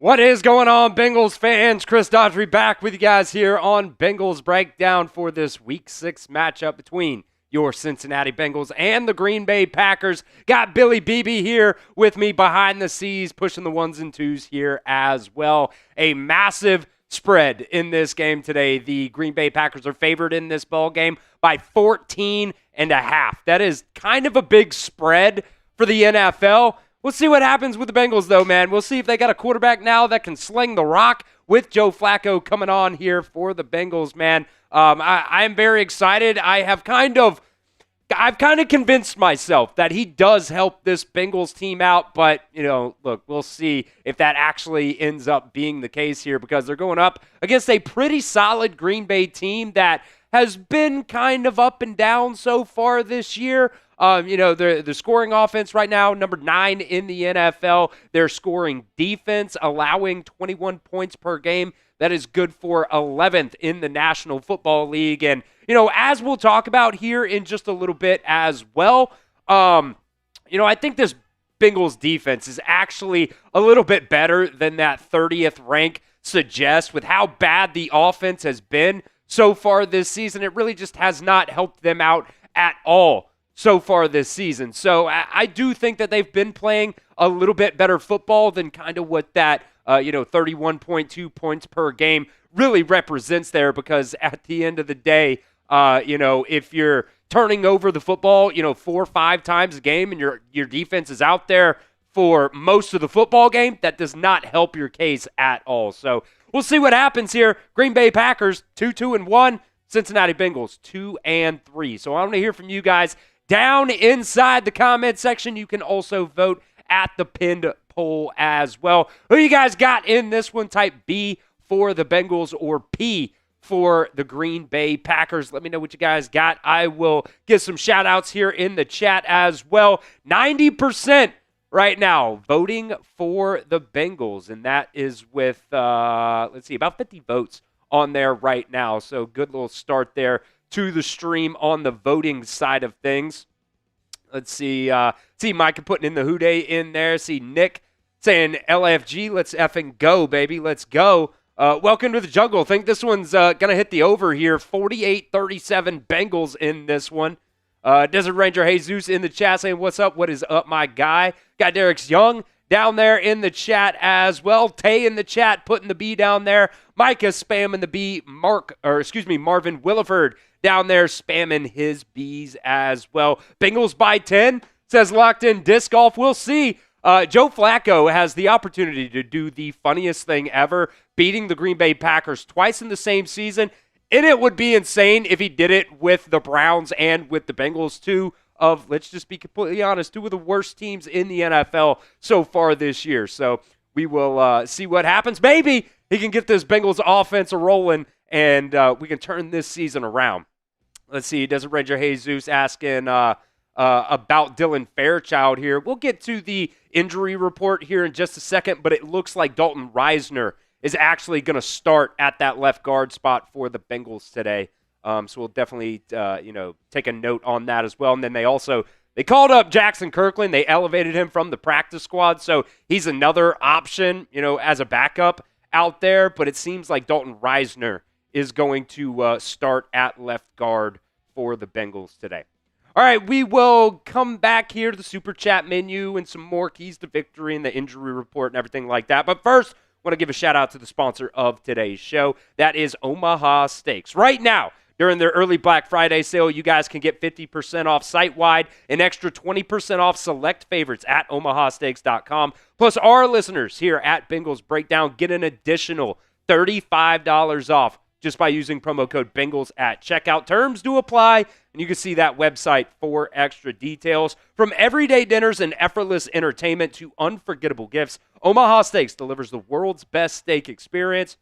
What is going on, Bengals fans? Chris Daughtery back with you guys here on Bengals Breakdown for this Week 6 matchup between your Cincinnati Bengals and the Green Bay Packers. Got Billy Beebe here with me behind the scenes, pushing the ones and twos here as well. A massive spread in this game today. The Green Bay Packers are favored in this ball game by 14.5. That is kind of a big spread for the NFL. We'll see what happens with the Bengals, though, man. We'll see if they got a quarterback now that can sling the rock with Joe Flacco coming on here for the Bengals, man. I am very excited. I've kind of convinced myself that he does help this Bengals team out, but, look, we'll see if that actually ends up being the case here because they're going up against a pretty solid Green Bay team that has been kind of up and down so far this year. The scoring offense right now, number 9 in the NFL. Their scoring defense, allowing 21 points per game. That is good for 11th in the National Football League. And, as we'll talk about here in just a little bit as well, I think this Bengals defense is actually a little bit better than that 30th rank suggests with how bad the offense has been so far this season. It really just has not helped them out at all so far this season. So I do think that they've been playing a little bit better football than kind of what that, 31.2 points per game really represents there, because at the end of the day, if you're turning over the football, 4 or 5 times a game and your defense is out there for most of the football game, that does not help your case at all. So we'll see what happens here. Green Bay Packers 2-1, Cincinnati Bengals 2-3. So I want to hear from you guys down inside the comment section. You can also vote at the pinned poll as well. Who you guys got in this one? Type B for the Bengals or P for the Green Bay Packers. Let me know what you guys got. I will give some shout outs here in the chat as well. 90% right now voting for the Bengals, and that is with, about 50 votes on there right now. So good little start there to the stream on the voting side of things. Let's see. See Micah putting in the Who Day in there. See Nick saying LFG, let's effing go, baby. Let's go. Welcome to the jungle. Think this one's going to hit the over here. 48-37 Bengals in this one. Desert Ranger Jesus in the chat saying, what's up? What is up, my guy? Got Derek's Young down there in the chat as well. Tay in the chat putting the B down there. Micah spamming the B. Marvin Williford down there spamming his B's as well. Bengals by 10, says Locked In Disc Golf. We'll see. Joe Flacco has the opportunity to do the funniest thing ever, beating the Green Bay Packers twice in the same season. And it would be insane if he did it with the Browns and with the Bengals, too. Let's just be completely honest, 2 of the worst teams in the NFL so far this year. So we will see what happens. Maybe he can get this Bengals offense rolling, and we can turn this season around. Let's see. Desert Ranger Jesus asking about Dylan Fairchild here. We'll get to the injury report here in just a second, but it looks like Dalton Reisner is actually going to start at that left guard spot for the Bengals today. So we'll definitely, take a note on that as well. And then they called up Jackson Kirkland. They elevated him from the practice squad. So he's another option, as a backup out there. But it seems like Dalton Reisner is going to start at left guard for the Bengals today. All right, we will come back here to the Super Chat menu and some more keys to victory and the injury report and everything like that. But first, I want to give a shout-out to the sponsor of today's show. That is Omaha Steaks. Right now, during their early Black Friday sale, you guys can get 50% off site-wide, an extra 20% off select favorites at omahasteaks.com. Plus, our listeners here at Bengals Breakdown get an additional $35 off just by using promo code Bengals at checkout. Terms do apply, and you can see that website for extra details. From everyday dinners and effortless entertainment to unforgettable gifts, Omaha Steaks delivers the world's best steak experience.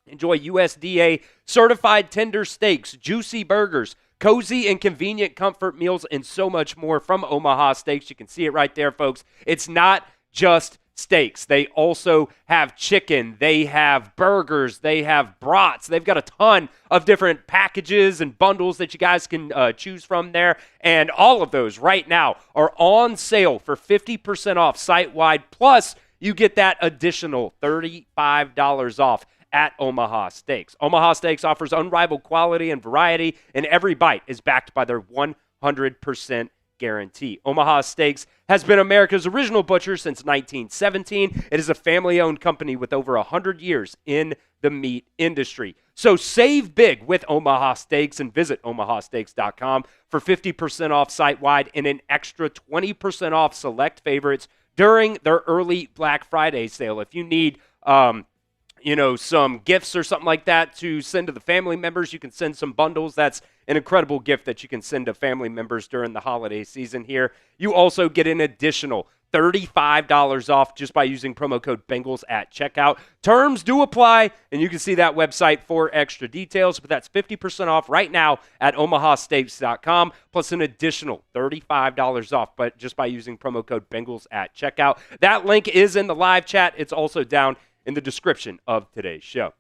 Enjoy USDA certified tender steaks, juicy burgers, cozy and convenient comfort meals, and so much more from Omaha Steaks. You can see it right there, folks. It's not just steaks. They also have chicken. They have burgers. They have brats. They've got a ton of different packages and bundles that you guys can choose from there. And all of those right now are on sale for 50% off site-wide. Plus, you get that additional $35 off at Omaha Steaks. Omaha Steaks offers unrivaled quality and variety, and every bite is backed by their 100% guarantee. Omaha Steaks has been America's original butcher since 1917. It is a family-owned company with over 100 years in the meat industry. So save big with Omaha Steaks and visit omahasteaks.com for 50% off site-wide and an extra 20% off select favorites during their early Black Friday sale. If you need some gifts or something like that to send to the family members, you can send some bundles. That's an incredible gift that you can send to family members during the holiday season here. You also get an additional $35 off just by using promo code Bengals at checkout. Terms do apply, and you can see that website for extra details, but that's 50% off right now at omahasteaks.com, plus an additional $35 off, but just by using promo code Bengals at checkout. That link is in the live chat. It's also down in the description of today's show.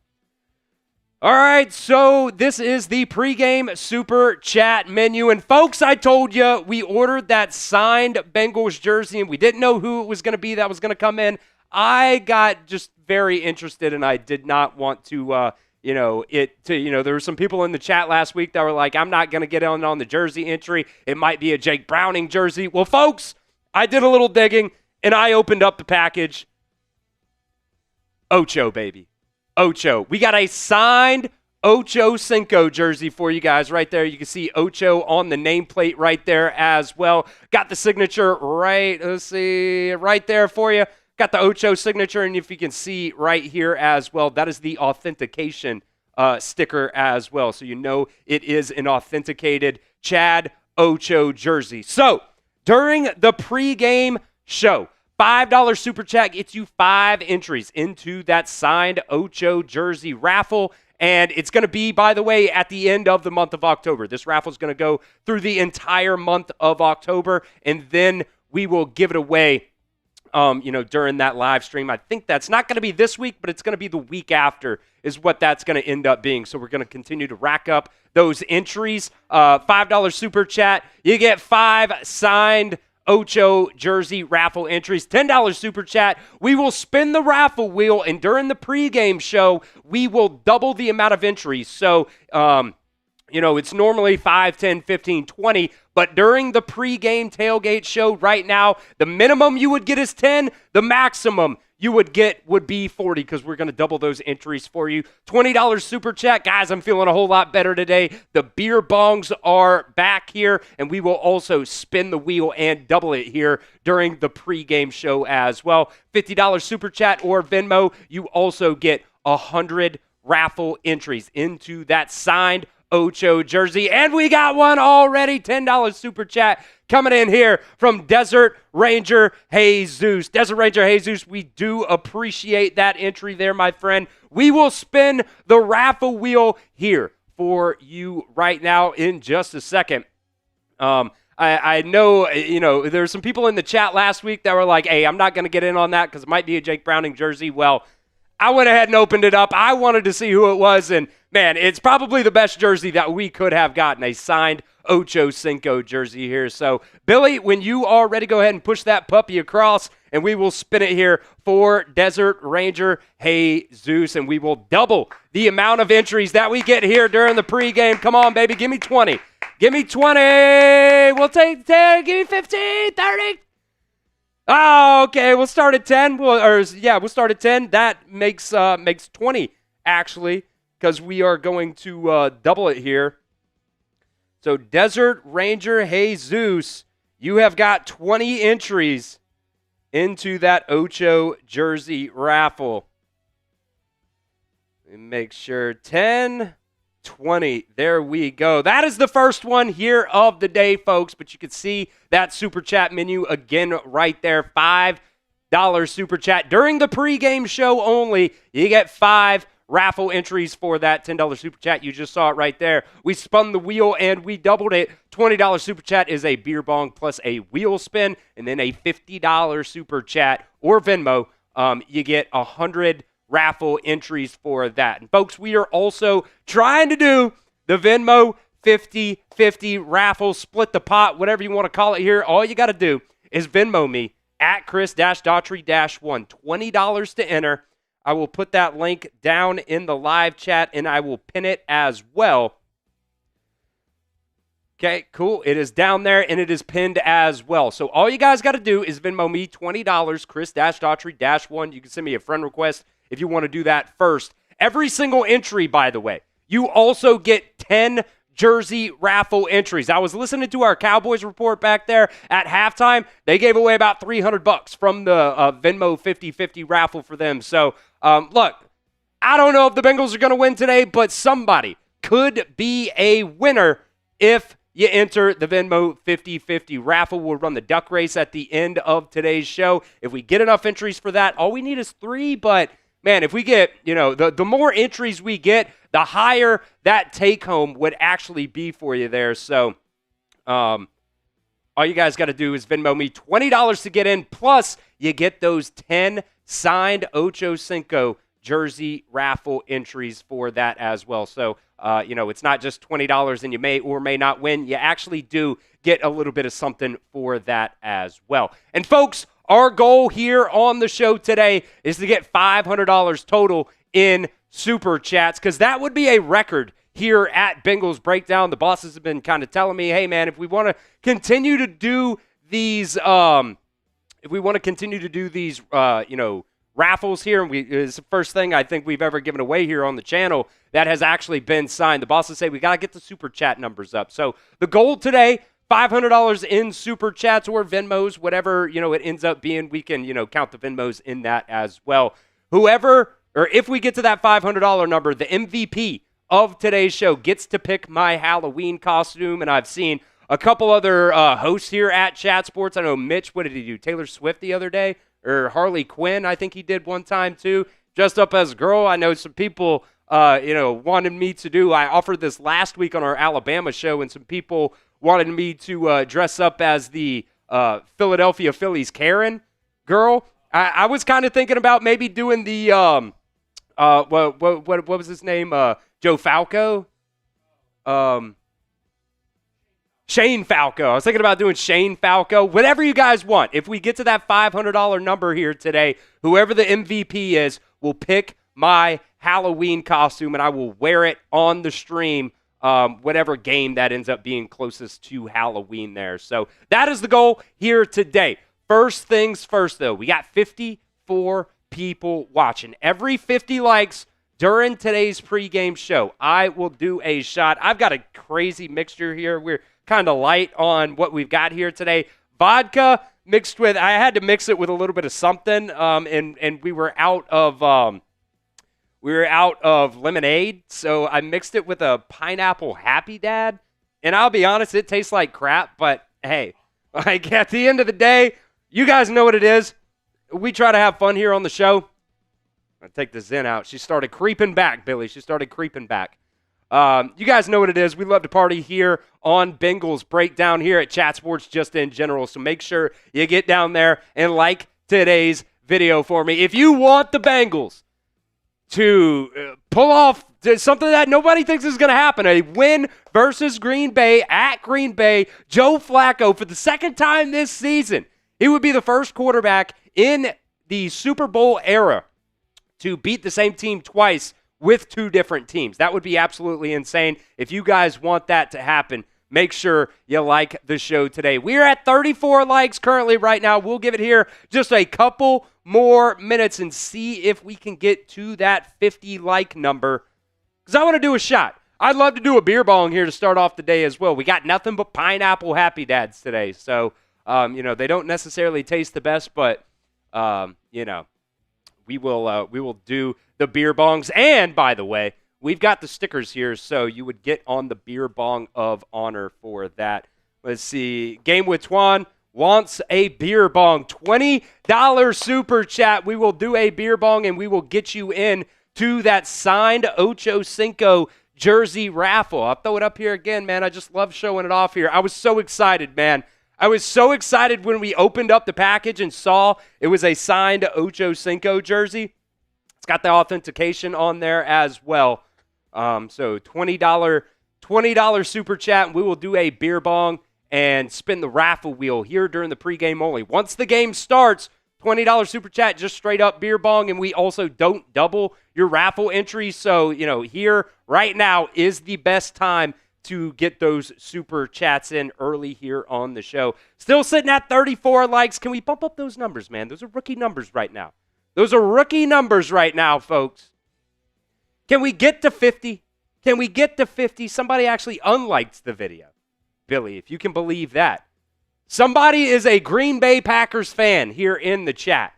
All right, so this is the pregame super chat menu. And folks, I told you we ordered that signed Bengals jersey, and we didn't know who it was going to be that was going to come in. I got just very interested, and I did not want to, there were some people in the chat last week that were like, I'm not going to get on the jersey entry. It might be a Jake Browning jersey. Well, folks, I did a little digging, and I opened up the package. Ocho, baby. Ocho. We got a signed Ocho Cinco jersey for you guys right there. You can see Ocho on the nameplate right there as well. Got the signature right there for you. Got the Ocho signature, and if you can see right here as well, that is the authentication sticker as well. So you know it is an authenticated Chad Ocho jersey. So during the pregame show, $5 super chat gets you 5 entries into that signed Ocho jersey raffle. And it's going to be, by the way, at the end of the month of October. This raffle is going to go through the entire month of October. And then we will give it away, during that live stream. I think that's not going to be this week, but it's going to be the week after is what that's going to end up being. So we're going to continue to rack up those entries. $5 super chat. You get 5 signed Ocho jersey raffle entries. $10 super chat. We will spin the raffle wheel, and during the pregame show, we will double the amount of entries. So, it's normally 5, 10, 15, 20, but during the pregame tailgate show right now, the minimum you would get is 10. The maximum you would get would be 40 because we're going to double those entries for you. $20 super chat. Guys, I'm feeling a whole lot better today. The beer bongs are back here, and we will also spin the wheel and double it here during the pregame show as well. $50 super chat or Venmo. You also get 100 raffle entries into that signed Ocho jersey. And we got one already. $10 super chat coming in here from Desert Ranger Jesus. Desert Ranger Jesus, we do appreciate that entry there, my friend. We will spin the raffle wheel here for you right now in just a second. I know, there's some people in the chat last week that were like, hey, I'm not going to get in on that because it might be a Jake Browning jersey. Well, I went ahead and opened it up. I wanted to see who it was, and man, it's probably the best jersey that we could have gotten, a signed Ocho Cinco jersey here. So, Billy, when you are ready, go ahead and push that puppy across, and we will spin it here for Desert Ranger Jesus, and we will double the amount of entries that we get here during the pregame. Come on, baby, give me 20. Give me 20. We'll take 10. Give me 15, 30. Oh, okay. We'll start at 10. We'll start at 10. That makes 20, actually, because we are going to double it here. So, Desert Ranger Jesus, you have got 20 entries into that Ocho jersey raffle. Let me make sure. 10, 20. There we go. That is the first one here of the day, folks. But you can see that super chat menu again right there. $5 super chat. During the pregame show only, you get 5 raffle entries for that $10 super chat. You just saw it right there. We spun the wheel and we doubled it. $20 super chat is a beer bong plus a wheel spin. And then a $50 super chat or Venmo, you get 100 raffle entries for that. And folks, we are also trying to do the Venmo 50-50 raffle, split the pot, whatever you want to call it here. All you got to do is Venmo me at Chris-Daughtery-1. $20 to enter. I will put that link down in the live chat, and I will pin it as well. Okay, cool. It is down there, and it is pinned as well. So all you guys got to do is Venmo me $20, Chris-Daughtery-1. You can send me a friend request if you want to do that first. Every single entry, by the way, you also get 10 jersey raffle entries. I was listening to our Cowboys report back there at halftime. They gave away about $300 from the Venmo 50-50 raffle for them. So, look, I don't know if the Bengals are going to win today, but somebody could be a winner if you enter the Venmo 50-50 raffle. We'll run the duck race at the end of today's show. If we get enough entries for that, all we need is 3, but man, if we get, the more entries we get, the higher that take-home would actually be for you there. So all you guys got to do is Venmo me $20 to get in, plus you get those 10 signed Ocho Cinco jersey raffle entries for that as well. So, it's not just $20 and you may or may not win. You actually do get a little bit of something for that as well. And folks, our goal here on the show today is to get $500 total in Super Chats, because that would be a record here at Bengals Breakdown. The bosses have been kind of telling me, hey, man, if we want to continue to do these, raffles here, and it's the first thing I think we've ever given away here on the channel that has actually been signed. The bosses say we got to get the Super Chat numbers up. So the goal today, $500 in Super Chats or Venmos, whatever, it ends up being. We can, count the Venmos in that as well. If we get to that $500 number, the MVP of today's show gets to pick my Halloween costume. And I've seen a couple other hosts here at Chat Sports. I know Mitch, what did he do? Taylor Swift the other day? Or Harley Quinn, I think he did one time too. Dressed up as a girl. I know some people, wanted me to do. I offered this last week on our Alabama show, and some people wanted me to dress up as the Philadelphia Phillies Karen girl. I was kind of thinking about maybe doing the what was his name? Joe Falco. Shane Falco. I was thinking about doing Shane Falco. Whatever you guys want. If we get to that $500 number here today, whoever the MVP is will pick my Halloween costume, and I will wear it on the stream, whatever game that ends up being closest to Halloween there. So that is the goal here today. First things first, though. We got 54 people watching. Every 50 likes during today's pregame show, I will do a shot. I've got a crazy mixture here. We're kind of light on what we've got here today. Vodka mixed with, I had to mix it with a little bit of something, and we were out of lemonade, so I mixed it with a pineapple Happy Dad, and I'll be honest, it tastes like crap, but hey, like at the end of the day, you guys know what it is. We try to have fun here on the show. I take the Zen out. She started creeping back, Billy. She started creeping back. You guys know what it is. We love to party here on Bengals Breakdown here at Chat Sports just in general. So make sure you get down there and like today's video for me. If you want the Bengals to pull off something that nobody thinks is going to happen, a win versus Green Bay at Green Bay, Joe Flacco, for the second time this season, he would be the first quarterback in the Super Bowl era to beat the same team twice with two different teams. That would be absolutely insane. If you guys want that to happen, make sure you like the show today. We are at 34 likes currently right now. We'll give it here just a couple more minutes and see if we can get to that 50 like number, because I want to do a shot. I'd love to do a beer bong here to start off the day as well. We got nothing but pineapple Happy Dads today. So, they don't necessarily taste the best, but, we will do the beer bongs. And by the way, we've got the stickers here, so you would get on the beer bong of honor for that. Let's see. Game with Twan wants a beer bong. $20 super chat. We will do a beer bong, and we will get you in to that signed Ocho Cinco jersey raffle. I'll throw it up here again, man. I just love showing it off here. I was so excited, man. I was so excited when we opened up the package and saw it was a signed Ocho Cinco jersey. It's got the authentication on there as well. So $20 super chat, and we will do a beer bong and spin the raffle wheel here during the pregame only. Once the game starts, $20 super chat, just straight up beer bong, and we also don't double your raffle entries. So, here right now is the best time to get those super chats in early here on the show. Still sitting at 34 likes. Can we bump up those numbers, man? Those are rookie numbers right now. Those are rookie numbers right now, folks. Can we get to 50? Can we get to 50? Somebody actually unliked the video. Billy, if you can believe that. Somebody is a Green Bay Packers fan here in the chat.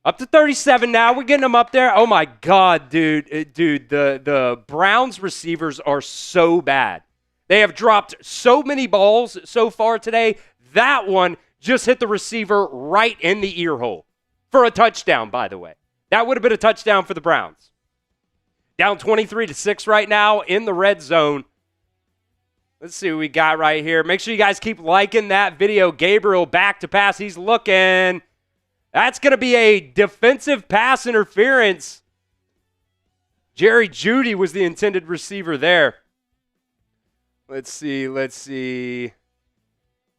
Up to 37 now. We're getting them up there. Oh, my God, dude. The Browns receivers are so bad. They have dropped so many balls so far today. That one just hit the receiver right in the ear hole for a touchdown, by the way. That would have been a touchdown for the Browns. Down 23-6 right now in the red zone. Let's see what we got right here. Make sure you guys keep liking that video. Gabriel back to pass. He's looking. That's going to be a defensive pass interference. Jerry Jeudy was the intended receiver there. Let's see.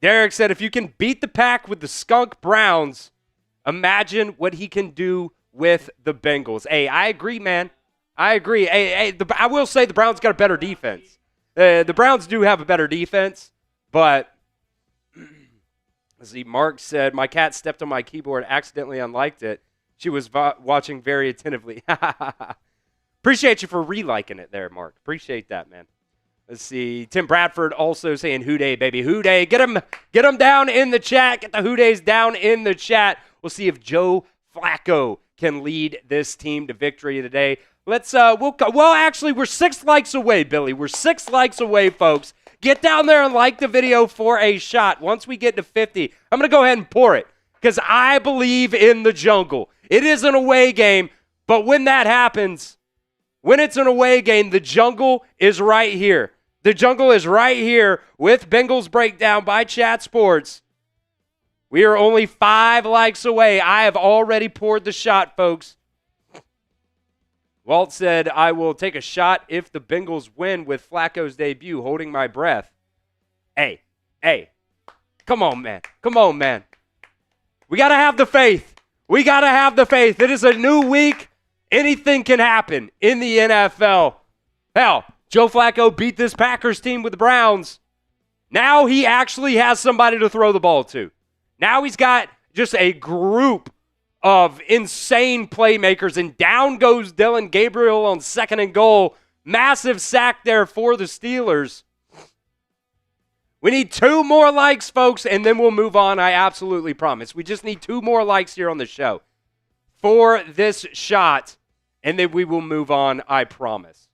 Derek said, if you can beat the pack with the skunk Browns, imagine what he can do with the Bengals. Hey, I agree, man. I agree. I will say the Browns got a better defense. The Browns do have a better defense, but let's see. Mark said, my cat stepped on my keyboard, accidentally unliked it. She was watching very attentively. Appreciate you for reliking it there, Mark. Appreciate that, man. Let's see. Tim Bradford also saying, Houday, baby, Houday. Get them down in the chat. Get the Houdays down in the chat. We'll see if Joe Flacco can lead this team to victory today. Actually, we're 6 likes away, Billy. We're 6 likes away, folks. Get down there and like the video for a shot. Once we get to 50, I'm going to go ahead and pour it because I believe in the jungle. It is an away game, but when that happens, when it's an away game, the jungle is right here. The jungle is right here with Bengals Breakdown by Chat Sports. We are only 5 likes away. I have already poured the shot, folks. Walt said, I will take a shot if the Bengals win with Flacco's debut, holding my breath. Hey. Come on, man. We got to have the faith. It is a new week. Anything can happen in the NFL. Hell, Joe Flacco beat this Packers team with the Browns. Now he actually has somebody to throw the ball to. Now he's got just a group of insane playmakers, and down goes Dylan Gabriel on 2nd and goal. Massive sack there for the Steelers. We need 2 more likes, folks, and then we'll move on. I absolutely promise. We just need 2 more likes here on the show for this shot, and then we will move on, I promise.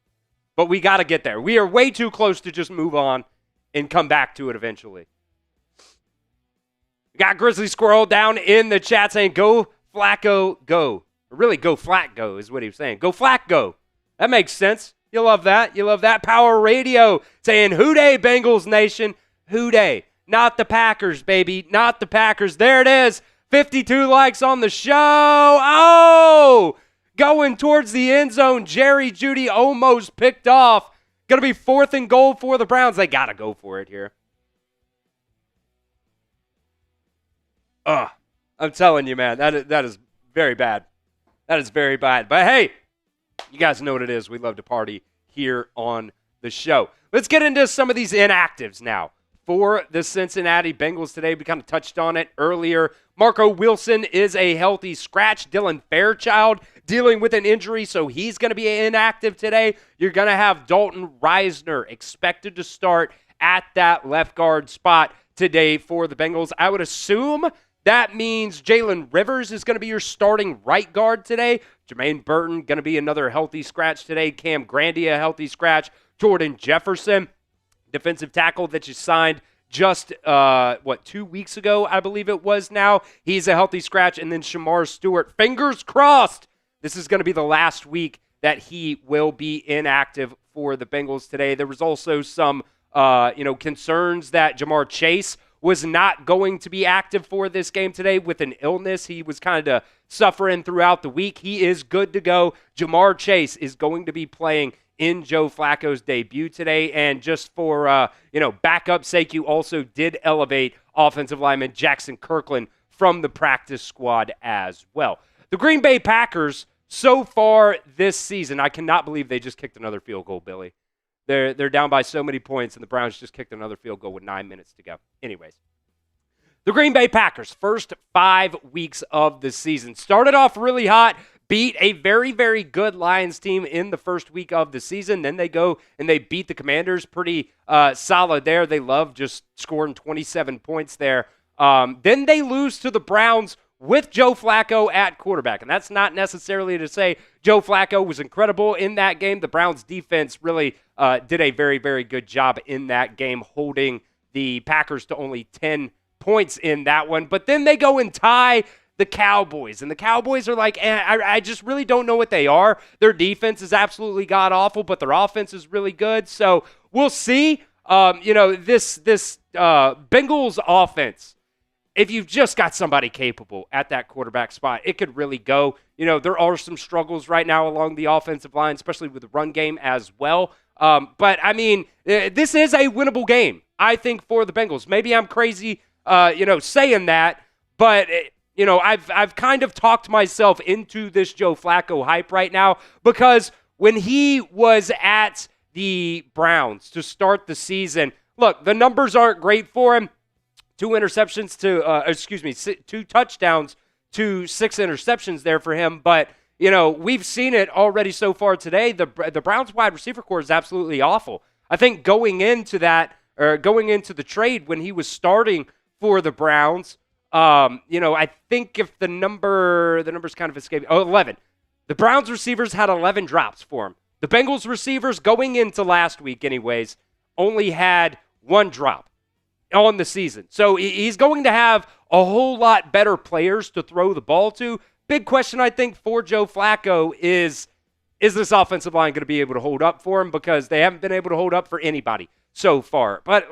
But we got to get there. We are way too close to just move on and come back to it eventually. We got Grizzly Squirrel down in the chat saying, go Flacco, go. Or really, go Flack, go is what he was saying. Go Flack, go. That makes sense. You love that. Power Radio saying, Houday, Bengals Nation. Houday. Not the Packers, baby. Not the Packers. There it is. 52 likes on the show. Oh! Going towards the end zone. Jerry Jeudy almost picked off. Going to be 4th and goal for the Browns. They got to go for it here. I'm telling you, man, that is very bad. That is very bad. But hey, you guys know what it is. We love to party here on the show. Let's get into some of these inactives now for the Cincinnati Bengals today. We kind of touched on it earlier. Marco Wilson is a healthy scratch. Dylan Fairchild dealing with an injury, so he's going to be inactive today. You're going to have Dalton Reisner expected to start at that left guard spot today for the Bengals. I would assume that means Jalen Rivers is going to be your starting right guard today. Jermaine Burton going to be another healthy scratch today. Cam Grandy a healthy scratch. Jordan Jefferson, defensive tackle that you signed just, 2 weeks ago, I believe it was now. He's a healthy scratch. And then Shamar Stewart, fingers crossed, this is going to be the last week that he will be inactive for the Bengals today. There was also some, concerns that Jamar Chase was not going to be active for this game today with an illness. He was kind of suffering throughout the week. He is good to go. Jamar Chase is going to be playing in Joe Flacco's debut today. And just for, backup sake, you also did elevate offensive lineman Jackson Kirkland from the practice squad as well. The Green Bay Packers, so far this season, I cannot believe they just kicked another field goal, Billy. They're down by so many points, and the Browns just kicked another field goal with 9 minutes to go. Anyways, the Green Bay Packers, first 5 weeks of the season, started off really hot, beat a very, very good Lions team in the first week of the season. Then they go and they beat the Commanders pretty solid there. They love just scoring 27 points there. Then they lose to the Browns with Joe Flacco at quarterback. And that's not necessarily to say Joe Flacco was incredible in that game. The Browns defense really did a very, very good job in that game, holding the Packers to only 10 points in that one. But then they go and tie the Cowboys. And the Cowboys are like, I just really don't know what they are. Their defense is absolutely god-awful, but their offense is really good. So we'll see. This Bengals offense, if you've just got somebody capable at that quarterback spot, it could really go. There are some struggles right now along the offensive line, especially with the run game as well. But, this is a winnable game, I think, for the Bengals. Maybe I'm crazy, saying that, but, I've kind of talked myself into this Joe Flacco hype right now because when he was at the Browns to start the season, look, the numbers aren't great for him. 2 touchdowns to 6 interceptions there for him. But, we've seen it already so far today. The Browns wide receiver core is absolutely awful. I think going into the trade when he was starting for the Browns, I think if the numbers kind of escaped, 11. The Browns receivers had 11 drops for him. The Bengals receivers going into last week anyways only had 1 drop on the season. So he's going to have a whole lot better players to throw the ball to. Big question, I think, for Joe Flacco is this offensive line going to be able to hold up for him? Because they haven't been able to hold up for anybody so far. But,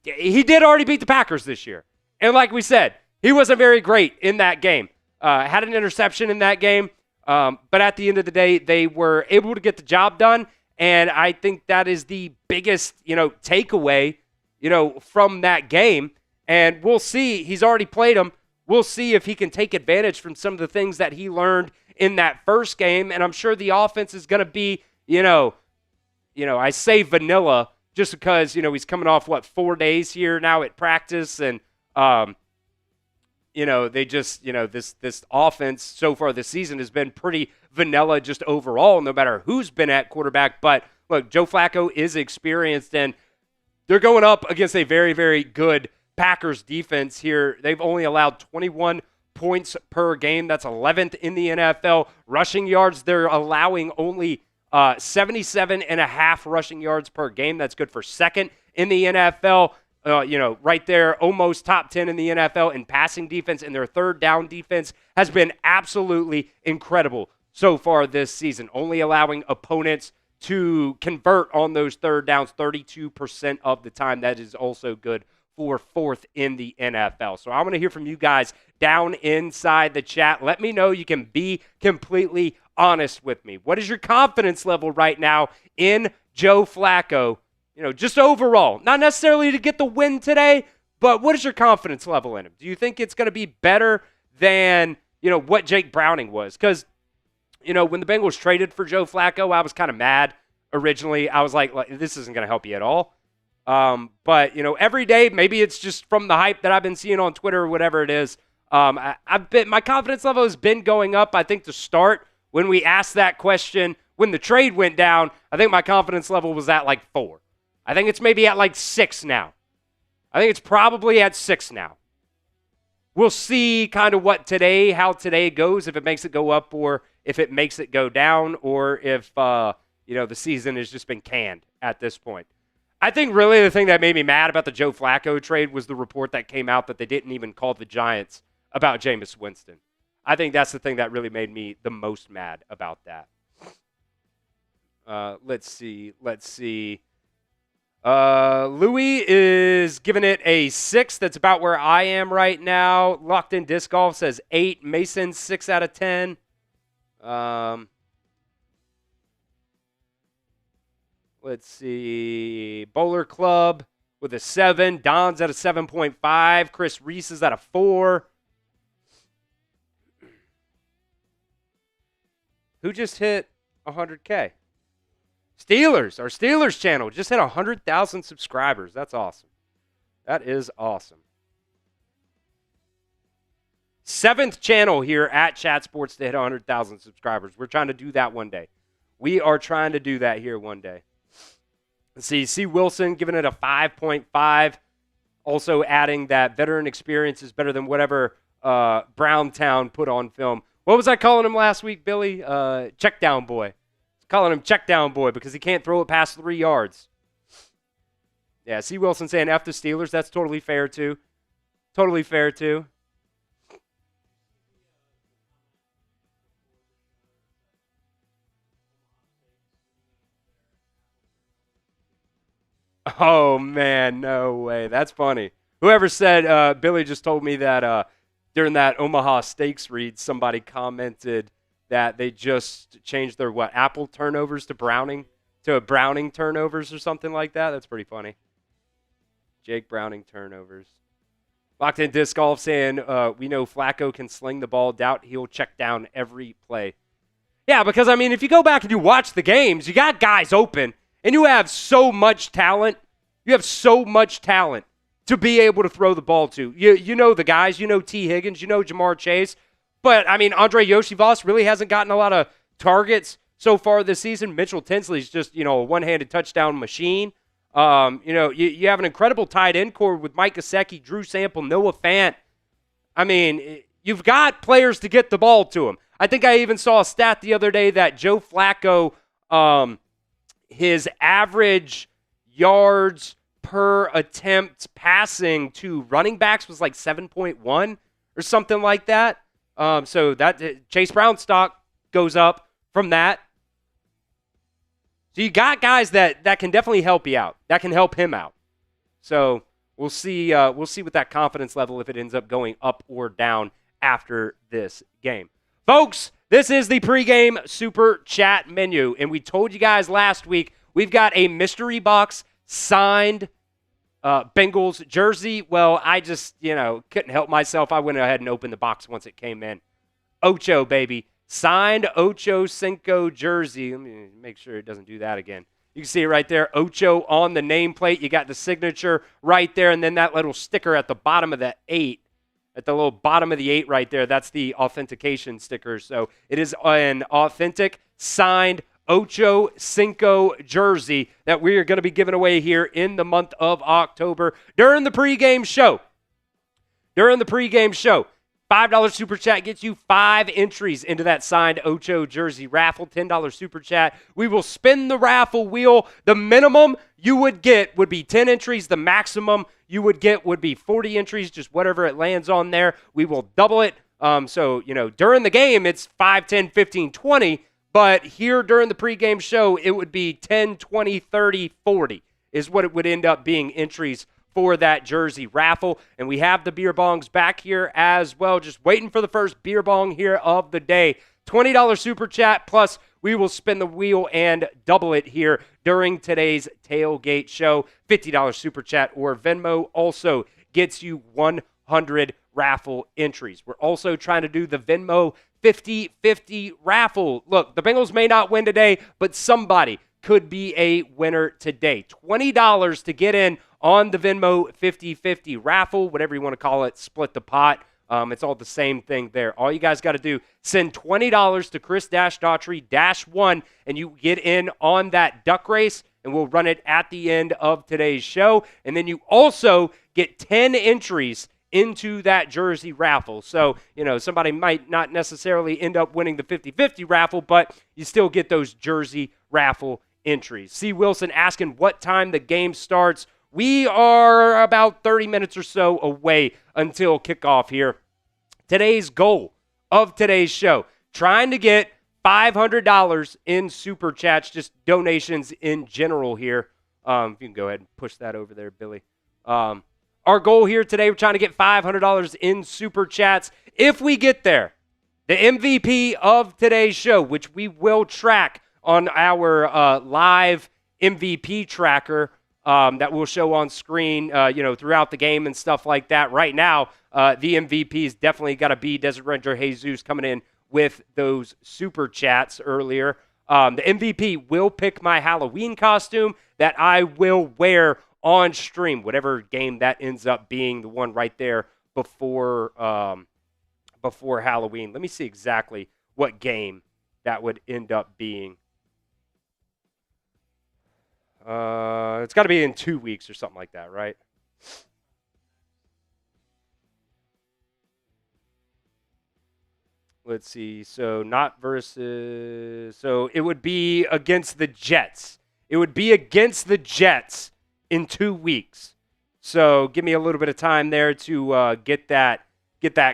he did already beat the Packers this year. And like we said, he wasn't very great in that game. Had an interception in that game. But at the end of the day, they were able to get the job done. And I think that is the biggest, takeaway from that game. And we'll see. He's already played them. We'll see if he can take advantage from some of the things that he learned in that first game. And I'm sure the offense is going to be, I say vanilla just because, he's coming off, 4 days here now at practice. And, they just, this offense so far this season has been pretty vanilla just overall, no matter who's been at quarterback. But, look, Joe Flacco is experienced, and they're going up against a very, very good Packers defense here. They've only allowed 21 points per game. That's 11th in the NFL. Rushing yards, they're allowing only 77.5 rushing yards per game. That's good for second in the NFL. Right there, almost top 10 in the NFL in passing defense, and their third down defense has been absolutely incredible so far this season, only allowing opponents to convert on those third downs 32% of the time. That is also good for fourth in the NFL. So I want to hear from you guys down inside the chat. Let me know. You can be completely honest with me. What is your confidence level right now in Joe Flacco? Just overall, not necessarily to get the win today, but what is your confidence level in him? Do you think it's going to be better than, what Jake Browning was? Because, when the Bengals traded for Joe Flacco, I was kind of mad originally. I was like, this isn't going to help you at all. But, every day, maybe it's just from the hype that I've been seeing on Twitter or whatever it is. My confidence level has been going up. I think to start, when we asked that question, when the trade went down, I think my confidence level was at 4. I think it's maybe at 6 now. I think it's probably at 6 now. We'll see kind of how today goes, if it makes it go up or if it makes it go down, or if, the season has just been canned at this point. I think really the thing that made me mad about the Joe Flacco trade was the report that came out that they didn't even call the Giants about Jameis Winston. I think that's the thing that really made me the most mad about that. Let's see. Louis is giving it a 6. That's about where I am right now. Locked in Disc Golf says 8. Mason, 6 out of 10. Let's see. Bowler Club with a 7. Don's at a 7.5. Chris Reese is at a 4. Who just hit 100K? Steelers. Our Steelers channel just hit 100,000 subscribers. That's awesome. That is awesome. 7th channel here at Chat Sports to hit 100,000 subscribers. We're trying to do that one day. We are trying to do that here one day. Let's see. C. Wilson giving it a 5.5. Also adding that veteran experience is better than whatever Browntown put on film. What was I calling him last week, Billy? Check down boy. Calling him check down boy because he can't throw it past 3 yards. Yeah, C. Wilson saying F the Steelers. That's totally fair, too. Totally fair, too. Oh, man, no way. That's funny. Whoever said, Billy just told me that during that Omaha Steaks read, somebody commented that they just changed their, apple turnovers to Browning turnovers or something like that. That's pretty funny. Jake Browning turnovers. Locked in Disc Golf saying, we know Flacco can sling the ball. Doubt he'll check down every play. Yeah, because, I mean, if you go back and you watch the games, you got guys open, and you have so much talent. You have so much talent to be able to throw the ball to. You know the guys. You know T. Higgins. You know Jamar Chase. But, I mean, Andre Yoshivas really hasn't gotten a lot of targets so far this season. Mitchell Tinsley's just, a one-handed touchdown machine. You have an incredible tight end core with Mike Gesicki, Drew Sample, Noah Fant. I mean, you've got players to get the ball to him. I think I even saw a stat the other day that Joe Flacco, his average yards per attempt passing to running backs was like 7.1 or something like that. So that Chase Brown stock goes up from that. So you got guys that can definitely help you out. That can help him out. So we'll see with that confidence level if it ends up going up or down after this game. Folks, this is the pregame super chat menu. And we told you guys last week we've got a mystery box signed Bengals jersey. Well, I just, couldn't help myself. I went ahead and opened the box once it came in. Ocho, baby. Signed Ocho Cinco jersey. Let me make sure it doesn't do that again. You can see it right there. Ocho on the nameplate. You got the signature right there, and then that little sticker at the bottom of the 8. At the little bottom of the 8 right there, that's the authentication sticker. So it is an authentic, signed Ocho Cinco jersey that we are going to be giving away here in the month of October during the pregame show. $5 super chat gets you 5 entries into that signed Ocho jersey raffle. $10 super chat. We will spin the raffle wheel. The minimum you would get would be 10 entries. The maximum you would get would be 40 entries, just whatever it lands on there. We will double it. So, during the game, it's 5, 10, 15, 20. But here during the pregame show, it would be 10, 20, 30, 40 is what it would end up being entries for that jersey raffle. And we have the beer bongs back here as well. Just waiting for the first beer bong here of the day. $20 super chat, plus we will spin the wheel and double it here during today's tailgate show. $50 super chat or Venmo also gets you 100 raffle entries. We're also trying to do the Venmo 50-50 raffle. Look, the Bengals may not win today, but somebody could be a winner today. $20 to get in on the Venmo 50-50 raffle, whatever you want to call it, split the pot. It's all the same thing there. All you guys got to do, send $20 to Chris Daughtery-1, and you get in on that duck race, and we'll run it at the end of today's show. And then you also get 10 entries into that jersey raffle. So, somebody might not necessarily end up winning the 50-50 raffle, but you still get those jersey raffle entries. C. Wilson asking what time the game starts. We are about 30 minutes or so away until kickoff here. Today's goal of today's show, trying to get $500 in super chats, just donations in general here. You can go ahead and push that over there, Billy. Our goal here today, we're trying to get $500 in super chats. If we get there, the MVP of today's show, which we will track on our live MVP tracker that we'll show on screen, throughout the game and stuff like that. Right now, the MVP has definitely got to be Desert Ranger Jesus coming in with those super chats earlier. The MVP will pick my Halloween costume that I will wear on stream, whatever game that ends up being, the one right there before Halloween. Let me see exactly what game that would end up being. It's got to be in 2 weeks or something like that, right? Let's see. So not versus. So it would be against the Jets. It would be against the Jets in 2 weeks. So give me a little bit of time there to get that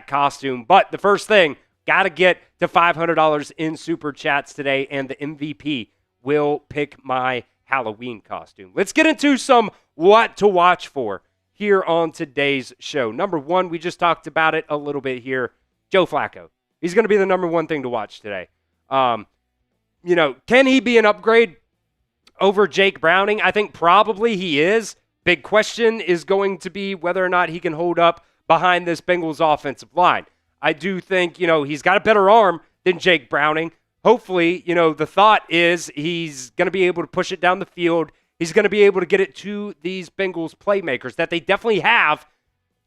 costume. But the first thing, got to get to $500 in super chats today, and the MVP will pick my Halloween costume. Let's get into some what to watch for here on today's show. Number one, we just talked about it a little bit here. Joe Flacco. He's going to be the number one thing to watch today. Can he be an upgrade over Jake Browning? I think probably he is. Big question is going to be whether or not he can hold up behind this Bengals offensive line. I do think, he's got a better arm than Jake Browning. Hopefully, the thought is he's going to be able to push it down the field. He's going to be able to get it to these Bengals playmakers that they definitely have,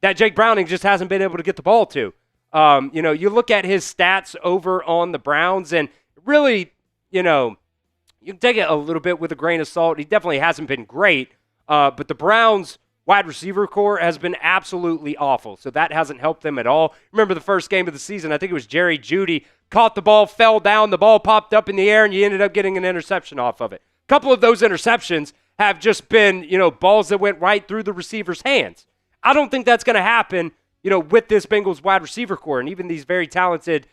that Jake Browning just hasn't been able to get the ball to. You look at his stats over on the Browns, and really, you can take it a little bit with a grain of salt. He definitely hasn't been great, but the Browns wide receiver core has been absolutely awful, so that hasn't helped them at all. Remember the first game of the season, I think it was Jerry Jeudy, caught the ball, fell down, the ball popped up in the air, and you ended up getting an interception off of it. A couple of those interceptions have just been, balls that went right through the receiver's hands. I don't think that's going to happen, with this Bengals wide receiver core and even these very talented,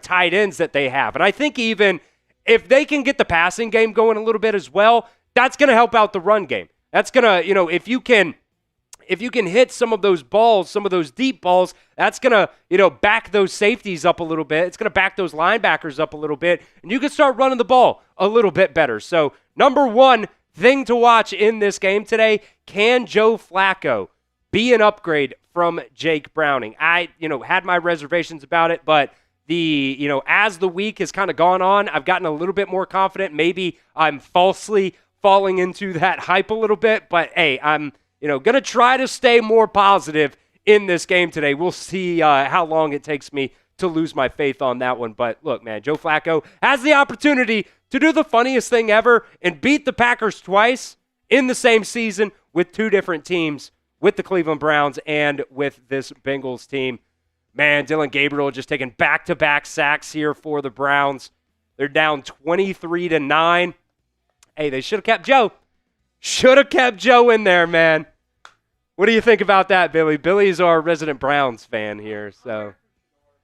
tight ends that they have. And I think even if they can get the passing game going a little bit as well, that's going to help out the run game. That's going to, if you can hit some of those balls, some of those deep balls, that's going to, back those safeties up a little bit. It's going to back those linebackers up a little bit, and you can start running the ball a little bit better. So, number one thing to watch in this game today, can Joe Flacco be an upgrade from Jake Browning? I, had my reservations about it, but as the week has kind of gone on, I've gotten a little bit more confident. Maybe I'm falsely falling into that hype a little bit, but hey, I'm going to try to stay more positive in this game today. We'll see how long it takes me to lose my faith on that one. But look, man, Joe Flacco has the opportunity to do the funniest thing ever and beat the Packers twice in the same season with two different teams, with the Cleveland Browns and with this Bengals team. Man, Dillon Gabriel just taking back-to-back sacks here for the Browns. They're down 23-9. Hey, they should have kept Joe. Should have kept Joe in there, man. What do you think about that, Billy? Billy's our resident Browns fan here, so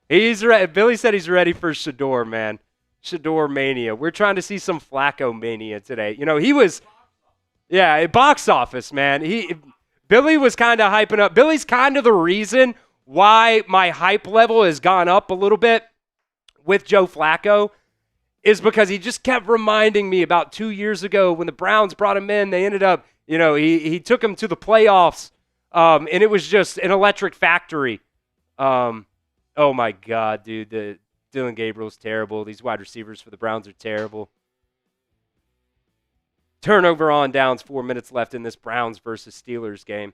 he's ready. Billy said he's ready for Shador, man. Shador mania. We're trying to see some Flacco mania today. He was, box office, man. Billy was kind of hyping up. Billy's kind of the reason why my hype level has gone up a little bit with Joe Flacco, is because he just kept reminding me about 2 years ago when the Browns brought him in. They ended up, he took him to the playoffs, and it was just an electric factory. Oh, my God, dude. Dillon Gabriel's terrible. These wide receivers for the Browns are terrible. Turnover on downs, 4 minutes left in this Browns versus Steelers game.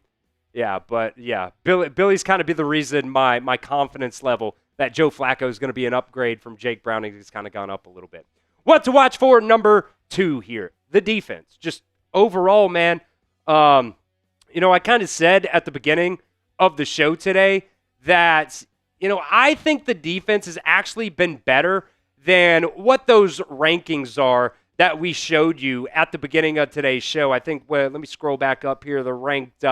Billy's kind of be the reason my confidence level that Joe Flacco is going to be an upgrade from Jake Browning has kind of gone up a little bit. What to watch for number two here, the defense. Just overall, man, I kind of said at the beginning of the show today that, I think the defense has actually been better than what those rankings are that we showed you at the beginning of today's show. I think, let me scroll back up here. They're ranked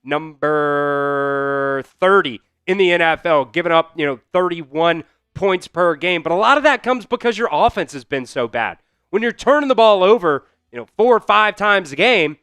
number 30 in the NFL, giving up, 31 points per game. But a lot of that comes because your offense has been so bad. When you're turning the ball over, 4 or 5 times a game,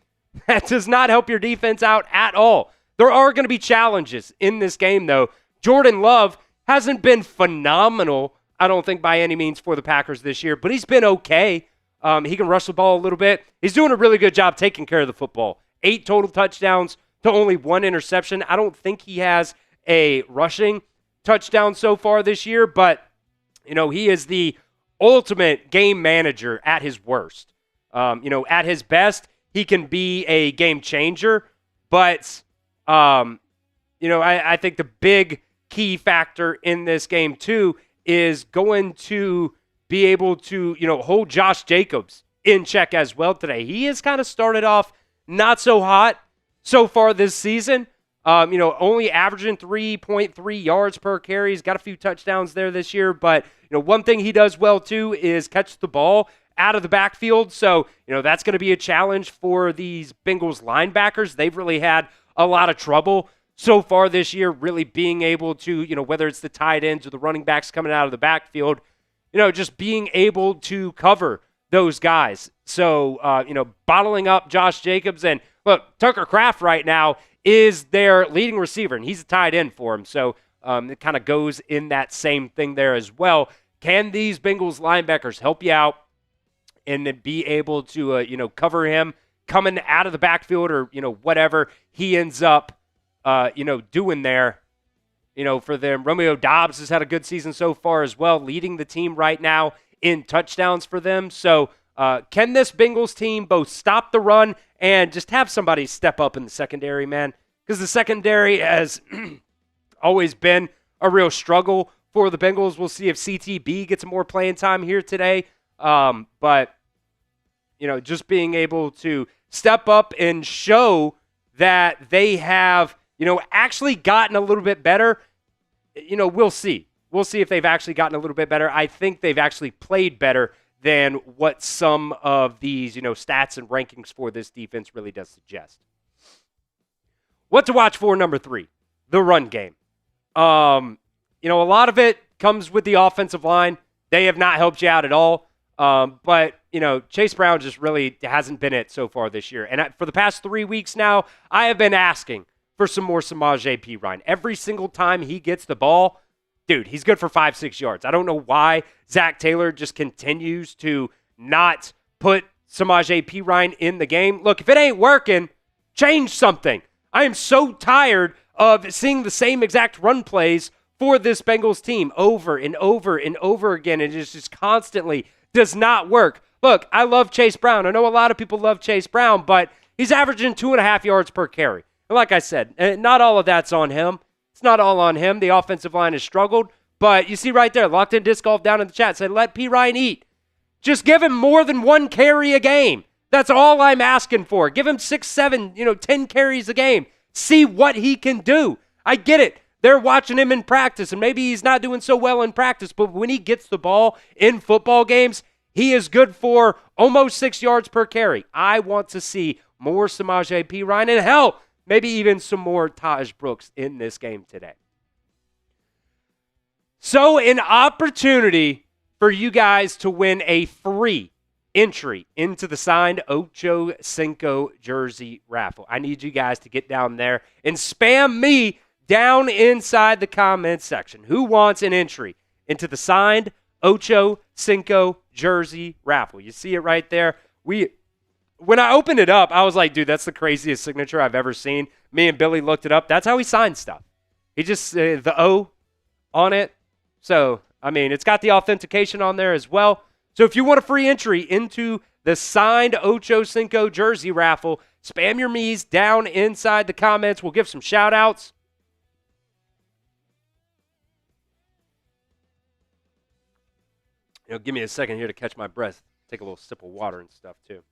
that does not help your defense out at all. There are going to be challenges in this game, though. Jordan Love hasn't been phenomenal, I don't think, by any means for the Packers this year, but he's been okay. He can rush the ball a little bit. He's doing a really good job taking care of the football. 8 total touchdowns to only 1 interception. I don't think he has a rushing touchdown so far this year, but, he is the ultimate game manager at his worst. At his best, he can be a game changer, but, I think the big key factor in this game, too, is going to be able to, hold Josh Jacobs in check as well today. He has kind of started off not so hot so far this season. Only averaging 3.3 yards per carry. He's got a few touchdowns there this year, but, one thing he does well, too, is catch the ball out of the backfield. So, that's going to be a challenge for these Bengals linebackers. They've really had a lot of trouble so far this year, really being able to, whether it's the tight ends or the running backs coming out of the backfield, just being able to cover those guys. So, bottling up Josh Jacobs. And look, Tucker Kraft right now is their leading receiver, and he's a tight end for him. So, it kind of goes in that same thing there as well. Can these Bengals linebackers help you out and then be able to, cover him coming out of the backfield or, whatever he ends up, doing there, for them. Romeo Doubs has had a good season so far as well, leading the team right now in touchdowns for them. So can this Bengals team both stop the run and just have somebody step up in the secondary, man? Because the secondary has always been a real struggle for the Bengals. We'll see if CTB gets more playing time here today. But, just being able to step up and show that they have, actually gotten a little bit better. We'll see. We'll see if they've actually gotten a little bit better. I think they've actually played better than what some of these, stats and rankings for this defense really does suggest. What to watch for, number 3, the run game. A lot of it comes with the offensive line. They have not helped you out at all. But, Chase Brown just really hasn't been it so far this year. And for the past 3 weeks now, I have been asking for some more Samaje Perine. Every single time he gets the ball, dude, he's good for 5-6 yards. I don't know why Zach Taylor just continues to not put Samaje Perine in the game. Look, if it ain't working, change something. I am so tired of seeing the same exact run plays for this Bengals team over and over and over again. And it just constantly does not work. Look, I love Chase Brown. I know a lot of people love Chase Brown, but he's averaging 2.5 yards per carry. And like I said, not all of that's on him. It's not all on him. The offensive line has struggled. But you see right there, Locked In Disc Golf down in the chat said, let Perine eat. Just give him more than 1 carry a game. That's all I'm asking for. Give him 6, 7, 10 carries a game. See what he can do. I get it. They're watching him in practice, and maybe he's not doing so well in practice, but when he gets the ball in football games, he is good for almost 6 yards per carry. I want to see more Samaje Perine, and hell, maybe even some more Taj Brooks in this game today. So an opportunity for you guys to win a free entry into the signed Ocho Cinco jersey raffle. I need you guys to get down there and spam me down inside the comments section. Who wants an entry into the signed Ocho Cinco jersey raffle? You see it right there. When I opened it up, I was like, dude, that's the craziest signature I've ever seen. Me and Billy looked it up. That's how he signs stuff. He just, the O on it. So, it's got the authentication on there as well. So if you want a free entry into the signed Ocho Cinco jersey raffle, spam your me's down inside the comments. We'll give some shout outs. Give me a second here to catch my breath. Take a little sip of water and stuff too.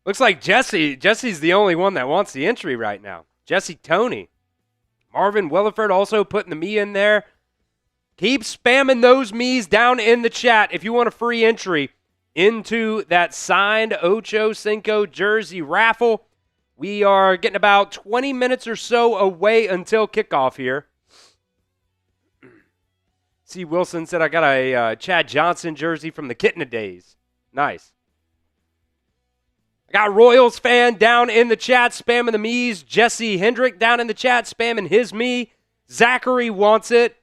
Looks like Jesse's the only one that wants the entry right now. Jesse Tony. Marvin Williford also putting the me in there. Keep spamming those me's down in the chat if you want a free entry into that signed Ocho Cinco jersey raffle. We are getting about 20 minutes or so away until kickoff here. C. Wilson said, I got a Chad Johnson jersey from the Kitna days. Nice. I got Royals fan down in the chat spamming the me's. Jesse Hendrick down in the chat spamming his me. Zachary wants it.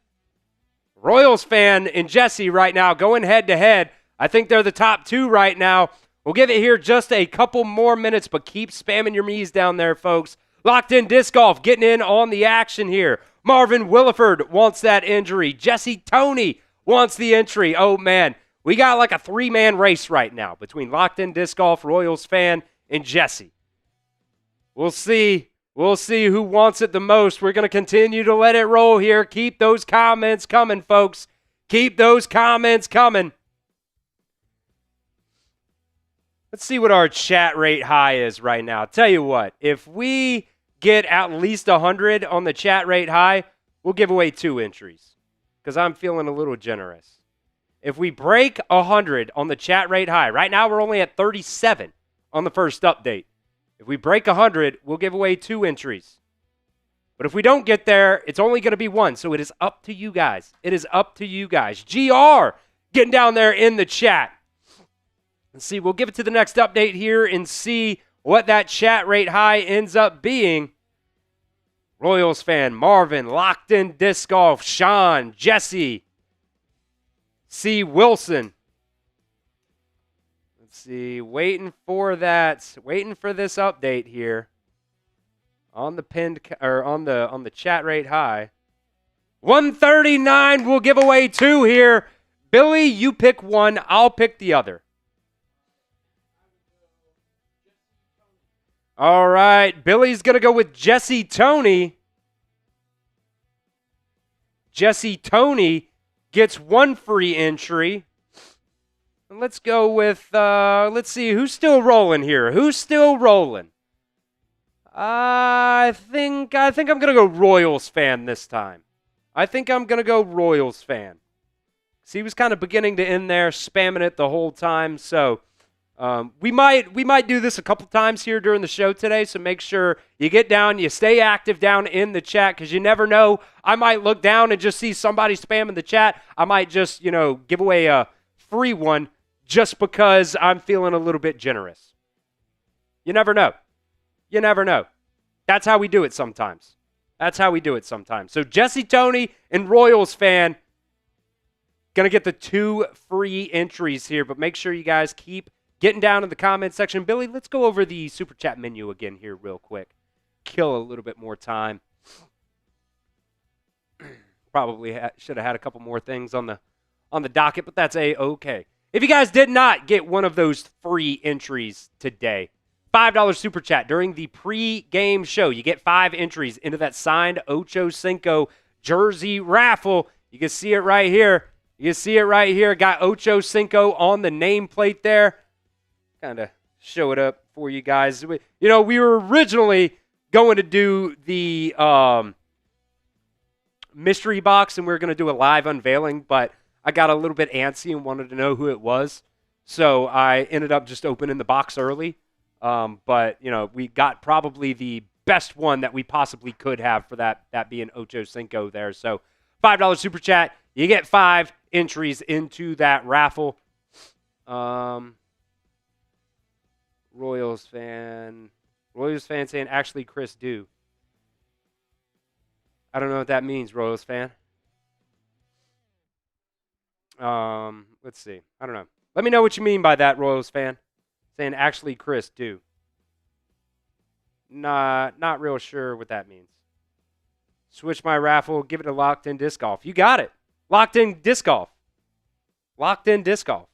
Royals fan and Jesse right now going head to head. I think they're the top two right now. We'll give it here just a couple more minutes, but keep spamming your me's down there, folks. Locked in Disc Golf, getting in on the action here. Marvin Williford wants that injury. Jesse Toney wants the entry. Oh, man. We got like a three-man race right now between Locked in Disc Golf, Royals fan, and Jesse. We'll see. We'll see who wants it the most. We're going to continue to let it roll here. Keep those comments coming, folks. Keep those comments coming. Let's see what our chat rate high is right now. I'll tell you what, if we get at least 100 on the chat rate high, we'll give away 2 entries because I'm feeling a little generous. If we break 100 on the chat rate high, right now we're only at 37 on the first update. If we break 100, we'll give away 2 entries. But if we don't get there, it's only going to be 1, so it is up to you guys. It is up to you guys. GR getting down there in the chat. Let's see, we'll give it to the next update here and see what that chat rate high ends up being. Royals fan, Marvin, Locked in Disc Golf, Sean, Jesse, C. Wilson. Let's see, waiting for this update here on the pinned or on the chat rate high. 139, we'll give away 2 here. Billy, you pick one, I'll pick the other. All right, Billy's going to go with Jesse Toney. Jesse Toney gets 1 free entry. And let's go with, let's see, who's still rolling here? Who's still rolling? I think I'm going to go Royals fan this time. I think I'm going to go Royals fan. See, he was kind of beginning to end there, spamming it the whole time, so... we might do this a couple times here during the show today, so make sure you get down, you stay active down in the chat, because you never know. I might look down and just see somebody spamming the chat. I might just, give away a free one just because I'm feeling a little bit generous. You never know. You never know. That's how we do it sometimes. So Jesse Toney and Royals fan going to get the 2 free entries here, but make sure you guys keep getting down in the comments section. Billy, let's go over the Super Chat menu again here real quick. Kill a little bit more time. Probably should have had a couple more things on the docket, but that's A-okay. If you guys did not get one of those free entries today, $5 Super Chat during the pre-game show, you get 5 entries into that signed Ocho Cinco jersey raffle. You can see it right here. Got Ocho Cinco on the nameplate there. Kind of show it up for you guys. We were originally going to do the mystery box, and we were going to do a live unveiling, but I got a little bit antsy and wanted to know who it was. So I ended up just opening the box early. But, we got probably the best one that we possibly could have for that being Ocho Cinco there. So $5 Super Chat. You get 5 entries into that raffle. Royals fan saying, actually, Chris, do. I don't know what that means, Royals fan. Let's see. I don't know. Let me know what you mean by that, Royals fan. Saying, actually, Chris, do. Not real sure what that means. Switch my raffle, give it a Locked in Disc Golf. You got it. Locked in Disc Golf. Locked in Disc Golf.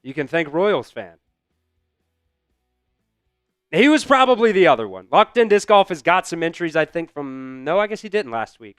You can thank Royals fan. He was probably the other one. Locked in Disc Golf has got some entries, I think, I guess he didn't last week.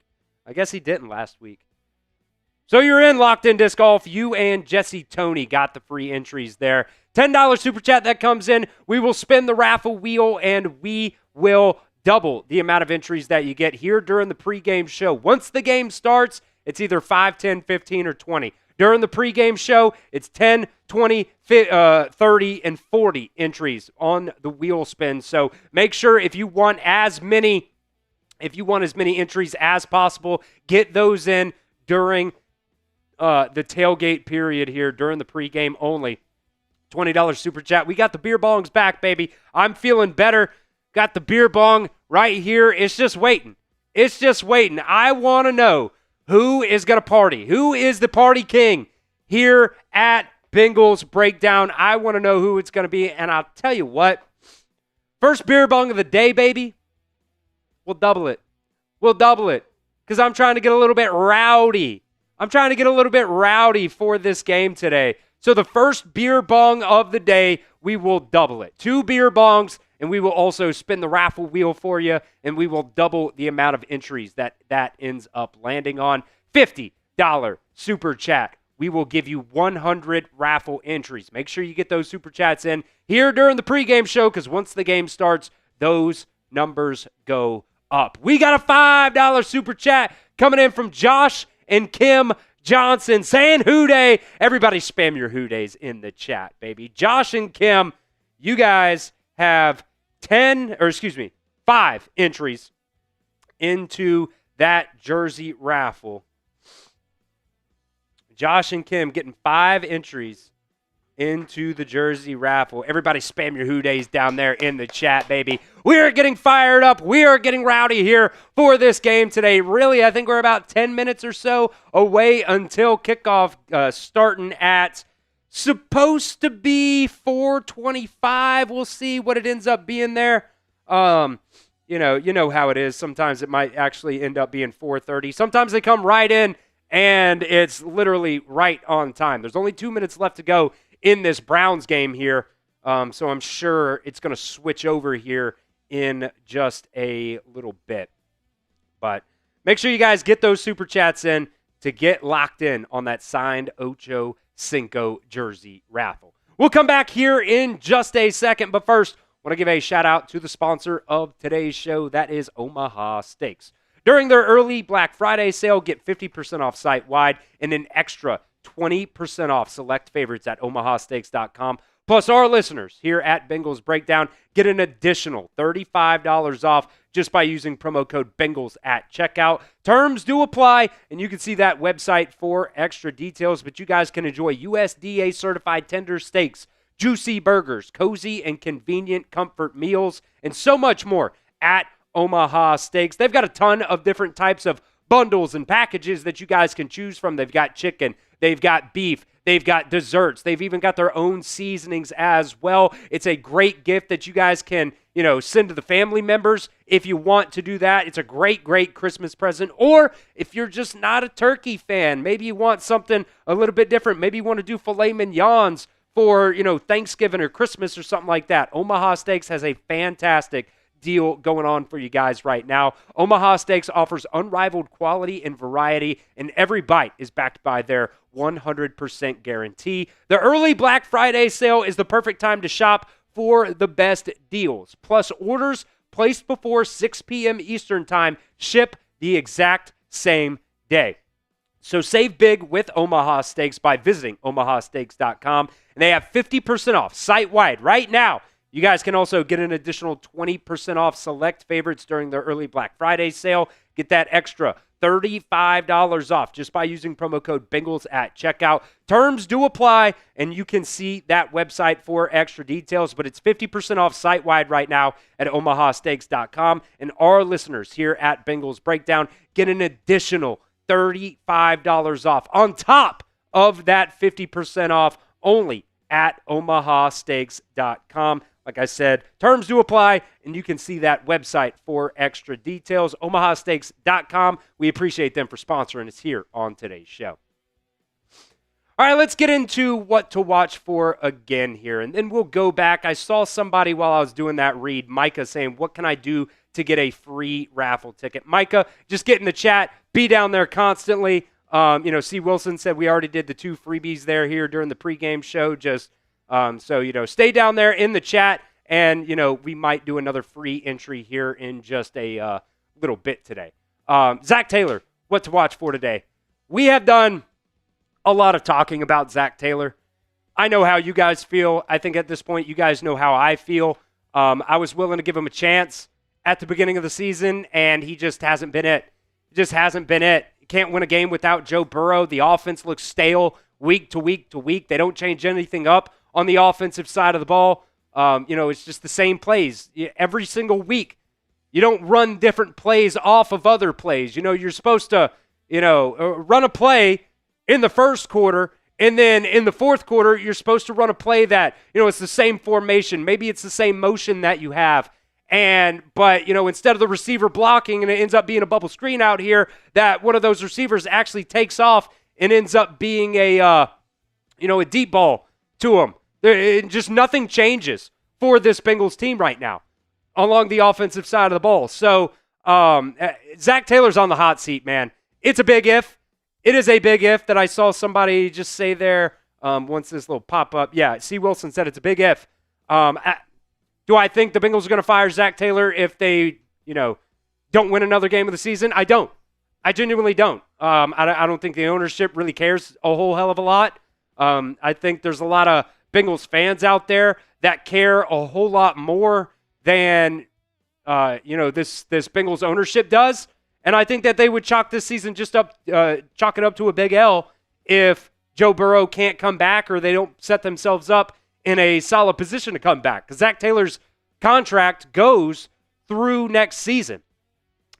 So you're in Locked in Disc Golf. You and Jesse Toney got the free entries there. $10 Super Chat that comes in. We will spin the raffle wheel, and we will double the amount of entries that you get here during the pregame show. Once the game starts, it's either 5, 10, 15, or 20. During the pregame show, it's 10, 20, 30, and 40 entries on the wheel spin. So make sure if you want as many entries as possible, get those in during the tailgate period here during the pregame only. $20 Super Chat. We got the beer bongs back, baby. I'm feeling better. Got the beer bong right here. It's just waiting. I want to know Who is going to party? Who is the party king here at Bengals Breakdown? I want to know who it's going to be, and I'll tell you what. First beer bong of the day, baby. We'll double it. We'll double it because I'm trying to get a little bit rowdy. I'm trying to get a little bit rowdy for this game today. So the first beer bong of the day, we will double it. 2 beer bongs, and we will also spin the raffle wheel for you, and we will double the amount of entries that ends up landing on. $50 super chat. We will give you 100 raffle entries. Make sure you get those super chats in here during the pregame show because once the game starts, those numbers go up. We got a $5 super chat coming in from Josh and Kim Johnson saying Who Day. Everybody spam your Who Days in the chat, baby. Josh and Kim, you guys have 5 entries into that jersey raffle. Josh and Kim getting 5 entries into the jersey raffle. Everybody spam your Who Days down there in the chat, baby. We are getting fired up. We are getting rowdy here for this game today. Really, I think we're about 10 minutes or so away until kickoff starting at supposed to be 4:25. We'll see what it ends up being there. You know how it is. Sometimes it might actually end up being 4:30. Sometimes they come right in and it's literally right on time. There's only 2 minutes left to go in this Browns game here, so I'm sure it's going to switch over here in just a little bit. But make sure you guys get those super chats in to get locked in on that signed Ocho Cinco jersey raffle. We'll come back here in just a second, but first, I want to give a shout out to the sponsor of today's show. That is Omaha Steaks. During their early Black Friday sale, get 50% off site-wide and an extra 20% off select favorites at omahasteaks.com. Plus, our listeners here at Bengals Breakdown get an additional $35 off just by using promo code Bengals at checkout. Terms do apply, and you can see that website for extra details, but you guys can enjoy USDA-certified tender steaks, juicy burgers, cozy and convenient comfort meals, and so much more at Omaha Steaks. They've got a ton of different types of bundles and packages that you guys can choose from. They've got chicken, they've got beef, they've got desserts, they've even got their own seasonings as well. It's a great gift that you guys can, send to the family members if you want to do that. It's a great, great Christmas present. Or if you're just not a turkey fan, maybe you want something a little bit different. Maybe you want to do filet mignons for, Thanksgiving or Christmas or something like that. Omaha Steaks has a fantastic deal going on for you guys right now. Omaha Steaks offers unrivaled quality and variety, and every bite is backed by their 100% guarantee. The early Black Friday sale is the perfect time to shop for the best deals. Plus, orders placed before 6 p.m. Eastern Time ship the exact same day. So save big with Omaha Steaks by visiting omahasteaks.com, and they have 50% off site-wide right now. You guys can also get an additional 20% off select favorites during their early Black Friday sale. Get that extra $35 off just by using promo code Bengals at checkout. Terms do apply, and you can see that website for extra details, but it's 50% off site-wide right now at omahasteaks.com. And our listeners here at Bengals Breakdown get an additional $35 off on top of that 50% off only at omahasteaks.com. Like I said, terms do apply, and you can see that website for extra details, omahasteaks.com. We appreciate them for sponsoring us here on today's show. All right, let's get into what to watch for again here, and then we'll go back. I saw somebody while I was doing that read, Micah, saying, what can I do to get a free raffle ticket? Micah, just get in the chat. Be down there constantly. C. Wilson said we already did the 2 freebies here during the pregame show. Just stay down there in the chat, and, we might do another free entry here in just a little bit today. Zach Taylor, what to watch for today? We have done a lot of talking about Zach Taylor. I know how you guys feel. I think at this point you guys know how I feel. I was willing to give him a chance at the beginning of the season, and he just hasn't been it. Just hasn't been it. You can't win a game without Joe Burrow. The offense looks stale week to week to week. They don't change anything up on the offensive side of the ball. It's just the same plays every single week. You don't run different plays off of other plays. You're supposed to, run a play in the first quarter, and then in the fourth quarter, you're supposed to run a play that, it's the same formation. Maybe it's the same motion that you have. But instead of the receiver blocking and it ends up being a bubble screen out here, that one of those receivers actually takes off and ends up being a deep ball to him. Just nothing changes for this Bengals team right now along the offensive side of the ball. So Zach Taylor's on the hot seat, man. It's a big if. It is a big if that I saw somebody just say there once this little pop-up. Yeah, C. Wilson said it's a big if. Do I think the Bengals are going to fire Zach Taylor if they, don't win another game of the season? I don't. I genuinely don't. I don't think the ownership really cares a whole hell of a lot. I think there's a lot of Bengals fans out there that care a whole lot more than, this Bengals ownership does. And I think that they would chalk this season chalk it up to a big L if Joe Burrow can't come back or they don't set themselves up in a solid position to come back. Because Zach Taylor's contract goes through next season.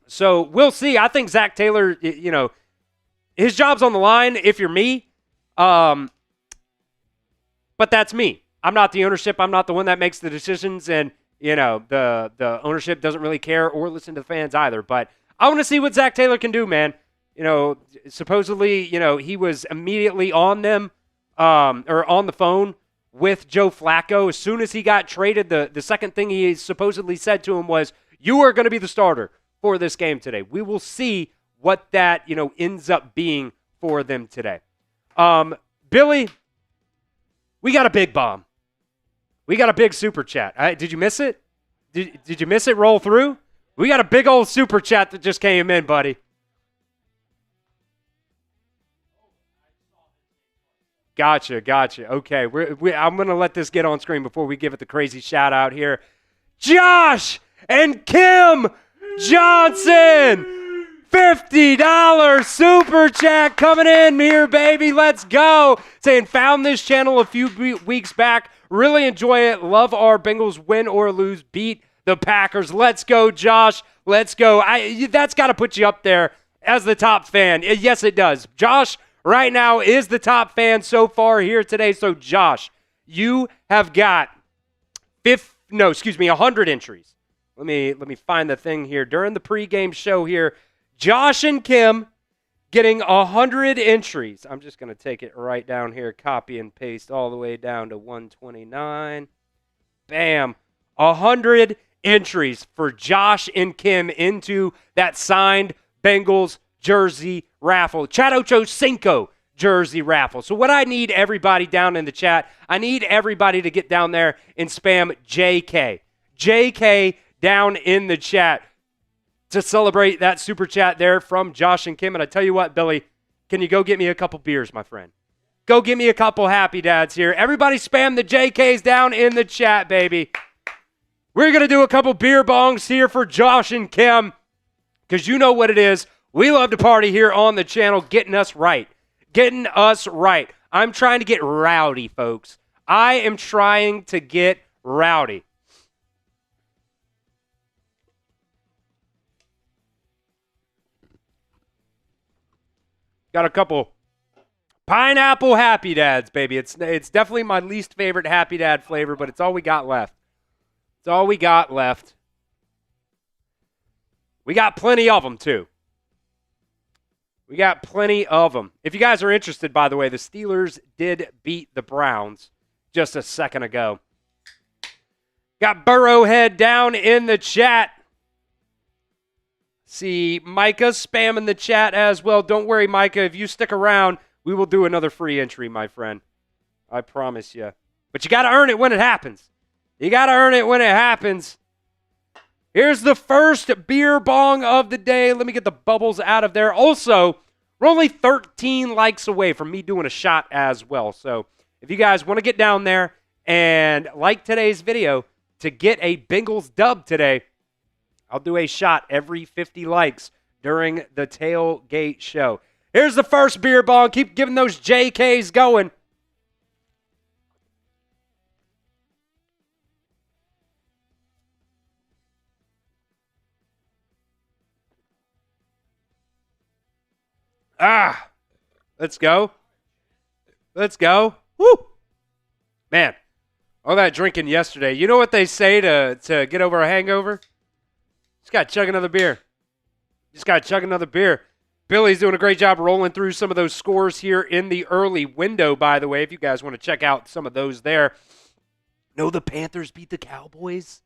So we'll see. I think Zach Taylor, his job's on the line if you're me. But that's me. I'm not the ownership. I'm not the one that makes the decisions. And, the ownership doesn't really care or listen to the fans either. But I want to see what Zach Taylor can do, man. Supposedly, he was immediately on them or on the phone with Joe Flacco. As soon as he got traded, the second thing he supposedly said to him was, "You are going to be the starter for this game today." We will see what that, ends up being for them today. Billy, we got a big bomb. We got a big super chat. Did you miss it? Did you miss it roll through? We got a big old super chat that just came in, buddy. Gotcha. Okay, I'm going to let this get on screen before we give it the crazy shout out here. Josh and Kim Johnson, $50 super chat coming in here, baby. Let's go. Saying, found this channel a few weeks back. Really enjoy it. Love our Bengals win or lose. Beat the Packers. Let's go, Josh. Let's go. That's got to put you up there as the top fan. Yes, it does. Josh right now is the top fan so far here today. So, Josh, you have got 100 entries. Let me find the thing here. During the pregame show here, Josh and Kim getting 100 entries. I'm just going to take it right down here, copy and paste all the way down to 129. Bam. 100 entries for Josh and Kim into that signed Bengals jersey raffle. Chat Ocho Cinco jersey raffle. So what I need everybody down in the chat, I need everybody to get down there and spam JK. JK down in the chat to celebrate that super chat there from Josh and Kim. And I tell you what, Billy, can you go get me a couple beers, my friend? Go get me a couple Happy Dads here. Everybody spam the JKs down in the chat, baby. We're going to do a couple beer bongs here for Josh and Kim because you know what it is. We love to party here on the channel, getting us right. Getting us right. I'm trying to get rowdy, folks. I am trying to get rowdy. Got a couple pineapple Happy Dads, baby. It's definitely my least favorite Happy Dad flavor, but it's all we got left. It's all we got left. We got plenty of them, too. We got plenty of them. If you guys are interested, by the way, the Steelers did beat the Browns just a second ago. Got Burrowhead down in the chat. See Micah spamming the chat as well. Don't worry, Micah. If you stick around, we will do another free entry, my friend. I promise you. But you got to earn it when it happens. You got to earn it when it happens. Here's the first beer bong of the day. Let me get the bubbles out of there. Also, we're only 13 likes away from me doing a shot as well. So if you guys want to get down there and like today's video to get a Bengals dub today, I'll do a shot every 50 likes during the tailgate show. Here's the first beer bong. Keep giving those JKs going. Let's go. Let's go. Woo! Man, all that drinking yesterday. You know what they say to get over a hangover? Just got to chug another beer. Billy's doing a great job rolling through some of those scores here in the early window, by the way, if you guys want to check out some of those there. No, the Panthers beat the Cowboys?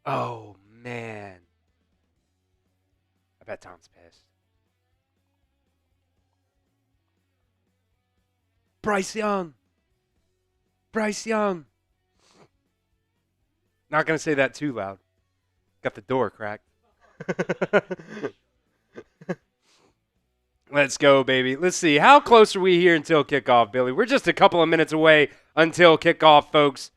Oh, man. I bet Tom's pissed. Bryce Young. Not going to say that too loud. Got the door cracked. Let's go, baby. Let's see. How close are we here until kickoff, Billy? We're just a couple of minutes away until kickoff, folks.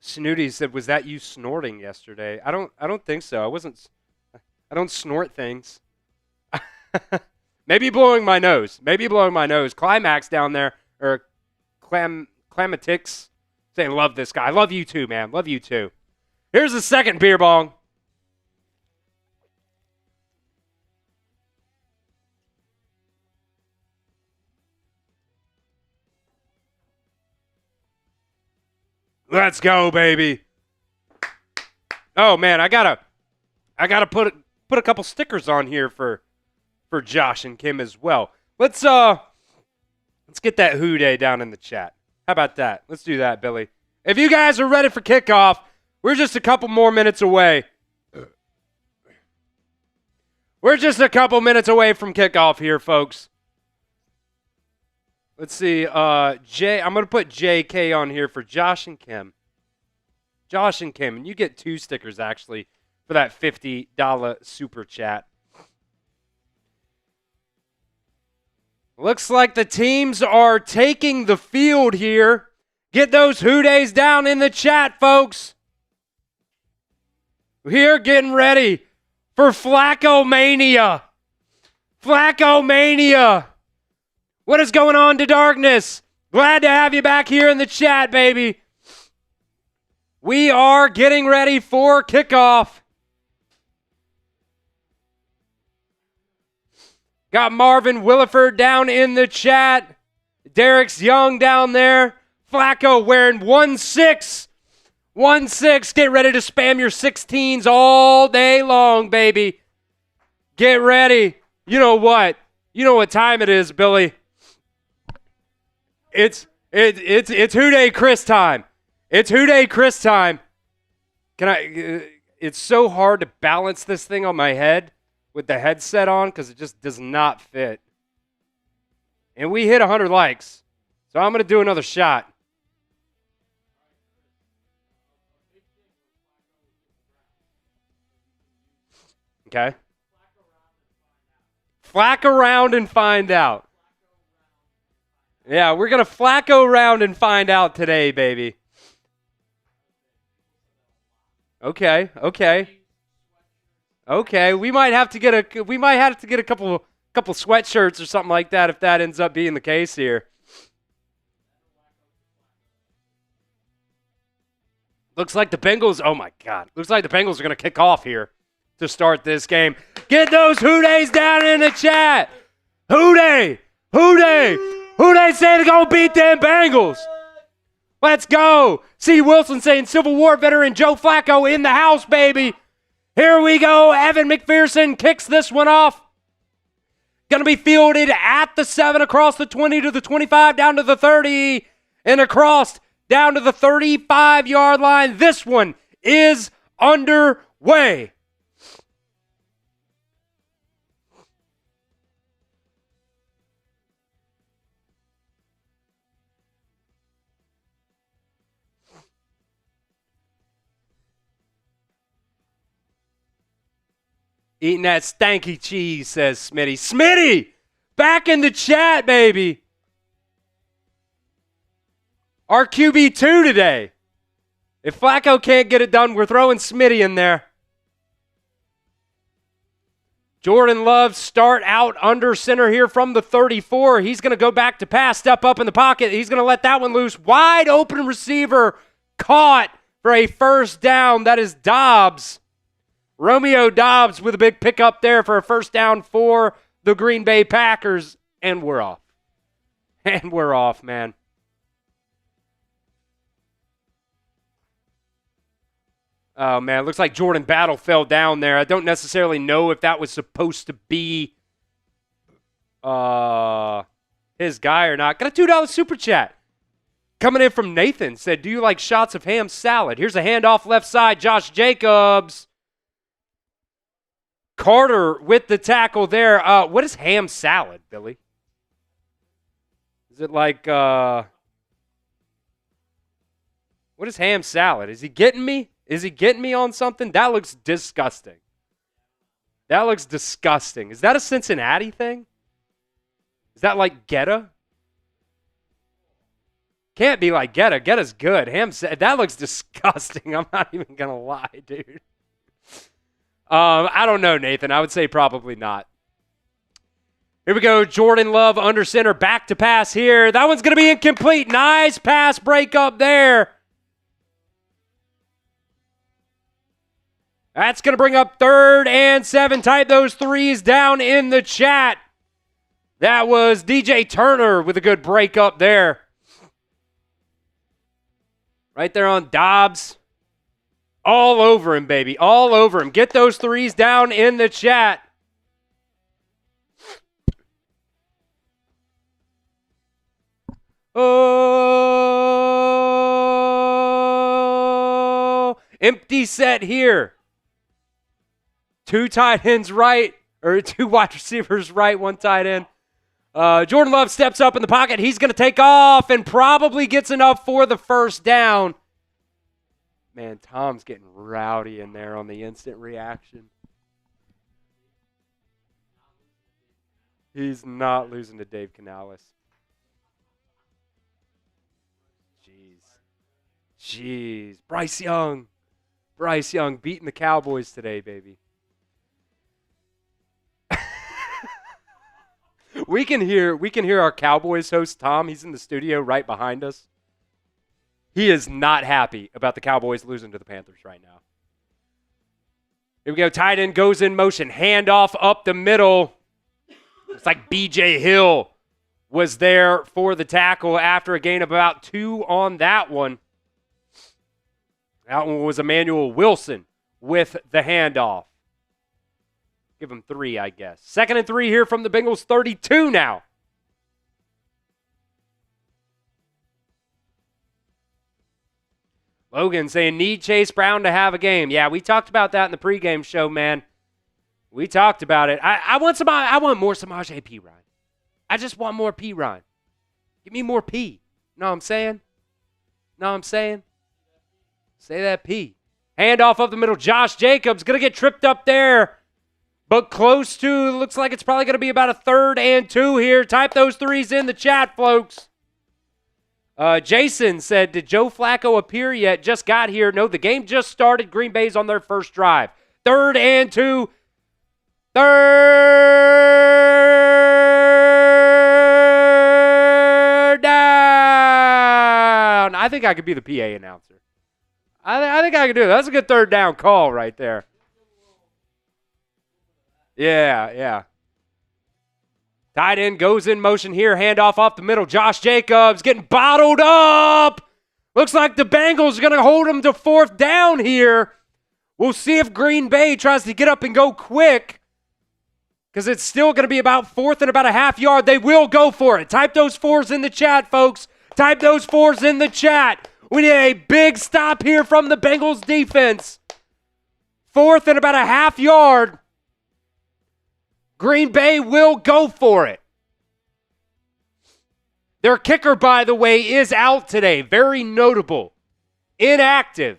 Snooty said, "Was that you snorting yesterday?" I don't think so. I don't snort things. Maybe blowing my nose. Climax down there, or Clamatix, saying, "Love this guy." Love you too, man. Love you too. Here's the second beer bong. Let's go, baby. Oh man, I gotta put a couple stickers on here for Josh and Kim as well. Let's get that Who Day down in the chat. How about that? Let's do that, Billy. If you guys are ready for kickoff, we're just a couple more minutes away. We're just a couple minutes away from kickoff here, folks. Let's see. I'm going to put JK on here for Josh and Kim. And you get 2 stickers, actually, for that $50 super chat. Looks like the teams are taking the field here. Get those Who Days down in the chat, folks. We're getting ready for Flacco-mania. What is going on to Darkness? Glad to have you back here in the chat, baby. We are getting ready for kickoff. Got Marvin Williford down in the chat. Derek's Young down there. Flacco wearing 1-6. 1-6. Get ready to spam your 16s all day long, baby. Get ready. You know what? You know what time it is, Billy. It's Who Day Chris time. It's Who Day Chris time. It's so hard to balance this thing on my head with the headset on because it just does not fit. And we hit 100 likes. So I'm going to do another shot. Okay. Flack around and find out. Yeah, we're going to flacco around and find out today, baby. Okay. We might have to get a couple sweatshirts or something like that if that ends up being the case here. Looks like the Bengals, oh my God. Looks like the Bengals are going to kick off here to start this game. Get those Who Days down in the chat. Who Day say they're going to beat them Bengals. Let's go. C. Wilson saying Civil War veteran Joe Flacco in the house, baby. Here we go. Evan McPherson kicks this one off. Going to be fielded at the 7, across the 20 to the 25, down to the 30, and across down to the 35-yard line. This one is underway. Eating that stanky cheese, says Smitty. Smitty! Back in the chat, baby. Our QB2 today. If Flacco can't get it done, we're throwing Smitty in there. Jordan Love start out under center here from the 34. He's going to go back to pass, step up in the pocket. He's going to let that one loose. Wide open receiver caught for a first down. That is Dobbs. Romeo Doubs with a big pickup there for a first down for the Green Bay Packers. And we're off. And we're off, man. Oh, man, looks like Jordan Battle fell down there. I don't necessarily know if that was supposed to be his guy or not. Got a $2 super chat coming in from Nathan. Said, do you like shots of ham salad? Here's a handoff left side. Josh Jacobs. Carter with the tackle there. What is ham salad, Billy? Is it like, what is ham salad? Is he getting me? Is he getting me on something? That looks disgusting. That looks disgusting. Is that a Cincinnati thing? Is that like Geta? Can't be like Geta. Geta's good. That looks disgusting. I'm not even going to lie, dude. I don't know, Nathan. I would say probably not. Here we go. Jordan Love under center. Back to pass here. That one's going to be incomplete. Nice pass break up there. That's going to bring up 3rd and 7. Type those threes down in the chat. That was DJ Turner with a good break up there. Right there on Dobbs. All over him, baby. All over him. Get those threes down in the chat. Oh, empty set here. 2 tight ends right, or 2 wide receivers right, 1 tight end. Jordan Love steps up in the pocket. He's going to take off and probably gets enough for the first down. Man, Tom's getting rowdy in there on the instant reaction. He's not losing to Dave Canales. Jeez. Bryce Young beating the Cowboys today, baby. We can hear our Cowboys host, Tom. He's in the studio right behind us. He is not happy about the Cowboys losing to the Panthers right now. Here we go. Tight end goes in motion. Handoff up the middle. It's like B.J. Hill was there for the tackle after a gain of about 2 on that one. That one was Emmanuel Wilson with the handoff. Give him 3, I guess. 2nd and 3 here from the Bengals 32 now. Logan saying, need Chase Brown to have a game. Yeah, we talked about that in the pregame show, man. We talked about it. I want more Samaje Perine. I just want more Perine. Give me more P. Know what I'm saying? Say that P. Handoff up the middle. Josh Jacobs going to get tripped up there. But close to, looks like it's probably going to be about a 3rd and 2 here. Type those threes in the chat, folks. Jason said, did Joe Flacco appear yet? Just got here. No, the game just started. Green Bay's on their first drive. 3rd and 2. 3rd down. I think I could be the PA announcer. I think I can do it. That's a good 3rd down call right there. Yeah. Tight end goes in motion here. Handoff off the middle. Josh Jacobs getting bottled up. Looks like the Bengals are going to hold him to 4th down here. We'll see if Green Bay tries to get up and go quick, because it's still going to be about 4th and about a half yard. They will go for it. Type those 4s in the chat, folks. Type those 4s in the chat. We need a big stop here from the Bengals defense. 4th and about a half yard. Green Bay will go for it. Their kicker, by the way, is out today. Very notable. Inactive.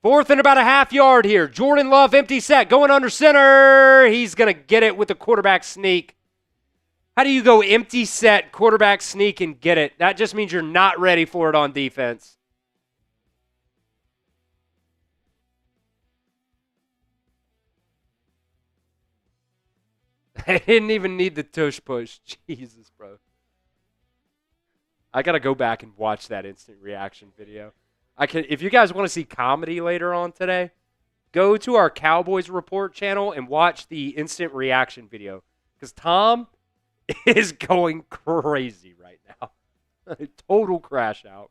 4th and about a half yard here. Jordan Love, empty set, going under center. He's going to get it with the quarterback sneak. How do you go empty set, quarterback sneak, and get it? That just means you're not ready for it on defense. I didn't even need the tush push. Jesus, bro. I got to go back and watch that instant reaction video. If you guys want to see comedy later on today, go to our Cowboys Report channel and watch the instant reaction video. Because Tom is going crazy right now. Total crash out.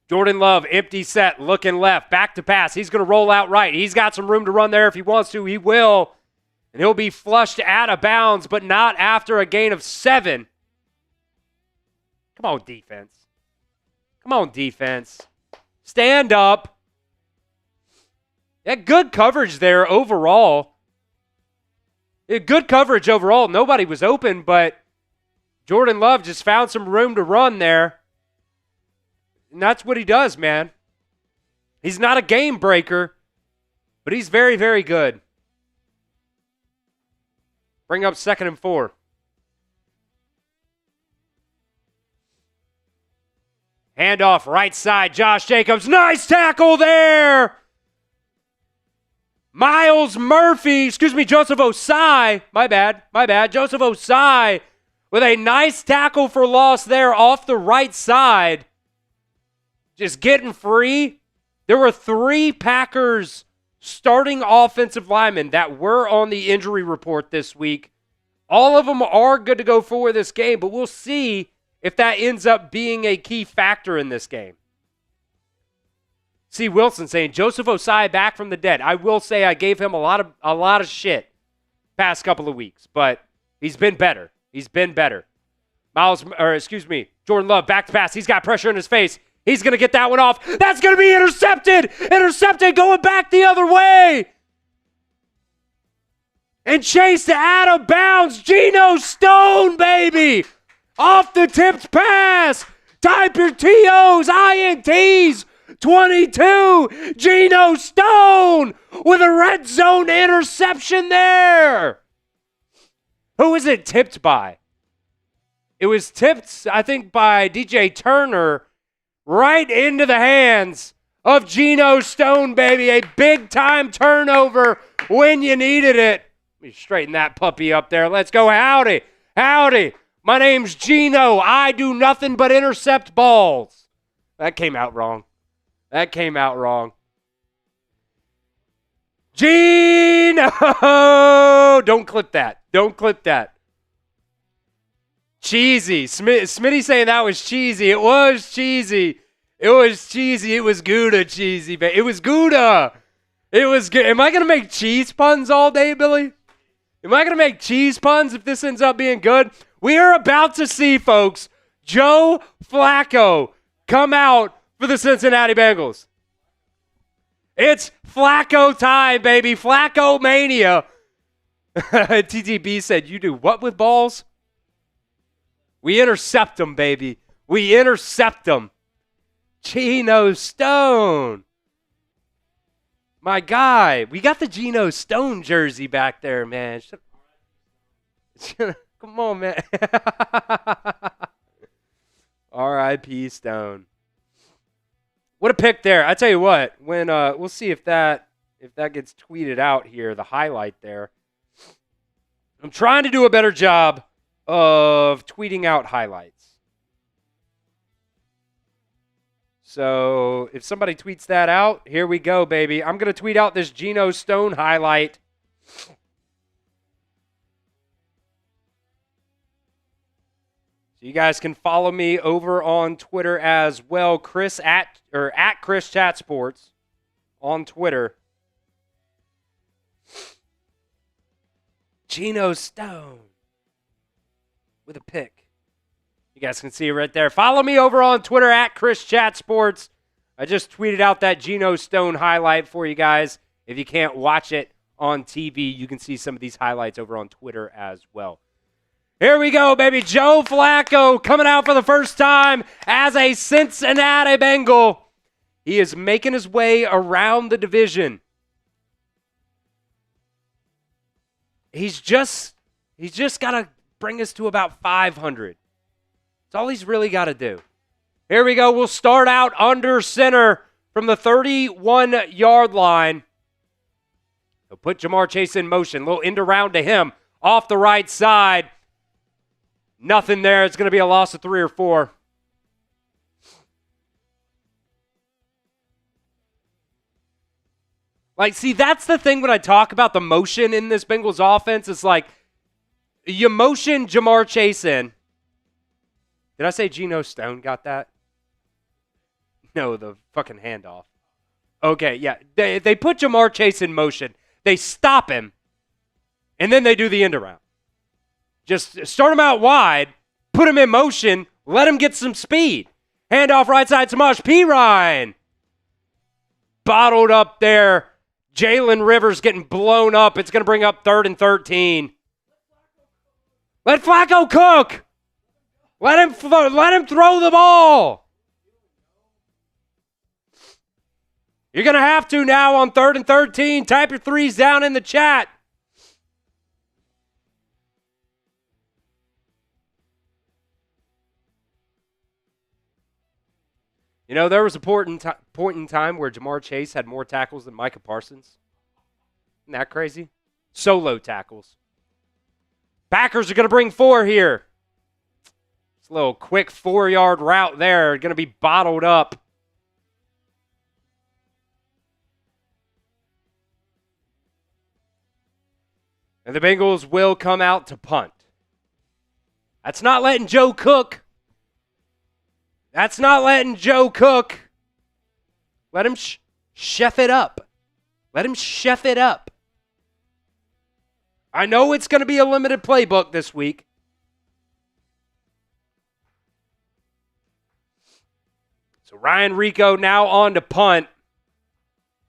Jordan Love, empty set, looking left, back to pass. He's going to roll out right. He's got some room to run there if he wants to. He will. And he'll be flushed out of bounds, but not after a gain of 7. Come on, defense. Come on, defense. Stand up. Yeah, good coverage there overall. Yeah, good coverage overall. Nobody was open, but Jordan Love just found some room to run there. And that's what he does, man. He's not a game breaker, but he's very, very good. Bring up 2nd and 4. Handoff right side. Josh Jacobs. Nice tackle there. Joseph Osai. My bad. Joseph Osai with a nice tackle for loss there off the right side. Just getting free. There were 3 Packers starting offensive linemen that were on the injury report this week. All of them are good to go for this game, but we'll see if that ends up being a key factor in this game. C. Wilson saying, Joseph Osai back from the dead. I will say I gave him a lot of shit past couple of weeks, but he's been better. Jordan Love back to pass. He's got pressure in his face. He's going to get that one off. That's going to be intercepted. Intercepted going back the other way. And chased out of bounds. Geno Stone, baby. Off the tipped pass. Type your TOs, INTs. 22. Geno Stone with a red zone interception there. Who was it tipped by? It was tipped, I think, by DJ Turner right into the hands of Geno Stone, baby. A big-time turnover when you needed it. Let me straighten that puppy up there. Let's go. Howdy. Howdy. My name's Geno. I do nothing but intercept balls. That came out wrong. Geno! Don't clip that. Cheesy. Smitty saying that was cheesy. It was cheesy. It was Gouda cheesy. It was Gouda. It was good. Am I going to make cheese puns all day, Billy? Am I going to make cheese puns if this ends up being good? We are about to see, folks, Joe Flacco come out for the Cincinnati Bengals. It's Flacco time, baby. Flacco mania. TTB said, you do what with balls? We intercept them, baby. We intercept them. Geno Stone. My guy. We got the Geno Stone jersey back there, man. Come on, man. R.I.P. Stone. What a pick there. I tell you what, when we'll see if that gets tweeted out here, the highlight there. I'm trying to do a better job of tweeting out highlights. So if somebody tweets that out, here we go, baby. I'm going to tweet out this Geno Stone highlight. So you guys can follow me over on Twitter as well. Chris at Chris Chat Sports on Twitter. Geno Stone with a pick. You guys can see it right there. Follow me over on Twitter at Chris Chat Sports. I just tweeted out that Geno Stone highlight for you guys. If you can't watch it on TV, you can see some of these highlights over on Twitter as well. Here we go, baby. Joe Flacco coming out for the first time as a Cincinnati Bengal. He is making his way around the division. He's just got to bring us to about 500. That's all he's really got to do. Here we go. We'll start out under center from the 31-yard line. He'll put Jamar Chase in motion. Little end around to him off the right side. Nothing there. It's going to be a loss of 3 or 4. Like, see, that's the thing when I talk about the motion in this Bengals offense. It's like you motion Jamar Chase in. Did I say Geno Stone got that? No, the fucking handoff. Okay, yeah. They put Jamar Chase in motion. They stop him, and then they do the end around. Just start him out wide, put him in motion, let him get some speed. Handoff right side, Samaje Perine. Bottled up there. Jalen Rivers getting blown up. It's going to bring up 3rd and 13. Let Flacco cook. Let him throw the ball. You're going to have to now on 3rd and 13. Type your threes down in the chat. You know, there was a point in time where Jamar Chase had more tackles than Micah Parsons. Isn't that crazy? Solo tackles. Packers are going to bring 4 here. It's a little quick 4-yard route there. Going to be bottled up. And the Bengals will come out to punt. That's not letting Joe cook. That's not letting Joe cook. Let him chef it up. Let him chef it up. I know it's going to be a limited playbook this week. So Ryan Rico now on to punt.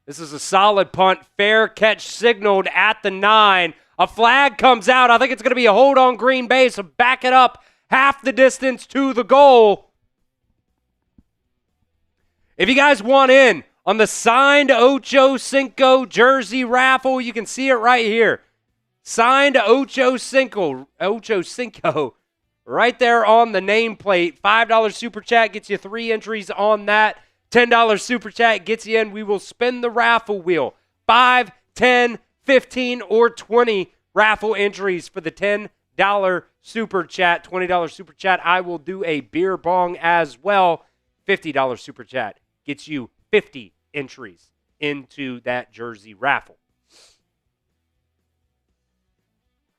This is a solid punt. Fair catch signaled at the 9. A flag comes out. I think it's going to be a hold on Green Bay, so back it up half the distance to the goal. If you guys want in on the signed Ocho Cinco jersey raffle, you can see it right here. Signed Ocho Cinco right there on the nameplate. $5 super chat gets you 3 entries on that. $10 super chat gets you in. We will spin the raffle wheel. 5, 10, 15, or 20 raffle entries for the $10 super chat. $20 super chat, I will do a beer bong as well. $50 super chat gets you 50 entries into that jersey raffle.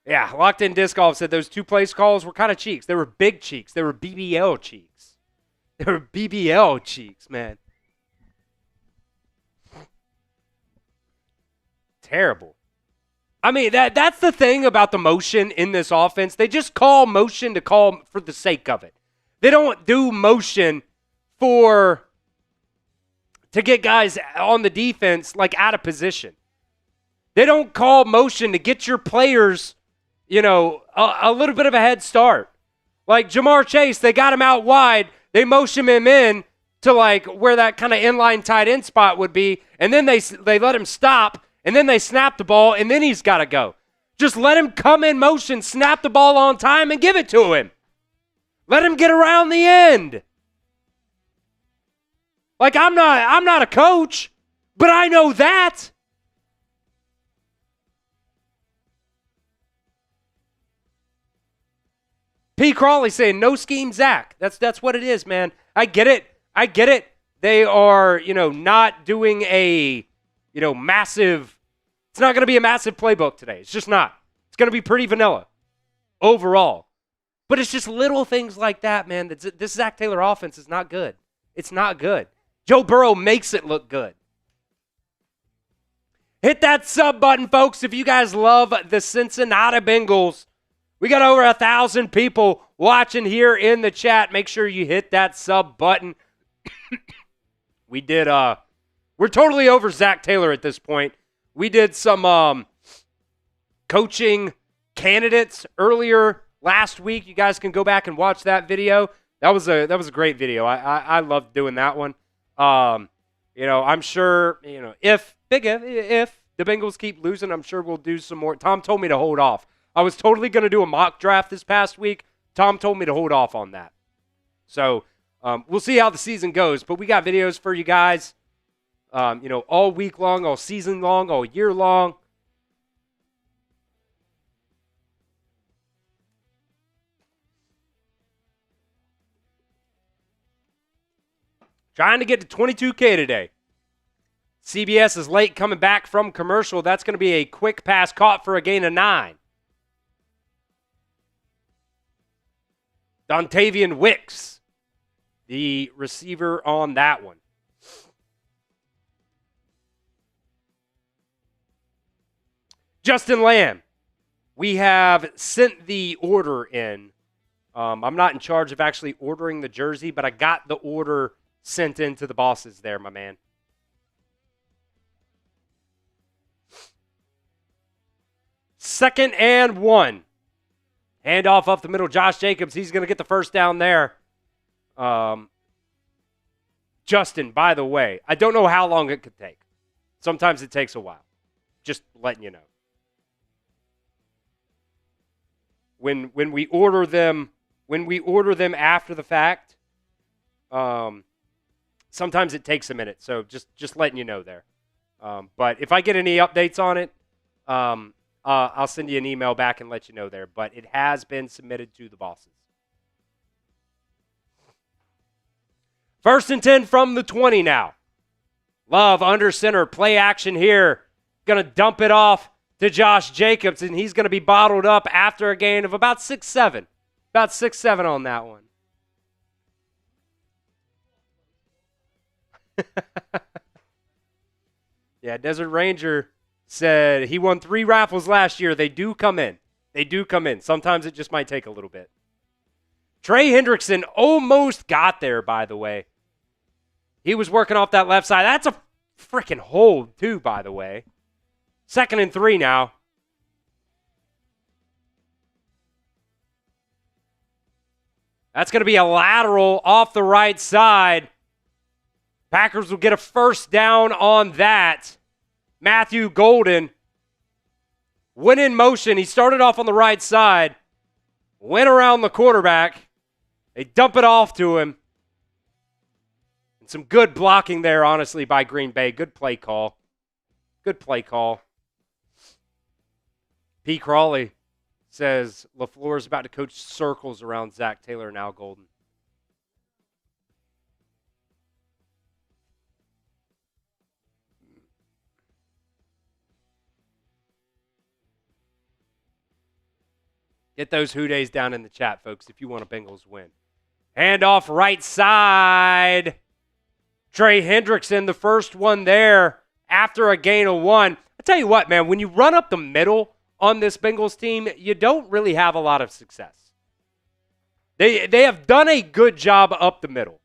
Yeah, Locked In Disc Golf said those 2 place calls were kind of cheeks. They were big cheeks. They were BBL cheeks. They were BBL cheeks, man. Terrible. I mean, that's the thing about the motion in this offense. They just call motion to call for the sake of it. They don't do motion to get guys on the defense like out of position. They don't call motion to get your players, a little bit of a head start. Like Jamar Chase, they got him out wide. They motion him in to like where that kind of inline tight end spot would be, and then they let him stop, and then they snap the ball, and then he's got to go. Just let him come in motion, snap the ball on time, and give it to him. Let him get around the end. Like, I'm not a coach, but I know that. P. Crawley saying, no scheme, Zach. That's what it is, man. I get it. They are, not doing a, massive. It's not going to be a massive playbook today. It's just not. It's going to be pretty vanilla overall. But it's just little things like that, man. This Zach Taylor offense is not good. It's not good. Joe Burrow makes it look good. Hit that sub button, folks, if you guys love the Cincinnati Bengals. We got over 1,000 people watching here in the chat. Make sure you hit that sub button. We're totally over Zach Taylor at this point. We did some coaching candidates earlier last week. You guys can go back and watch that video. That was a great video. I loved doing that one. I'm sure, if the Bengals keep losing, I'm sure we'll do some more. Tom told me to hold off. I was totally going to do a mock draft this past week. Tom told me to hold off on that. So we'll see how the season goes. But we got videos for you guys, all week long, all season long, all year long. Trying to get to 22K today. CBS is late coming back from commercial. That's going to be a quick pass caught for a gain of 9. Dontavian Wicks, the receiver on that one. Justin Lamb, we have sent the order in. I'm not in charge of actually ordering the jersey, but I got the order sent in to the bosses there, my man. Second and 1. Handoff up the middle. Josh Jacobs, he's going to get the first down there. Justin, by the way, I don't know how long it could take. Sometimes it takes a while. Just letting you know. When we order them after the fact, sometimes it takes a minute. So just letting you know there. But if I get any updates on it, I'll send you an email back and let you know there. But it has been submitted to the bosses. First and 10 from the 20 now. Love under center. Play action here. Going to dump it off to Josh Jacobs, and he's going to be bottled up after a gain of about 6-7. About 6-7 on that one. Yeah, Desert Ranger said he won 3 raffles last year. They do come in. They do come in. Sometimes it just might take a little bit. Trey Hendrickson almost got there, by the way. He was working off that left side. That's a freaking hold, too, by the way. 2nd and 3 now. That's going to be a lateral off the right side. Packers will get a first down on that. Matthew Golden went in motion. He started off on the right side, went around the quarterback. They dump it off to him. And some good blocking there, honestly, by Green Bay. Good play call. Good play call. P. Crawley says LaFleur is about to coach circles around Zach Taylor and Al Golden. Get those Who Days down in the chat, folks, if you want a Bengals win. Handoff right side. Trey Hendrickson, the first one there after a gain of 1. I tell you what, man, when you run up the middle on this Bengals team, you don't really have a lot of success. They have done a good job up the middle.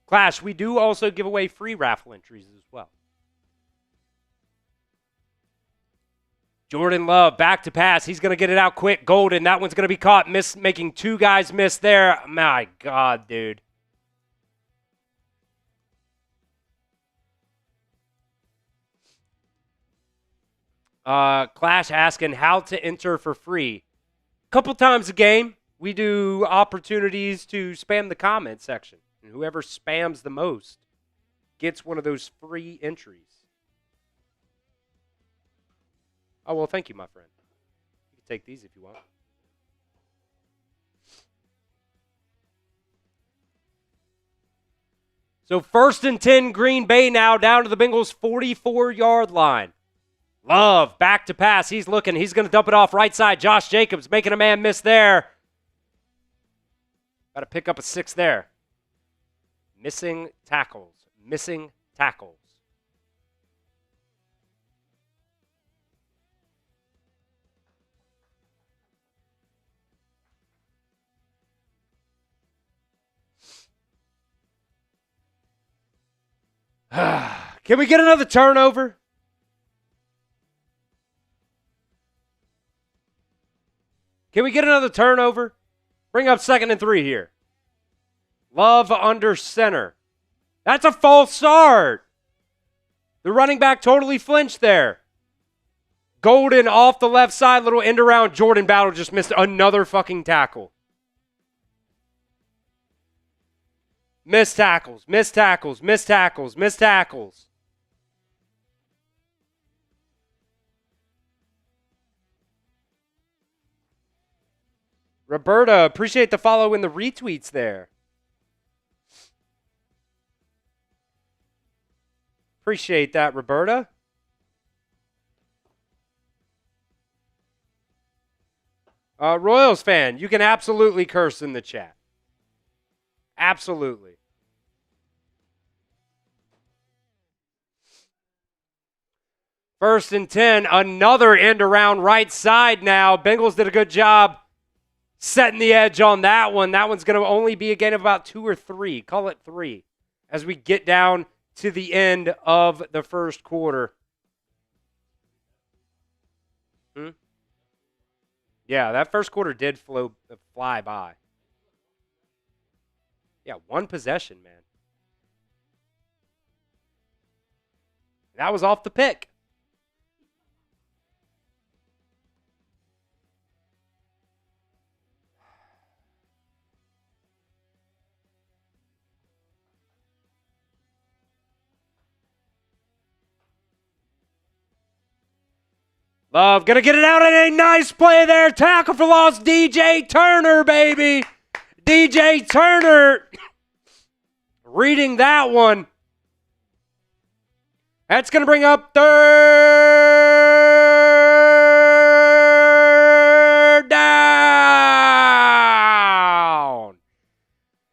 Clash, we do also give away free raffle entries as well. Jordan Love, back to pass. He's going to get it out quick. Golden, that one's going to be caught, making 2 guys miss there. My God, dude. Clash asking how to enter for free. A couple times a game, we do opportunities to spam the comment section. And whoever spams the most gets one of those free entries. Oh, well, thank you, my friend. You can take these if you want. So 1st and 10, Green Bay now down to the Bengals' 44-yard line. Love, back to pass. He's looking. He's going to dump it off right side. Josh Jacobs making a man miss there. Got to pick up a 6 there. Missing tackles. Missing tackles. Can we get another turnover? Can we get another turnover? Bring up 2nd and 3 here. Love under center. That's a false start. The running back totally flinched there. Golden off the left side, little end around. Jordan Battle just missed another fucking tackle. Missed tackles, missed tackles, missed tackles, missed tackles. Roberta, appreciate the follow and the retweets there. Appreciate that, Roberta. Royals fan, you can absolutely curse in the chat. Absolutely. First and 10, another end around right side now. Bengals did a good job setting the edge on that one. That one's going to only be a gain of about 2 or 3. Call it 3 as we get down to the end of the first quarter. Yeah, that first quarter did fly by. Yeah, one possession, man. That was off the pick. Love, gonna get it out in a nice play there. Tackle for loss, DJ Turner, baby. DJ Turner reading that one. That's gonna bring up third down.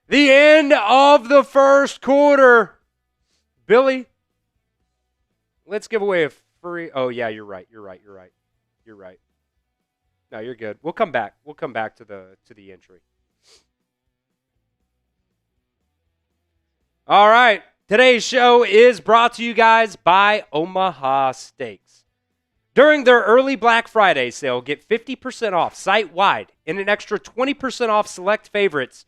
The end of the first quarter. Billy, let's give away a free. Oh, yeah, you're right. You're right. No, you're good. We'll come back. We'll come back to the entry. All right. Today's show is brought to you guys by Omaha Steaks. During their early Black Friday sale, get 50% off site-wide and an extra 20% off select favorites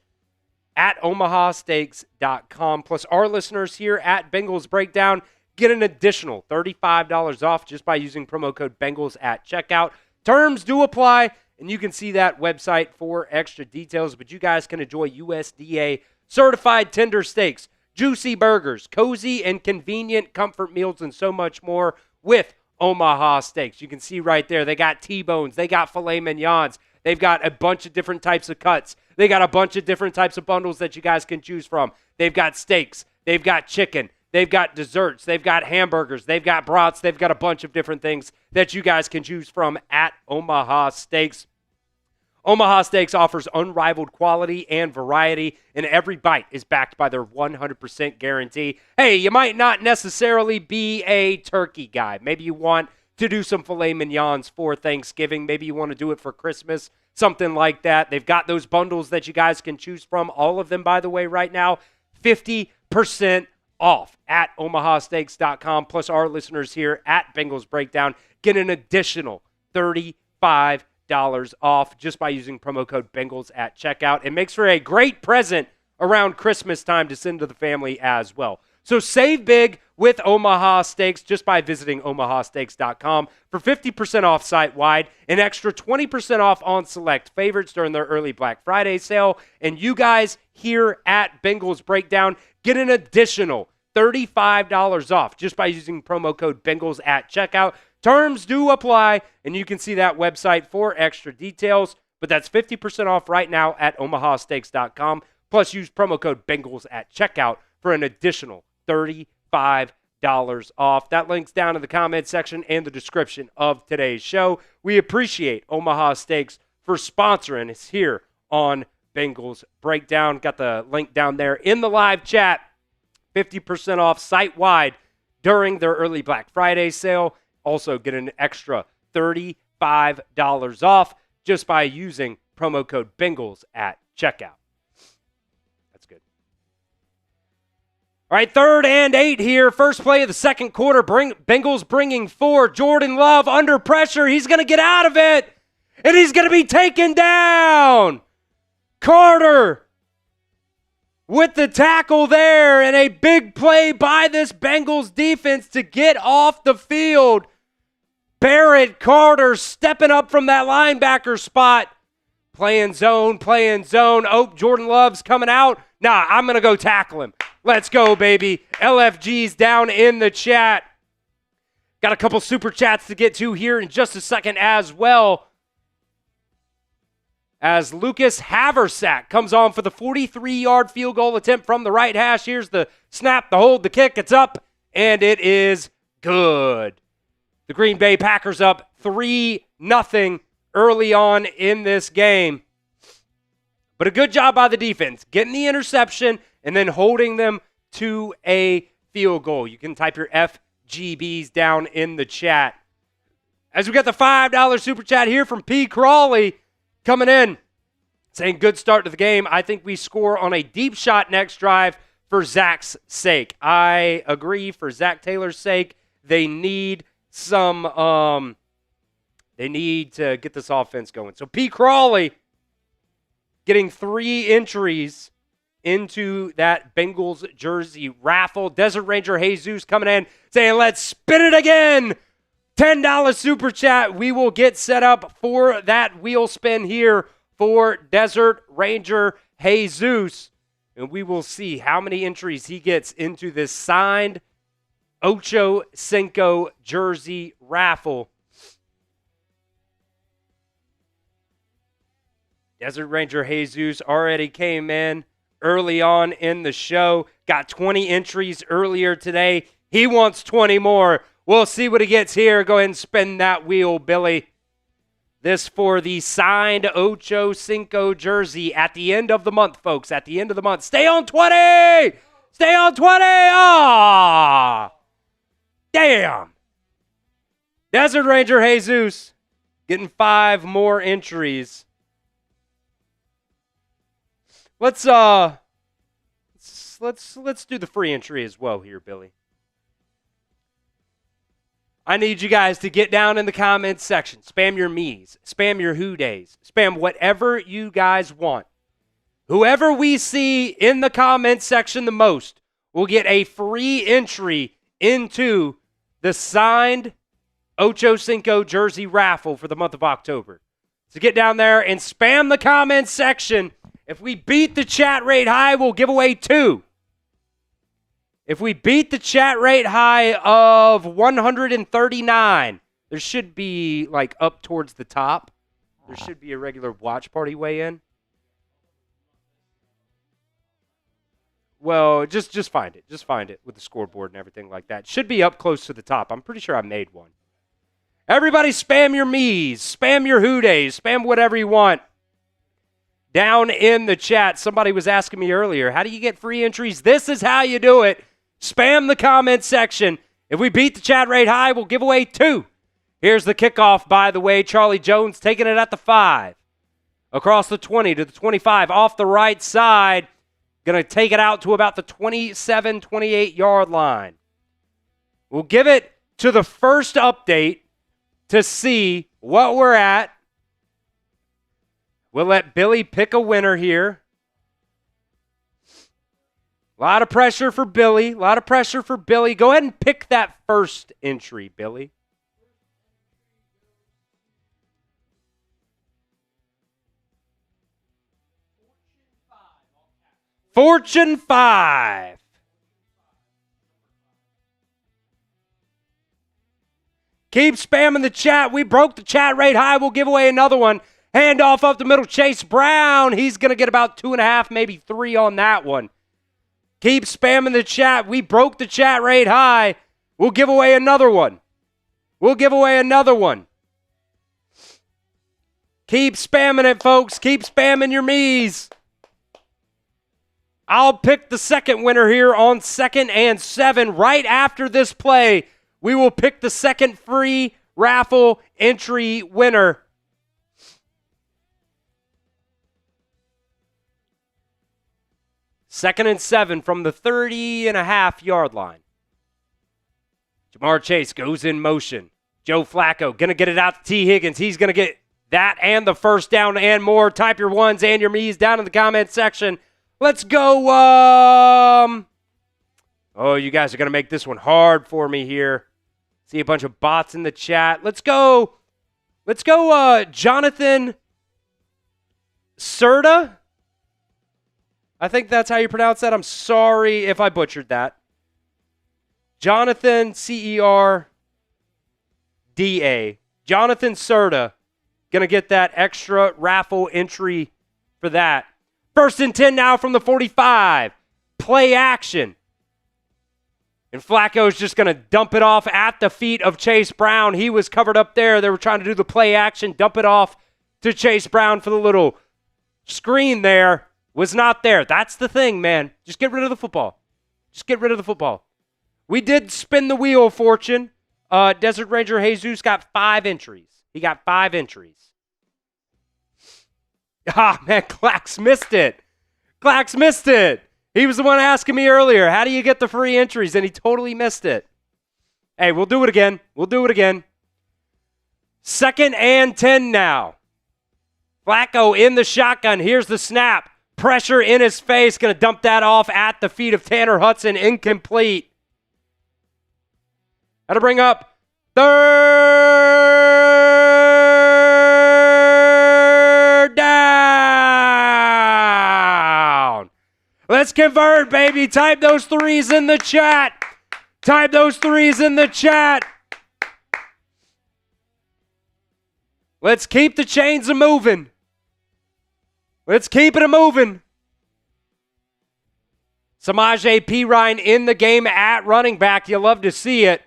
at omahasteaks.com. Plus, our listeners here at Bengals Breakdown get an additional $35 off just by using promo code Bengals at checkout. Terms do apply, and you can see that website for extra details. But you guys can enjoy USDA certified tender steaks, juicy burgers, cozy and convenient comfort meals, and so much more with Omaha Steaks. You can see right there, they got T-bones, they got filet mignons, they've got a bunch of different types of cuts. They got a bunch of different types of bundles that you guys can choose from. They've got steaks, they've got chicken, they've got desserts, they've got hamburgers, they've got brats, they've got a bunch of different things that you guys can choose from at Omaha Steaks. Omaha Steaks offers unrivaled quality and variety, and every bite is backed by their 100% guarantee. Hey, you might not necessarily be a turkey guy. Maybe you want to do some filet mignons for Thanksgiving. Maybe you want to do it for Christmas, something like that. They've got those bundles that you guys can choose from. All of them, by the way, right now, 50% off at omahasteaks.com. Plus, our listeners here at Bengals Breakdown get an additional $35 off just by using promo code Bengals at checkout. It makes for a great present around Christmas time to send to the family as well. So save big with Omaha Steaks just by visiting omahasteaks.com for 50% off site-wide, an extra 20% off on select favorites during their early Black Friday sale. And you guys here at Bengals Breakdown get an additional $35 off just by using promo code Bengals at checkout. Terms do apply, and you can see that website for extra details. But that's 50% off right now at omahasteaks.com. Plus, use promo code Bengals at checkout for an additional $35 off. That link's down in the comment section and the description of today's show. We appreciate Omaha Steaks for sponsoring us here on Bengals Breakdown. Got the link down there in the live chat. 50% off site-wide during their early Black Friday sale. Also get an extra $35 off just by using promo code Bengals at checkout. That's good. All right, 3rd and 8 here. First play of the second quarter. Bengals bringing 4. Jordan Love under pressure. He's going to get out of it, and he's going to be taken down. Carter with the tackle there, and a big play by this Bengals defense to get off the field. Barrett Carter stepping up from that linebacker spot. Playing zone. Oh, Jordan Love's coming out. Nah, I'm going to go tackle him. Let's go, baby. LFG's down in the chat. Got a couple super chats to get to here in just a second as well. As Lucas Haversack comes on for the 43-yard field goal attempt from the right hash. Here's the snap, the hold, the kick. It's up, and it is good. The Green Bay Packers up 3-0 early on in this game. But a good job by the defense, getting the interception and then holding them to a field goal. You can type your FGBs down in the chat. As we got the $5 super chat here from P. Crawley coming in, saying good start to the game. I think we score on a deep shot next drive for Zach's sake. I agree, for Zach Taylor's sake. They need some they need to get this offense going. So P. Crawley getting 3 entries into that Bengals jersey raffle. Desert Ranger Jesus coming in saying, let's spin it again. $10 super chat. We will get set up for that wheel spin here for Desert Ranger Jesus. And we will see how many entries he gets into this signed Ocho Cinco jersey raffle. Desert Ranger Jesus already came in early on in the show. Got 20 entries earlier today. He wants 20 more. We'll see what he gets here. Go ahead and spin that wheel, Billy. This for the signed Ocho Cinco jersey at the end of the month, folks. At the end of the month. Stay on 20! Stay on 20! Ah! Damn! Desert Ranger Jesus getting 5 more entries. Let's do the free entry as well here, Billy. I need you guys to get down in the comments section. Spam your me's. Spam your who days. Spam whatever you guys want. Whoever we see in the comments section the most will get a free entry into the signed Ocho Cinco jersey raffle for the month of October. So get down there and spam the comments section. If we beat the chat rate high, we'll give away 2. If we beat the chat rate high of 139, there should be, like, up towards the top, there should be a regular watch party weigh-in. Well, just find it. Just find it with the scoreboard and everything like that. Should be up close to the top. I'm pretty sure I made one. Everybody spam your me's. Spam your who days. Spam whatever you want. Down in the chat, somebody was asking me earlier, how do you get free entries? This is how you do it. Spam the comment section. If we beat the chat rate high, we'll give away 2. Here's the kickoff, by the way. Charlie Jones taking it at the 5. Across the 20 to the 25. Off the right side. Going to take it out to about the 27, 28-yard line. We'll give it to the first update to see what we're at. We'll let Billy pick a winner here. A lot of pressure for Billy. Go ahead and pick that first entry, Billy. Fortune 5. Keep spamming the chat. We broke the chat rate high. We'll give away another one. Handoff up the middle. Chase Brown. He's going to get about 2.5, maybe 3 on that one. Keep spamming the chat. We broke the chat rate high. We'll give away another one. Keep spamming it, folks. Keep spamming your me's. I'll pick the second winner here on 2nd and 7. Right after this play, we will pick the second free raffle entry winner. Second and 7 from the 30.5-yard line. Jamar Chase goes in motion. Joe Flacco going to get it out to T. Higgins. He's going to get that and the first down and more. Type your ones and your me's down in the comment section. Let's go. Oh, you guys are going to make this one hard for me here. See a bunch of bots in the chat. Let's go, Jonathan Serta? I think that's how you pronounce that. I'm sorry if I butchered that. Jonathan, Cerda. Jonathan Serta going to get that extra raffle entry for that. 1st and 10 now from the 45. Play action. And Flacco's just going to dump it off at the feet of Chase Brown. He was covered up there. They were trying to do the play action, dump it off to Chase Brown for the little screen there. Was not there. That's the thing, man. Just get rid of the football. Just get rid of the football. We did spin the wheel, Fortune. Desert Ranger Jesus got 5 entries. He got 5 entries. Ah, man, Clax missed it. Clax missed it. He was the one asking me earlier, how do you get the free entries? And he totally missed it. Hey, we'll do it again. We'll do it again. 2nd and 10 now. Flacco in the shotgun. Here's the snap. Pressure in his face. Going to dump that off at the feet of Tanner Hudson. Incomplete. Got to bring up 3rd down. Let's convert, baby. Type those 3s in the chat. Type those 3s in the chat. Let's keep the chains a-moving. Let's keep it a-moving. Samaje Perine in the game at running back. You love to see it.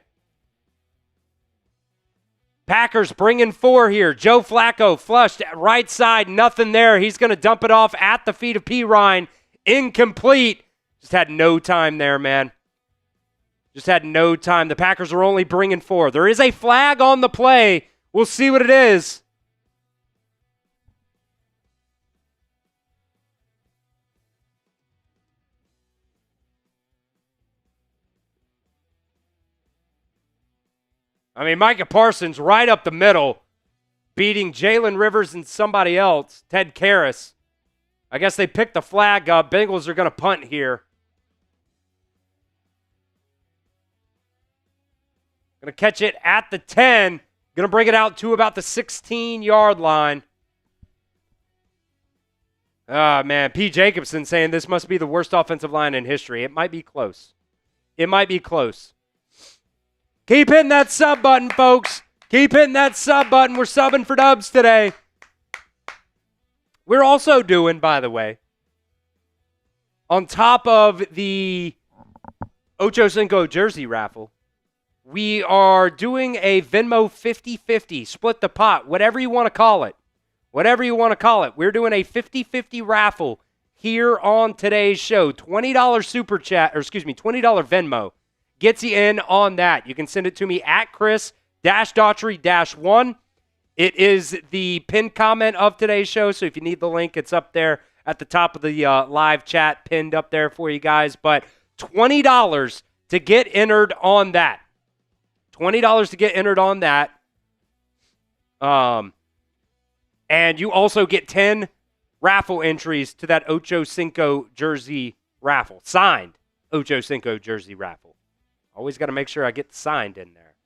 Packers bringing 4 here. Joe Flacco flushed right side. Nothing there. He's going to dump it off at the feet of Perine. Incomplete. Just had no time there, man. Just had no time. The Packers are only bringing 4. There is a flag on the play. We'll see what it is. I mean, Micah Parsons right up the middle, beating Jalen Rivers and somebody else, Ted Karras. I guess they picked the flag up. Bengals are going to punt here. Going to catch it at the 10. Going to bring it out to about the 16-yard line. Ah, man. P. Jacobson saying this must be the worst offensive line in history. It might be close. It might be close. Keep hitting that sub button, folks. Keep hitting that sub button. We're subbing for dubs today. We're also doing, by the way, on top of the Ocho Cinco jersey raffle, we are doing a Venmo 50-50, split the pot, whatever you want to call it. Whatever you want to call it. We're doing a 50-50 raffle here on today's show. $20 super chat, or excuse me, $20 Venmo gets you in on that. You can send it to me at Chris-Daughtery-1. It is the pinned comment of today's show, so if you need the link, it's up there at the top of the live chat, pinned up there for you guys. But $20 to get entered on that. $20 to get entered on that. And you also get 10 raffle entries to that Ocho Cinco jersey raffle. Signed Ocho Cinco jersey raffle. Always got to make sure I get signed in there.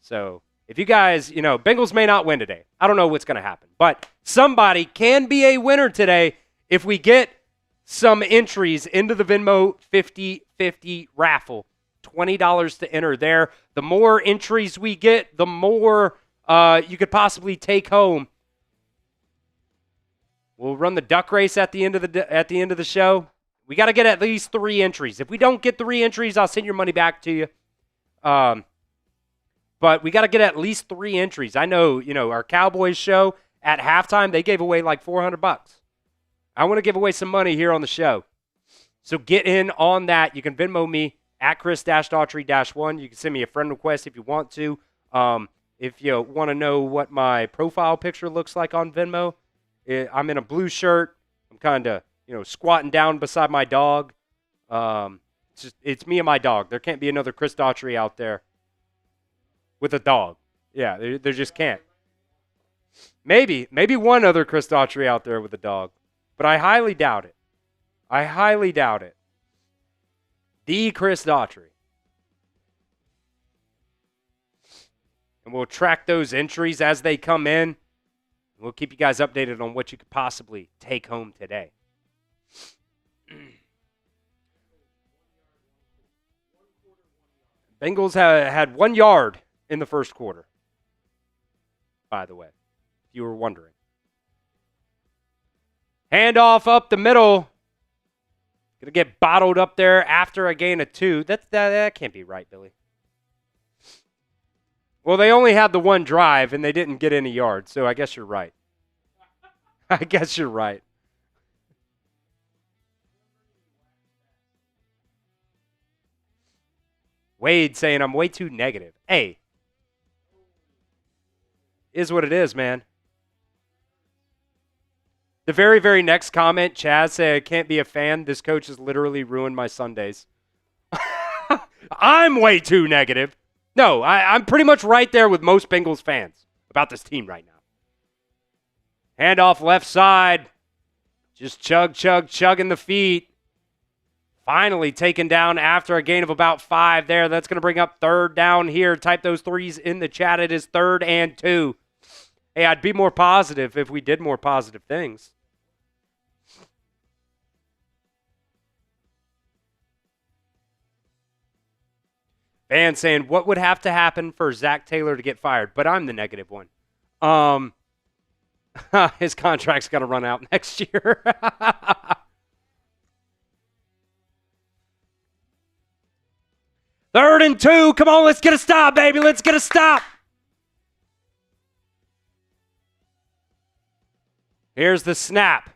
So if you guys, Bengals may not win today. I don't know what's going to happen. But somebody can be a winner today if we get some entries into the Venmo 50-50 raffle. $20 to enter there. The more entries we get, the more you could possibly take home. We'll run the duck race at the end of the show. We got to get at least 3 entries. If we don't get 3 entries, I'll send your money back to you. But we got to get at least 3 entries. I know, our Cowboys show at halftime, they gave away like $400. I want to give away some money here on the show. So get in on that. You can Venmo me at Chris-Daughtery-1. You can send me a friend request if you want to. If you want to know what my profile picture looks like on Venmo, I'm in a blue shirt. I'm kind of, squatting down beside my dog. It's me and my dog. There can't be another Chris Daughtery out there with a dog. Yeah, there just can't. Maybe one other Chris Daughtery out there with a dog, but I highly doubt it. I highly doubt it. The Chris Daughtery. And we'll track those entries as they come in. We'll keep you guys updated on what you could possibly take home today. Bengals had 1 yard in the first quarter, by the way, if you were wondering. Handoff up the middle. Going to get bottled up there after a gain of 2. That can't be right, Billy. Well, they only had the one drive, and they didn't get any yards, so I guess you're right. I guess you're right. Wade saying I'm way too negative. Hey, is what it is, man. The very, very next comment, Chaz said, I can't be a fan. This coach has literally ruined my Sundays. I'm way too negative. No, I'm pretty much right there with most Bengals fans about this team right now. Handoff left side. Just chugging the feet. Finally taken down after a gain of about 5 there. That's going to bring up 3rd down here. Type those 3s in the chat. It is 3rd and 2. Hey, I'd be more positive if we did more positive things. Van saying, what would have to happen for Zach Taylor to get fired? But I'm the negative one. His contract's got to run out next year. 3rd and 2. Come on, let's get a stop, baby. Let's get a stop. Here's the snap.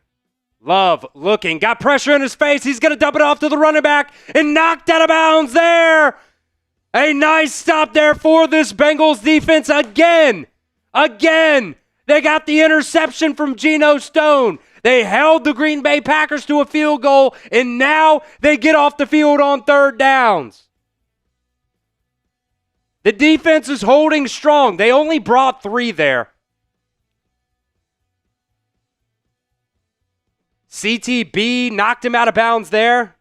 Love looking. Got pressure in his face. He's going to dump it off to the running back and knocked out of bounds there. A nice stop there for this Bengals defense again. They got the interception from Geno Stone. They held the Green Bay Packers to a field goal, and now they get off the field on 3rd downs. The defense is holding strong. They only brought 3 there. CTB knocked him out of bounds there.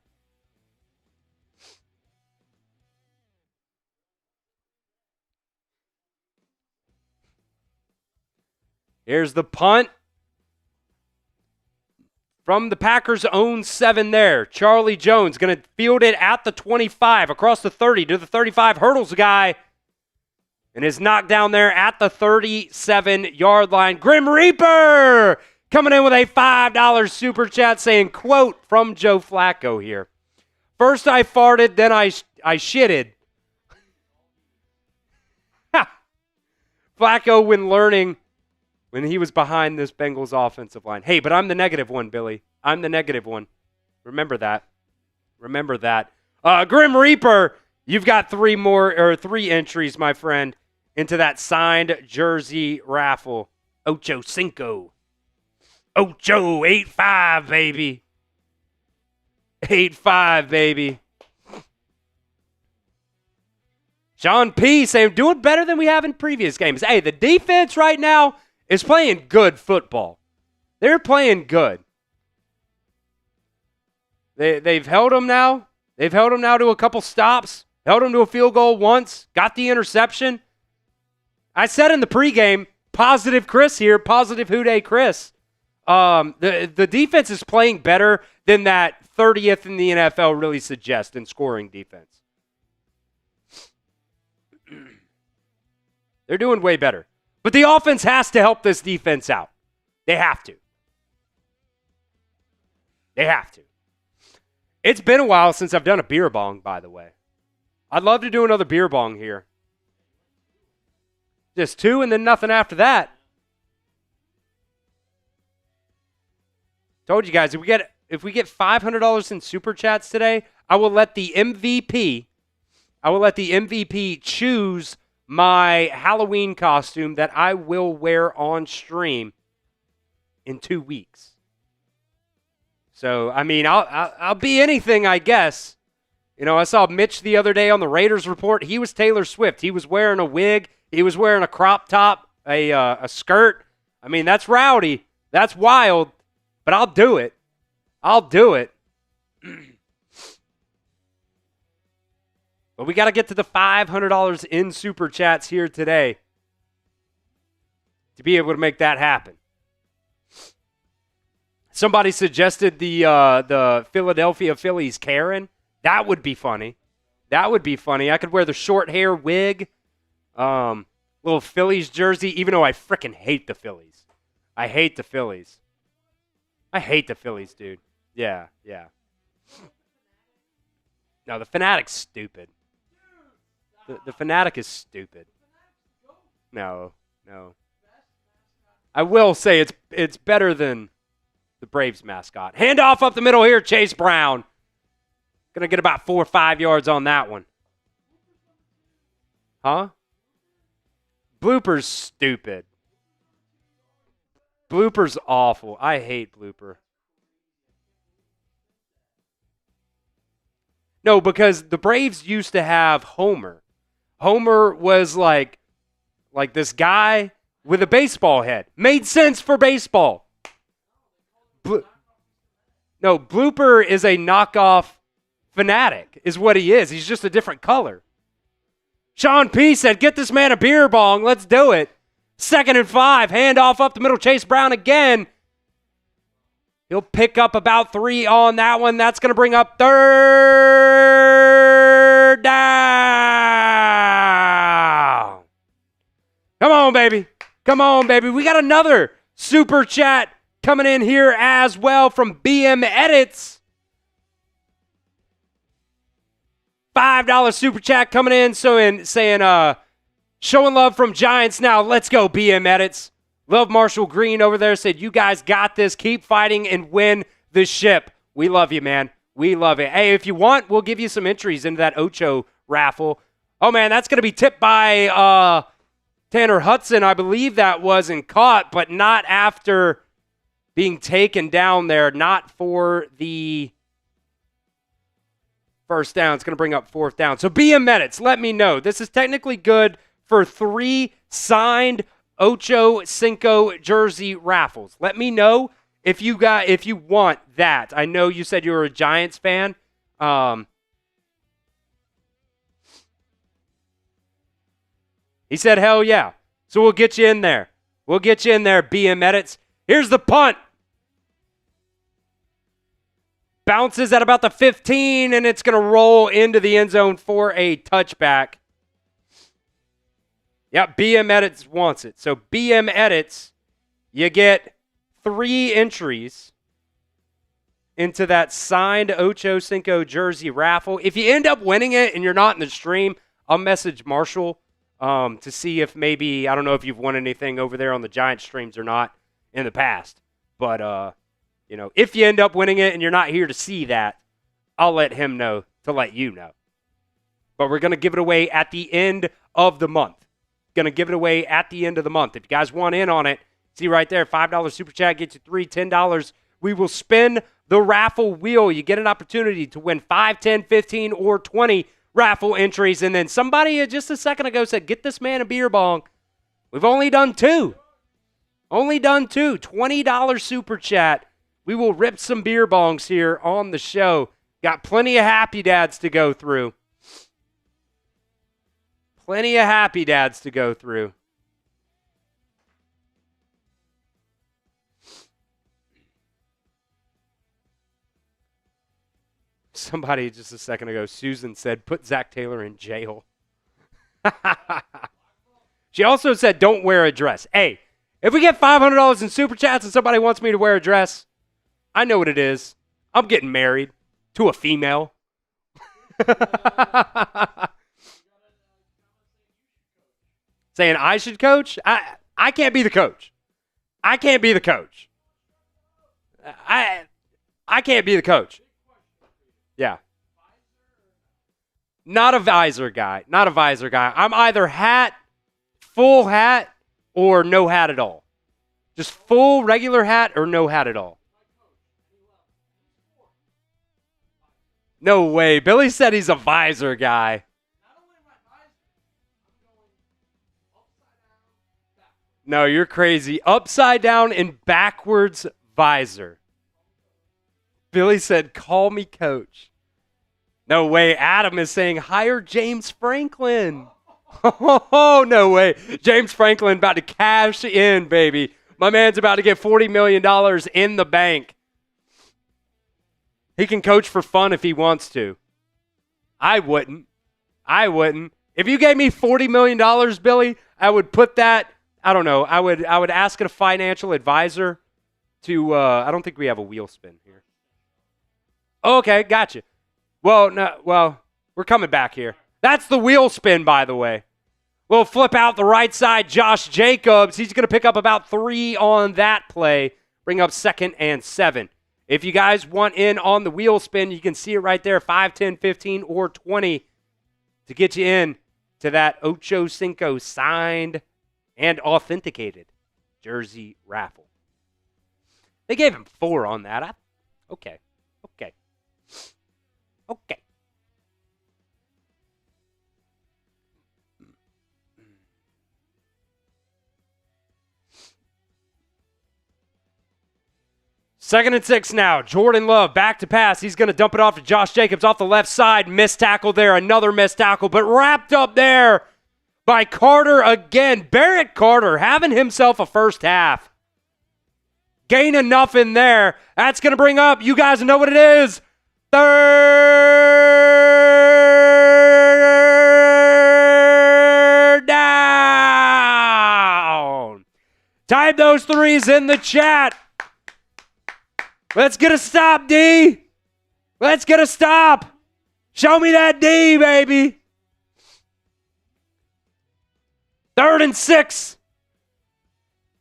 Here's the punt from the Packers' own 7 there. Charlie Jones going to field it at the 25, across the 30 to the 35, hurdles the guy, and is knocked down there at the 37-yard line. Grim Reaper coming in with a $5 super chat saying, quote from Joe Flacco here. First I farted, then I shitted. Flacco when he was behind this Bengals offensive line. Hey, but I'm the negative one, Billy. I'm the negative one. Remember that. Grim Reaper, you've got 3 entries, my friend, into that signed jersey raffle. Ocho Cinco. Ocho, 8-5, baby. 8-5, baby. Sean P. saying, doing better than we have in previous games. Hey, the defense right now is playing good football. They're playing good. They've held them now. They've held them now to a couple stops. Held them to a field goal once. Got the interception. I said in the pregame, positive Chris here, positive Houday Chris. The defense is playing better than that 30th in the NFL really suggests in scoring defense. They're doing way better. But the offense has to help this defense out. They have to. It's been a while since I've done a beer bong, by the way. I'd love to do another beer bong here. Just 2 and then nothing after that. Told you guys, if we get $500 in super chats today, I will let the MVP choose my Halloween costume that I will wear on stream in 2 weeks. So, I mean, I'll be anything, I guess. You know, I saw Mitch the other day on the Raiders report. He was Taylor Swift. He was wearing a wig. He was wearing a crop top, a skirt. I mean, that's rowdy. That's wild. But I'll do it. But we got to get to the $500 in super chats here today to be able to make that happen. Somebody suggested the Philadelphia Phillies Karen. That would be funny. That would be funny. I could wear the short hair wig, little Phillies jersey, even though I freaking hate the Phillies. I hate the Phillies. I hate the Phillies, dude. Yeah. No, the Fanatic's stupid. The Fanatic is stupid. No. I will say it's better than the Braves mascot. Handoff up the middle here, Chase Brown. Gonna get about 4 or 5 yards on that one. Huh? Blooper's stupid. Blooper's awful. I hate Blooper. No, because the Braves used to have Homer. Homer was like this guy with a baseball head. Made sense for baseball. No, Blooper is a knockoff Fanatic, is what he is. He's just a different color. Sean P. said, get this man a beer bong. Let's do it. 2nd and 5. Handoff up the middle. Chase Brown again. He'll pick up about 3 on that one. That's going to bring up 3rd down. Come on, baby. Come on, baby. We got another super chat coming in here as well from BM Edits. $5 super chat coming in, saying, showing love from Giants now. Let's go, BM Edits. Love Marshall Green over there said, you guys got this. Keep fighting and win the ship. We love you, man. We love it. Hey, if you want, we'll give you some entries into that Ocho raffle. Oh, man, that's going to be tipped by Tanner Hudson. I believe that was and caught, but not after being taken down there. Not for the first down. It's going to bring up 4th down. So BM Medits, let me know. This is technically good for 3 signed Ocho Cinco jersey raffles. Let me know if you want that. I know you said you were a Giants fan. He said, hell yeah. So we'll get you in there. We'll get you in there, BM Edits. Here's the punt. Bounces at about the 15, and it's going to roll into the end zone for a touchback. Yep, BM Edits wants it. So BM Edits, you get 3 entries into that signed Ocho Cinco jersey raffle. If you end up winning it and you're not in the stream, I'll message Marshall to see if maybe, I don't know if you've won anything over there on the Giants streams or not in the past. But, if you end up winning it and you're not here to see that, I'll let him know to let you know. But we're going to give it away at the end of the month. Going to give it away at the end of the month. If you guys want in on it, see right there, $5 super chat gets you $3, $10. We will spin the raffle wheel. You get an opportunity to win 5, 10, 15, or 20 raffle entries. And then somebody just a second ago said, get this man a beer bong. We've only done 2. Only done 2. $20 super chat. We will rip some beer bongs here on the show. Got plenty of happy dads to go through. Plenty of happy dads to go through. Somebody just a second ago, Susan said, put Zach Taylor in jail. She also said, don't wear a dress. Hey, if we get $500 in super chats and somebody wants me to wear a dress, I know what it is. I'm getting married to a female. Saying I should coach? I can't be the coach. I can't be the coach. I can't be the coach. Yeah. Not a visor guy. Not a visor guy. I'm either hat, full hat, or no hat at all. Just full regular hat or no hat at all. No way. Billy said he's a visor guy. No, you're crazy. Upside down and backwards visor. Billy said, call me coach. No way. Adam is saying, hire James Franklin. Oh, no way. James Franklin about to cash in, baby. My man's about to get $40 million in the bank. He can coach for fun if he wants to. I wouldn't. If you gave me $40 million, Billy, I would put that, I don't know, I would ask a financial advisor to, I don't think we have a wheel spin here. Okay, gotcha. Well, we're coming back here. That's the wheel spin, by the way. We'll flip out the right side, Josh Jacobs. He's going to pick up about 3 on that play, bring up 2nd and 7. If you guys want in on the wheel spin, you can see it right there, 5, 10, 15, or 20 to get you in to that Ocho Cinco signed and authenticated jersey raffle. They gave him 4 on that. Okay. 2nd and 6 now. Jordan Love back to pass. He's going to dump it off to Josh Jacobs off the left side. Missed tackle there. Another missed tackle, but wrapped up there by Carter again. Barrett Carter having himself a first half. Gain enough in there. That's going to bring up, you guys know what it is, 3rd down. Type those 3s in the chat. Let's get a stop, D. Let's get a stop. Show me that D, baby. 3rd and 6.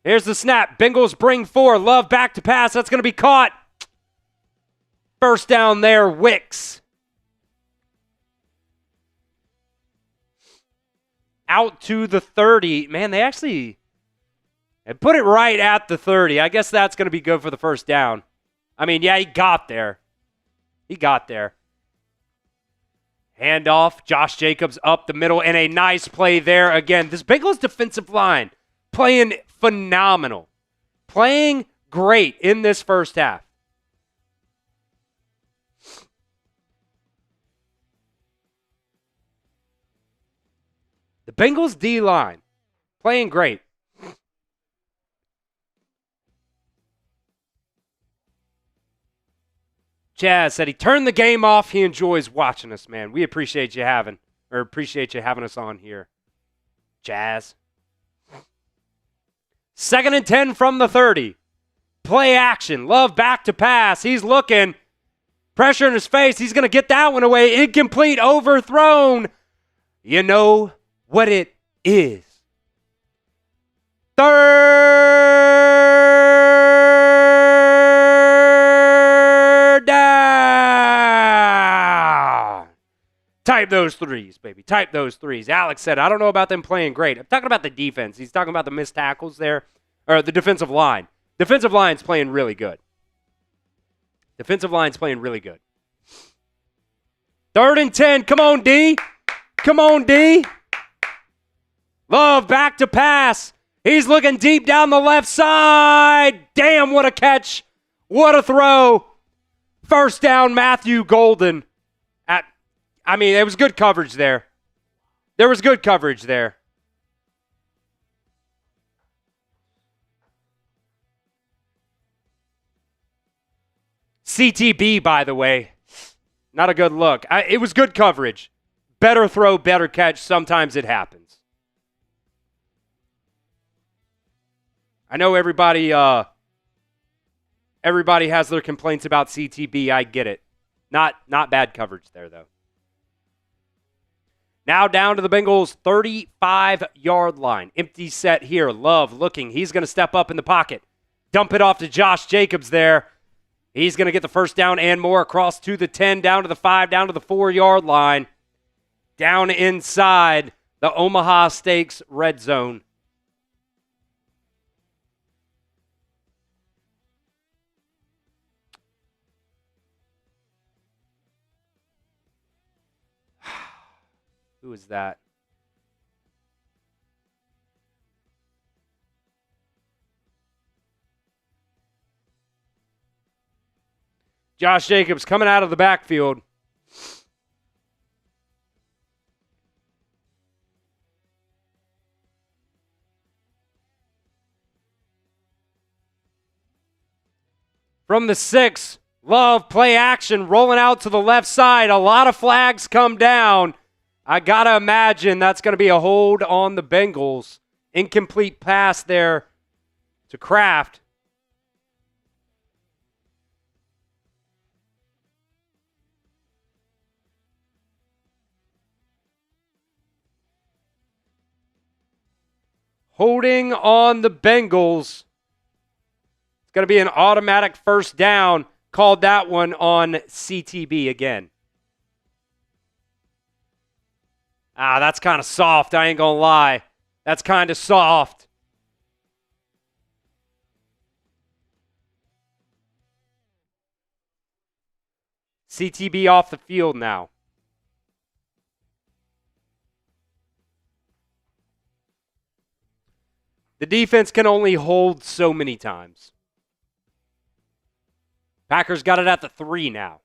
Here's the snap. Bengals bring 4. Love back to pass. That's going to be caught. First down there, Wicks. Out to the 30. Man, they put it right at the 30. I guess that's going to be good for the first down. I mean, yeah, he got there. Handoff, Josh Jacobs up the middle, and a nice play there again. This Bengals defensive line playing phenomenal. Playing great in this first half. The Bengals D-line playing great. Chaz said he turned the game off. He enjoys watching us, man. We appreciate you having us on here. Chaz. 2nd and 10 from the 30. Play action. Love back to pass. He's looking. Pressure in his face. He's going to get that one away. Incomplete. Overthrown. You know what it is. 3rd down. Type those 3s, baby. Type those 3s. Alex said, I don't know about them playing great. I'm talking about the defense. He's talking about the missed tackles there. Or the defensive line. Defensive line's playing really good. 3rd and 10. Come on, D. Love back to pass. He's looking deep down the left side. Damn, what a catch. What a throw. First down, Matthew Golden. There was good coverage there. CTB, by the way. Not a good look. It was good coverage. Better throw, better catch. Sometimes it happens. I know everybody has their complaints about CTB. I get it. Not bad coverage there, though. Now down to the Bengals' 35-yard line. Empty set here. Love looking. He's going to step up in the pocket. Dump it off to Josh Jacobs there. He's going to get the first down and more across to the 10, down to the 5, down to the 4-yard line. Down inside the Omaha Steaks red zone. Who is that? Josh Jacobs coming out of the backfield. From the 6, Love play action rolling out to the left side. A lot of flags come down. I got to imagine that's going to be a hold on the Bengals. Incomplete pass there to Kraft. Holding on the Bengals. It's going to be an automatic first down. Called that one on CTB again. That's kind of soft. I ain't going to lie. That's kind of soft. CTB off the field now. The defense can only hold so many times. Packers got it at the 3 now.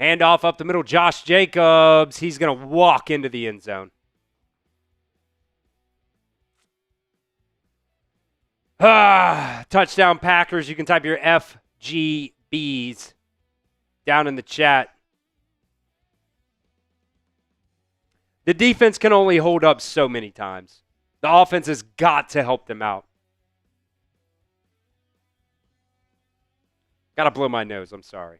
Handoff up the middle, Josh Jacobs. He's going to walk into the end zone. Touchdown Packers. You can type your FGBs down in the chat. The defense can only hold up so many times. The offense has got to help them out. Got to blow my nose. I'm sorry.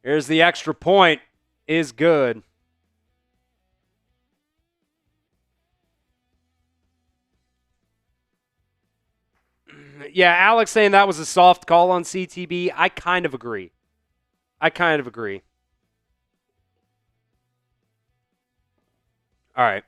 Here's the extra point. Is good. Yeah, Alex saying that was a soft call on CTB. I kind of agree. All right.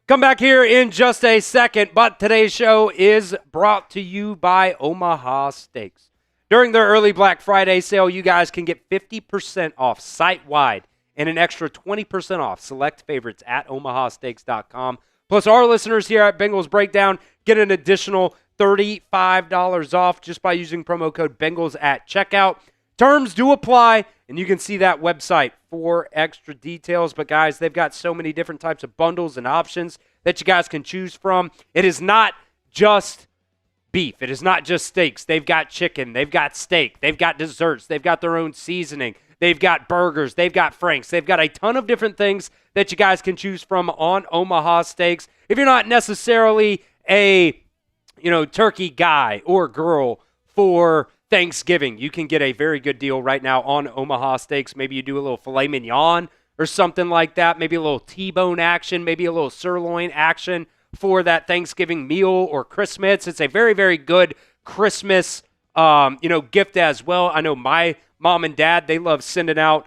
Come back here in just a second, but today's show is brought to you by Omaha Steaks. During their early Black Friday sale, you guys can get 50% off site-wide and an extra 20% off select favorites at omahasteaks.com. Plus, our listeners here at Bengals Breakdown get an additional $35 off just by using promo code Bengals at checkout. Terms do apply, and you can see that website for extra details. But, guys, they've got so many different types of bundles and options that you guys can choose from. It is not just beef. It is not just steaks. They've got chicken. They've got steak. They've got desserts. They've got their own seasoning. They've got burgers. They've got franks. They've got a ton of different things that you guys can choose from on Omaha Steaks. If you're not necessarily a turkey guy or girl for Thanksgiving, you can get a very good deal right now on Omaha Steaks. Maybe you do a little filet mignon or something like that. Maybe a little T-bone action, maybe a little sirloin action for that Thanksgiving meal or Christmas. It's a very, very good Christmas, gift as well. I know my mom and dad, they love sending out,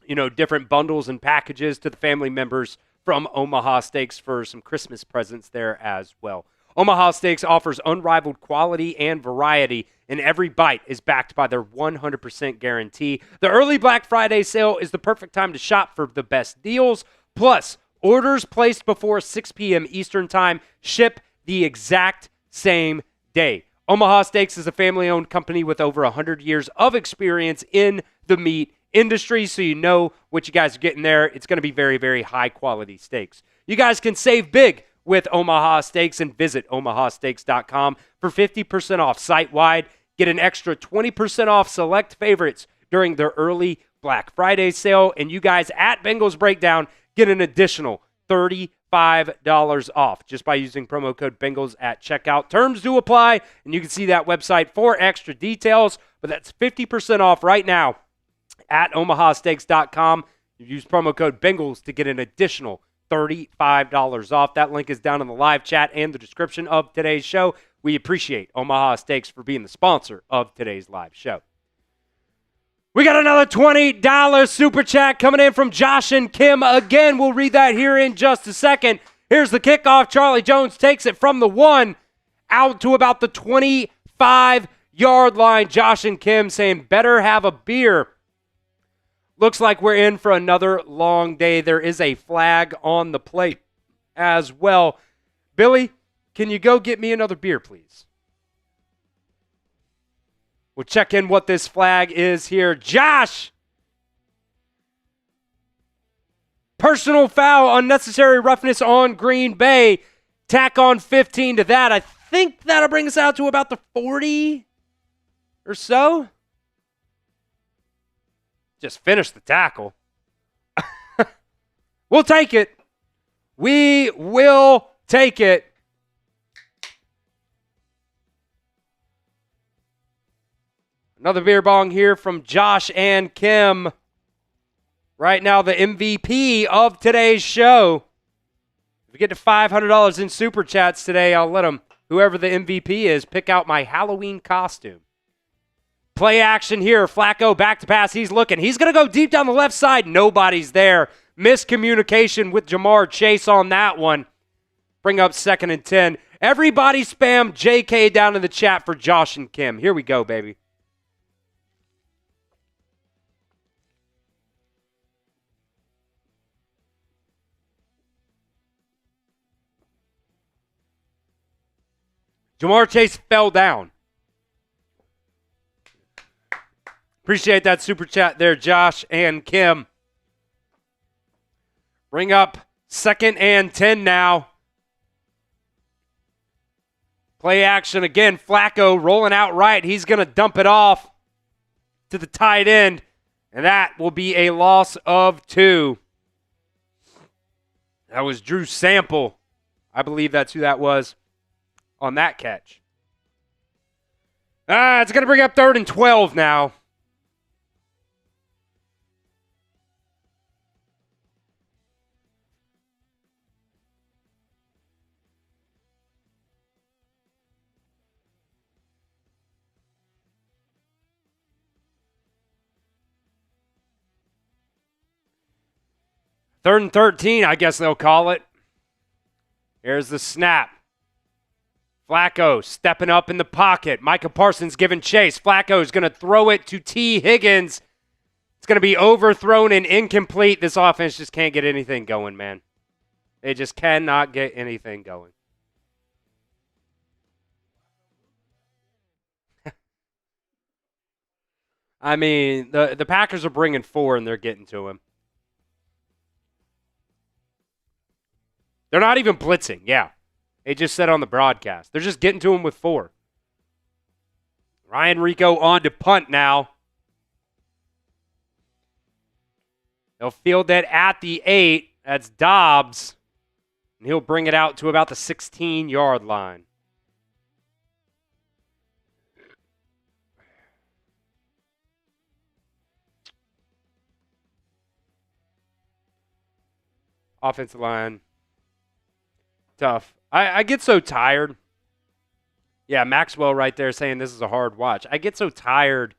different bundles and packages to the family members from Omaha Steaks for some Christmas presents there as well. Omaha Steaks offers unrivaled quality and variety, and every bite is backed by their 100% guarantee. The early Black Friday sale is the perfect time to shop for the best deals. Plus, orders placed before 6 p.m. Eastern Time ship the exact same day. Omaha Steaks is a family-owned company with over 100 years of experience in the meat industry, so you know what you guys are getting there. It's going to be very, very high-quality steaks. You guys can save big with Omaha Steaks and visit omahasteaks.com for 50% off site-wide. Get an extra 20% off select favorites during their early Black Friday sale, and you guys at Bengals Breakdown get an additional $35 off just by using promo code Bengals at checkout. Terms do apply, and you can see that website for extra details, but that's 50% off right now at omahasteaks.com. You use promo code Bengals to get an additional $35 off. That link is down in the live chat and the description of today's show. We appreciate Omaha Steaks for being the sponsor of today's live show. We got another $20 super chat coming in from Josh and Kim. Again, we'll read that here in just a second. Here's the kickoff. Charlie Jones takes it from the 1 out to about the 25-yard line. Josh and Kim saying, better have a beer. Looks like we're in for another long day. There is a flag on the plate as well. Billy, can you go get me another beer, please? We'll check in what this flag is here. Josh! Personal foul, unnecessary roughness on Green Bay. Tack on 15 to that. I think that'll bring us out to about the 40 or so. Just finish the tackle. We'll take it. We will take it. Another beer bong here from Josh and Kim. Right now, the MVP of today's show. If we get to $500 in Super Chats today, I'll let them, whoever the MVP is, pick out my Halloween costume. Play action here. Flacco back to pass. He's looking. He's going to go deep down the left side. Nobody's there. Miscommunication with Jamar Chase on that one. Bring up 2nd and 10. Everybody spam JK down in the chat for Josh and Kim. Here we go, baby. Jamar Chase fell down. Appreciate that super chat there, Josh and Kim. Bring up 2nd and 10 now. Play action again. Flacco rolling out right. He's going to dump it off to the tight end, and that will be a loss of 2. That was Drew Sample. I believe that's who that was on that catch. It's going to bring up 3rd and 12 now. Third and 13, I guess they'll call it. Here's the snap. Flacco stepping up in the pocket. Micah Parsons giving chase. Flacco's going to throw it to T. Higgins. It's going to be overthrown and incomplete. This offense just can't get anything going, man. They just cannot get anything going. I mean, the Packers are bringing 4, and they're getting to him. They're not even blitzing, yeah. They just said on the broadcast. They're just getting to him with 4. Ryan Rico on to punt now. They'll field that at the 8. That's Dobbs. And he'll bring it out to about the 16-yard line. Offensive line. Tough. I get so tired. Yeah, Maxwell right there saying this is a hard watch. I get so tired.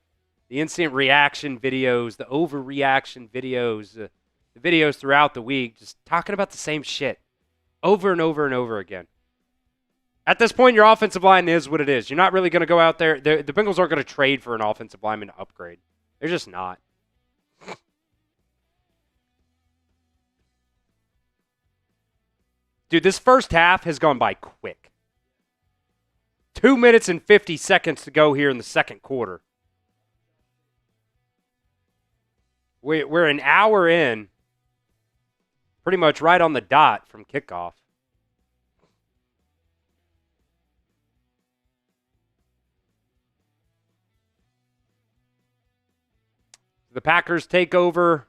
The instant reaction videos, the overreaction videos, the videos throughout the week, just talking about the same shit over and over and over again. At this point, your offensive line is what it is. You're not really going to go out there. The Bengals aren't going to trade for an offensive lineman to upgrade. They're just not. Dude, this first half has gone by quick. 2 minutes and 50 seconds to go here in the second quarter. We're an hour in, pretty much right on the dot from kickoff. The Packers take over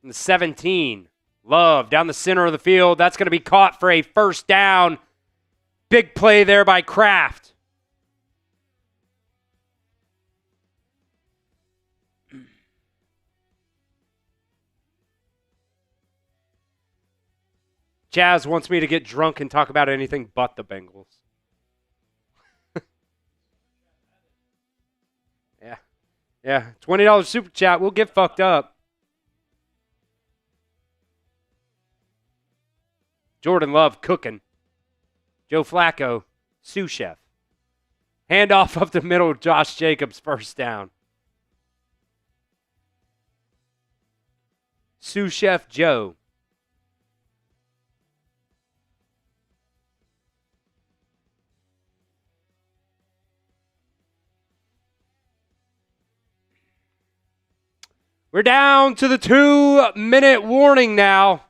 in the 17. Love down the center of the field. That's going to be caught for a first down. Big play there by Kraft. Chaz wants me to get drunk and talk about anything but the Bengals. Yeah. $20 super chat. We'll get fucked up. Jordan Love cooking. Joe Flacco, sous chef. Handoff up the middle, Josh Jacobs, first down. Sous chef Joe. We're down to the 2-minute warning now.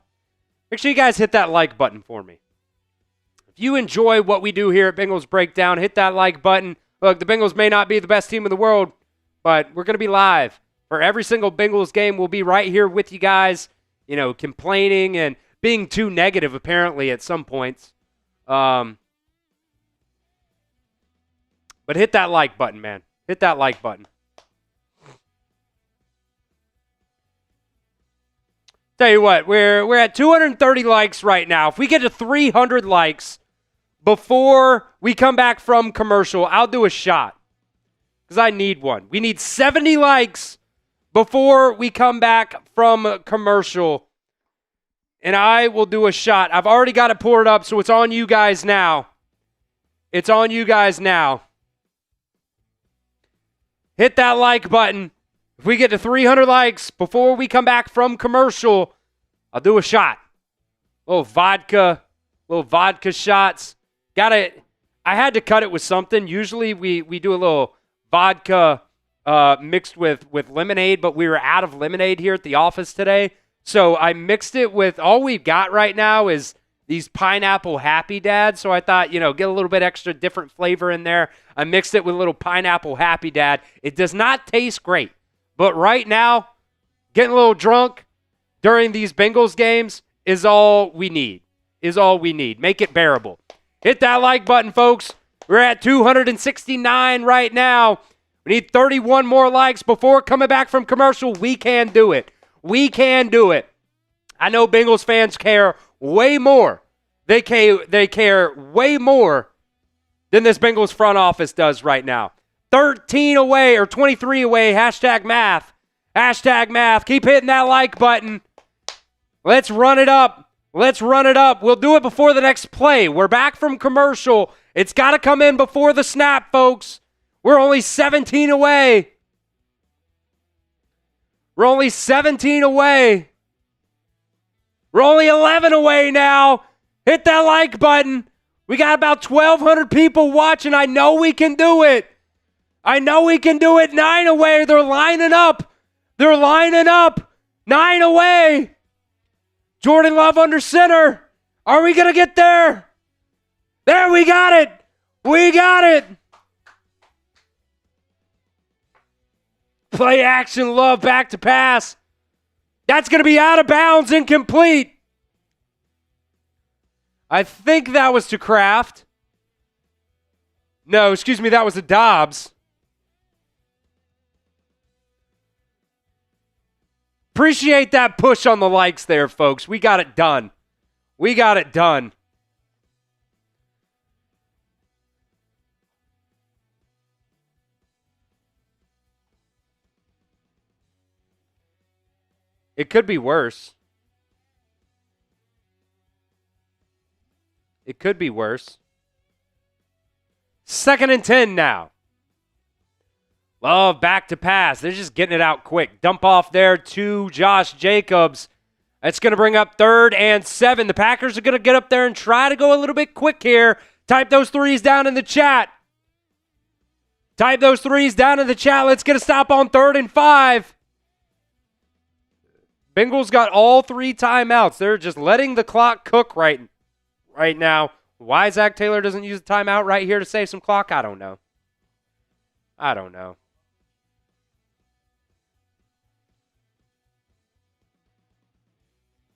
Make sure you guys hit that like button for me. If you enjoy what we do here at Bengals Breakdown, hit that like button. Look, the Bengals may not be the best team in the world, but we're going to be live. For every single Bengals game, we'll be right here with you guys, complaining and being too negative, apparently, at some points. But hit that like button, man. Hit that like button. Tell you what, we're at 230 likes right now. If we get to 300 likes before we come back from commercial, I'll do a shot. Because I need one. We need 70 likes before we come back from commercial. And I will do a shot. I've already got it poured up, so it's on you guys now. It's on you guys now. Hit that like button. If we get to 300 likes before we come back from commercial, I'll do a shot. Little vodka shots. I had to cut it with something. Usually we do a little vodka mixed with lemonade, but we were out of lemonade here at the office today. So I mixed it with, all we've got right now is these pineapple Happy Dad. So I thought, get a little bit extra different flavor in there. I mixed it with a little pineapple Happy Dad. It does not taste great. But right now, getting a little drunk during these Bengals games is all we need. Make it bearable. Hit that like button, folks. We're at 269 right now. We need 31 more likes before coming back from commercial. We can do it. I know Bengals fans care way more. They care way more than this Bengals front office does right now. 13 away or 23 away. Hashtag math. Keep hitting that like button. Let's run it up. We'll do it before the next play. We're back from commercial. It's got to come in before the snap, folks. We're only 17 away. We're only 11 away now. Hit that like button. We got about 1,200 people watching. I know we can do it. 9 away. They're lining up. 9 away. Jordan Love under center. Are we going to get there? There, we got it. Play action, Love back to pass. That's going to be out of bounds, incomplete. I think that was to Kraft. No, excuse me, that was to Dobbs. Appreciate that push on the likes there, folks. We got it done. It could be worse. 2nd and 10 now. Love back to pass. They're just getting it out quick. Dump off there to Josh Jacobs. That's going to bring up 3rd and 7. The Packers are going to get up there and try to go a little bit quick here. Type those threes down in the chat. Let's get a stop on 3rd and 5. Bengals got all 3 timeouts. They're just letting the clock cook right now. Why Zach Taylor doesn't use a timeout right here to save some clock, I don't know.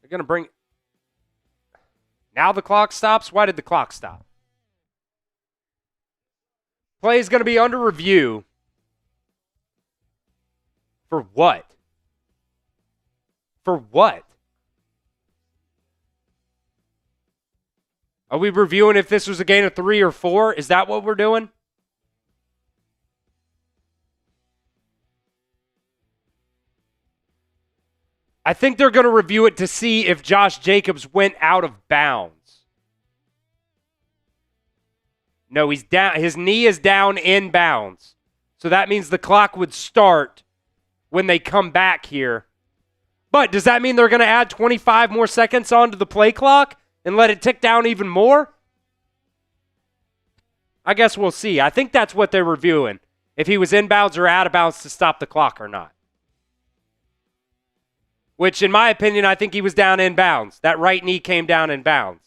They're going to bring... Now the clock stops? Why did the clock stop? Play is going to be under review. For what? Are we reviewing if this was a gain of 3 or 4? Is that what we're doing? I think they're going to review it to see if Josh Jacobs went out of bounds. No, he's down. His knee is down in bounds. So that means the clock would start when they come back here. But does that mean they're going to add 25 more seconds onto the play clock and let it tick down even more? I guess we'll see. I think that's what they're reviewing. If he was inbounds or out of bounds to stop the clock or not. which in my opinion, I think he was down in bounds. That right knee came down in bounds.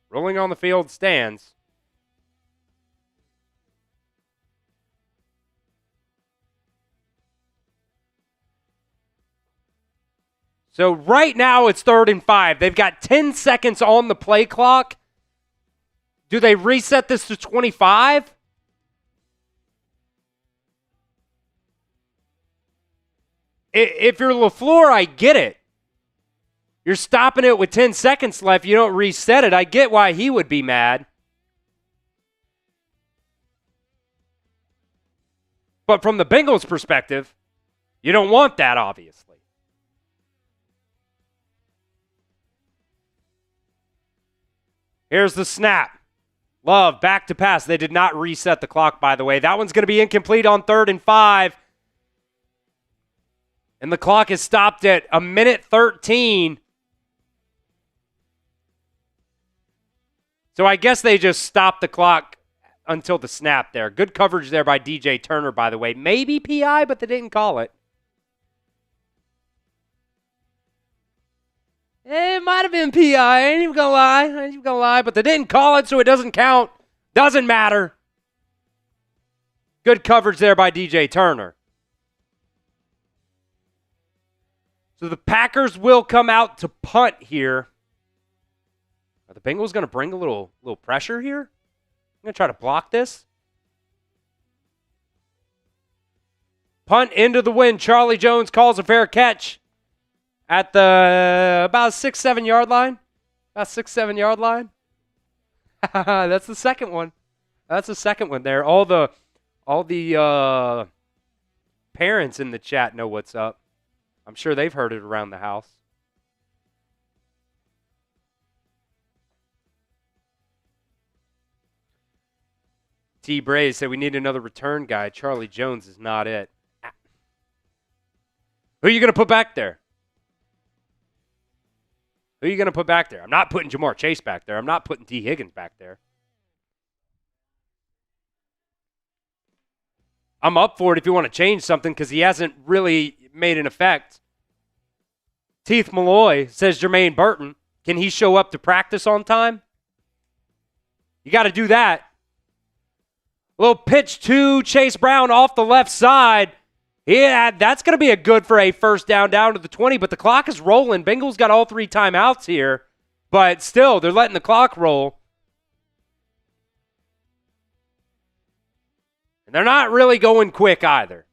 Rolling on the field stands. So right now it's 3rd and 5. They've got 10 seconds on the play clock. Do they reset this to 25? If you're LaFleur, I get it. You're stopping it with 10 seconds left. You don't reset it. I get why he would be mad. But from the Bengals' perspective, you don't want that, obviously. Here's the snap. Love, back to pass. They did not reset the clock, by the way. That one's going to be incomplete on 3rd and 5. And the clock is stopped at 1:13. So I guess they just stopped the clock until the snap there. Good coverage there by DJ Turner, by the way. Maybe PI, but they didn't call it. It might have been PI. I ain't even going to lie. But they didn't call it, so it doesn't count. Doesn't matter. Good coverage there by DJ Turner. So the Packers will come out to punt here. Are the Bengals going to bring a little pressure here? I'm going to try to block this. Punt into the wind. Charlie Jones calls a fair catch at the about 6-7 yard line. About 6-7 yard line. That's the second one. That's the second one there. All the parents in the chat know what's up. I'm sure they've heard it around the house. T. Bray said we need another return guy. Charlie Jones is not it. Who are you going to put back there? Who are you going to put back there? I'm not putting Jamar Chase back there. I'm not putting T. Higgins back there. I'm up for it if you want to change something because he hasn't really made an effect. Teeth Malloy says Jermaine Burton. Can he show up to practice on time? You got to do that. A little pitch to Chase Brown off the left side. Yeah, that's going to be a good for a first down to the 20, but the clock is rolling. Bengals got all 3 timeouts here, but still, they're letting the clock roll. And they're not really going quick either.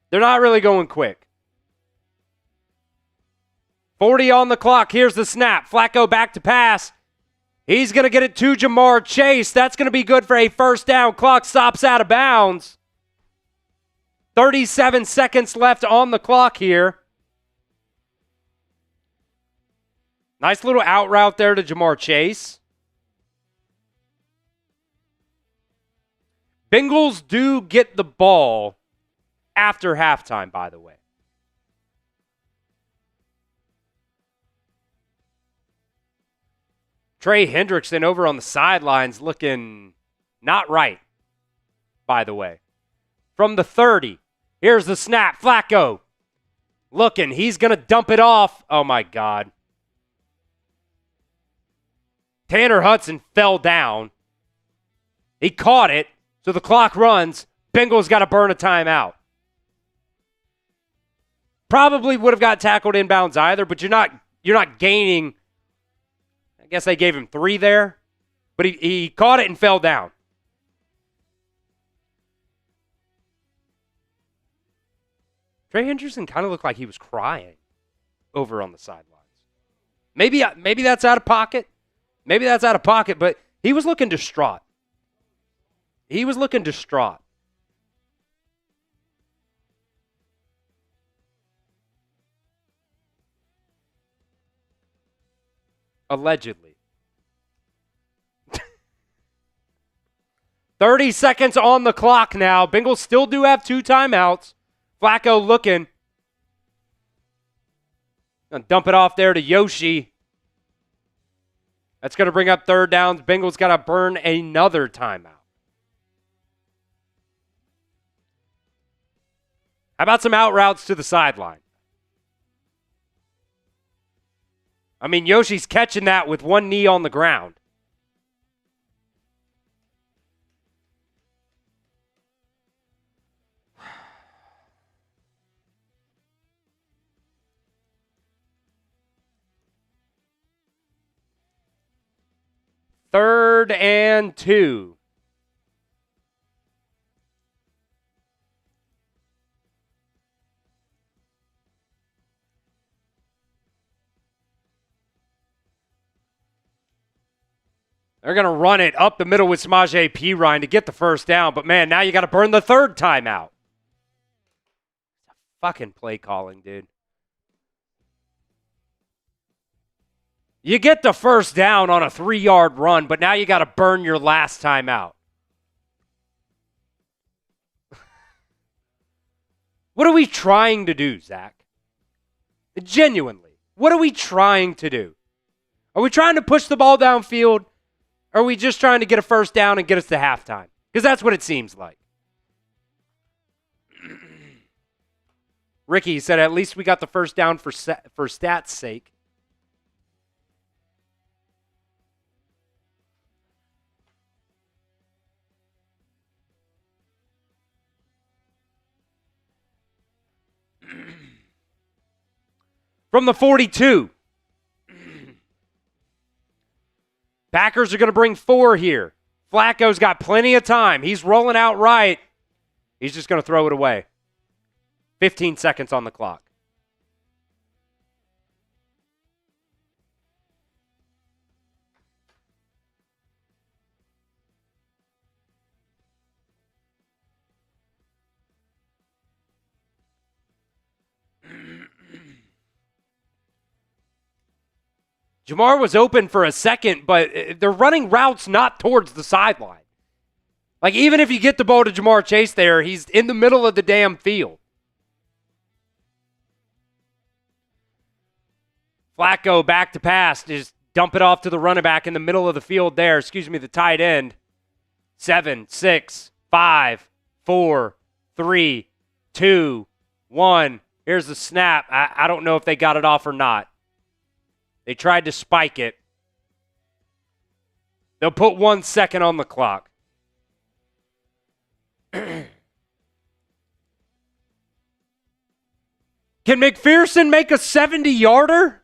They're not really going quick. 40 on the clock. Here's the snap. Flacco back to pass. He's going to get it to Jamar Chase. That's going to be good for a first down. Clock stops out of bounds. 37 seconds left on the clock here. Nice little out route there to Jamar Chase. Bengals do get the ball after halftime, by the way. Trey Hendrickson over on the sidelines looking not right, by the way. From the 30, here's the snap. Flacco looking. He's going to dump it off. Oh, my God. Tanner Hudson fell down. He caught it, so the clock runs. Bengals got to burn a timeout. Probably would have got tackled inbounds either, but you're not gaining. I guess they gave him 3 there, but he caught it and fell down. Trey Hendrickson kind of looked like he was crying over on the sidelines. Maybe that's out of pocket. Maybe that's out of pocket, but he was looking distraught. He was looking distraught. Allegedly. 30 seconds on the clock now. Bengals still do have 2 timeouts. Flacco looking. Gonna dump it off there to Yoshi. That's going to bring up 3rd downs. Bengals got to burn another timeout. How about some out routes to the sideline? I mean, Yoshi's catching that with one knee on the ground. Third and 2. They're going to run it up the middle with Samaje Perine to get the first down. But, man, now you got to burn the third timeout. Fucking play calling, dude. You get the first down on a 3-yard run, but now you got to burn your last timeout. What are we trying to do, Zach? Genuinely, what are we trying to do? Are we trying to push the ball downfield? Or are we just trying to get a first down and get us to halftime? Because that's what it seems like. Ricky said, at least we got the first down for stats' sake. From the 42. Packers are going to bring 4 here. Flacco's got plenty of time. He's rolling out right. He's just going to throw it away. 15 seconds on the clock. Jamar was open for a second, but they're running routes not towards the sideline. Like, even if you get the ball to Jamar Chase there, he's in the middle of the damn field. Flacco back to pass. Just dump it off to the running back in the middle of the field there. Excuse me, the tight end. 7, 6, 5, 4, 3, 2, 1. Here's the snap. I don't know if they got it off or not. They tried to spike it. They'll put 1 second on the clock. Can McPherson make a 70-yarder?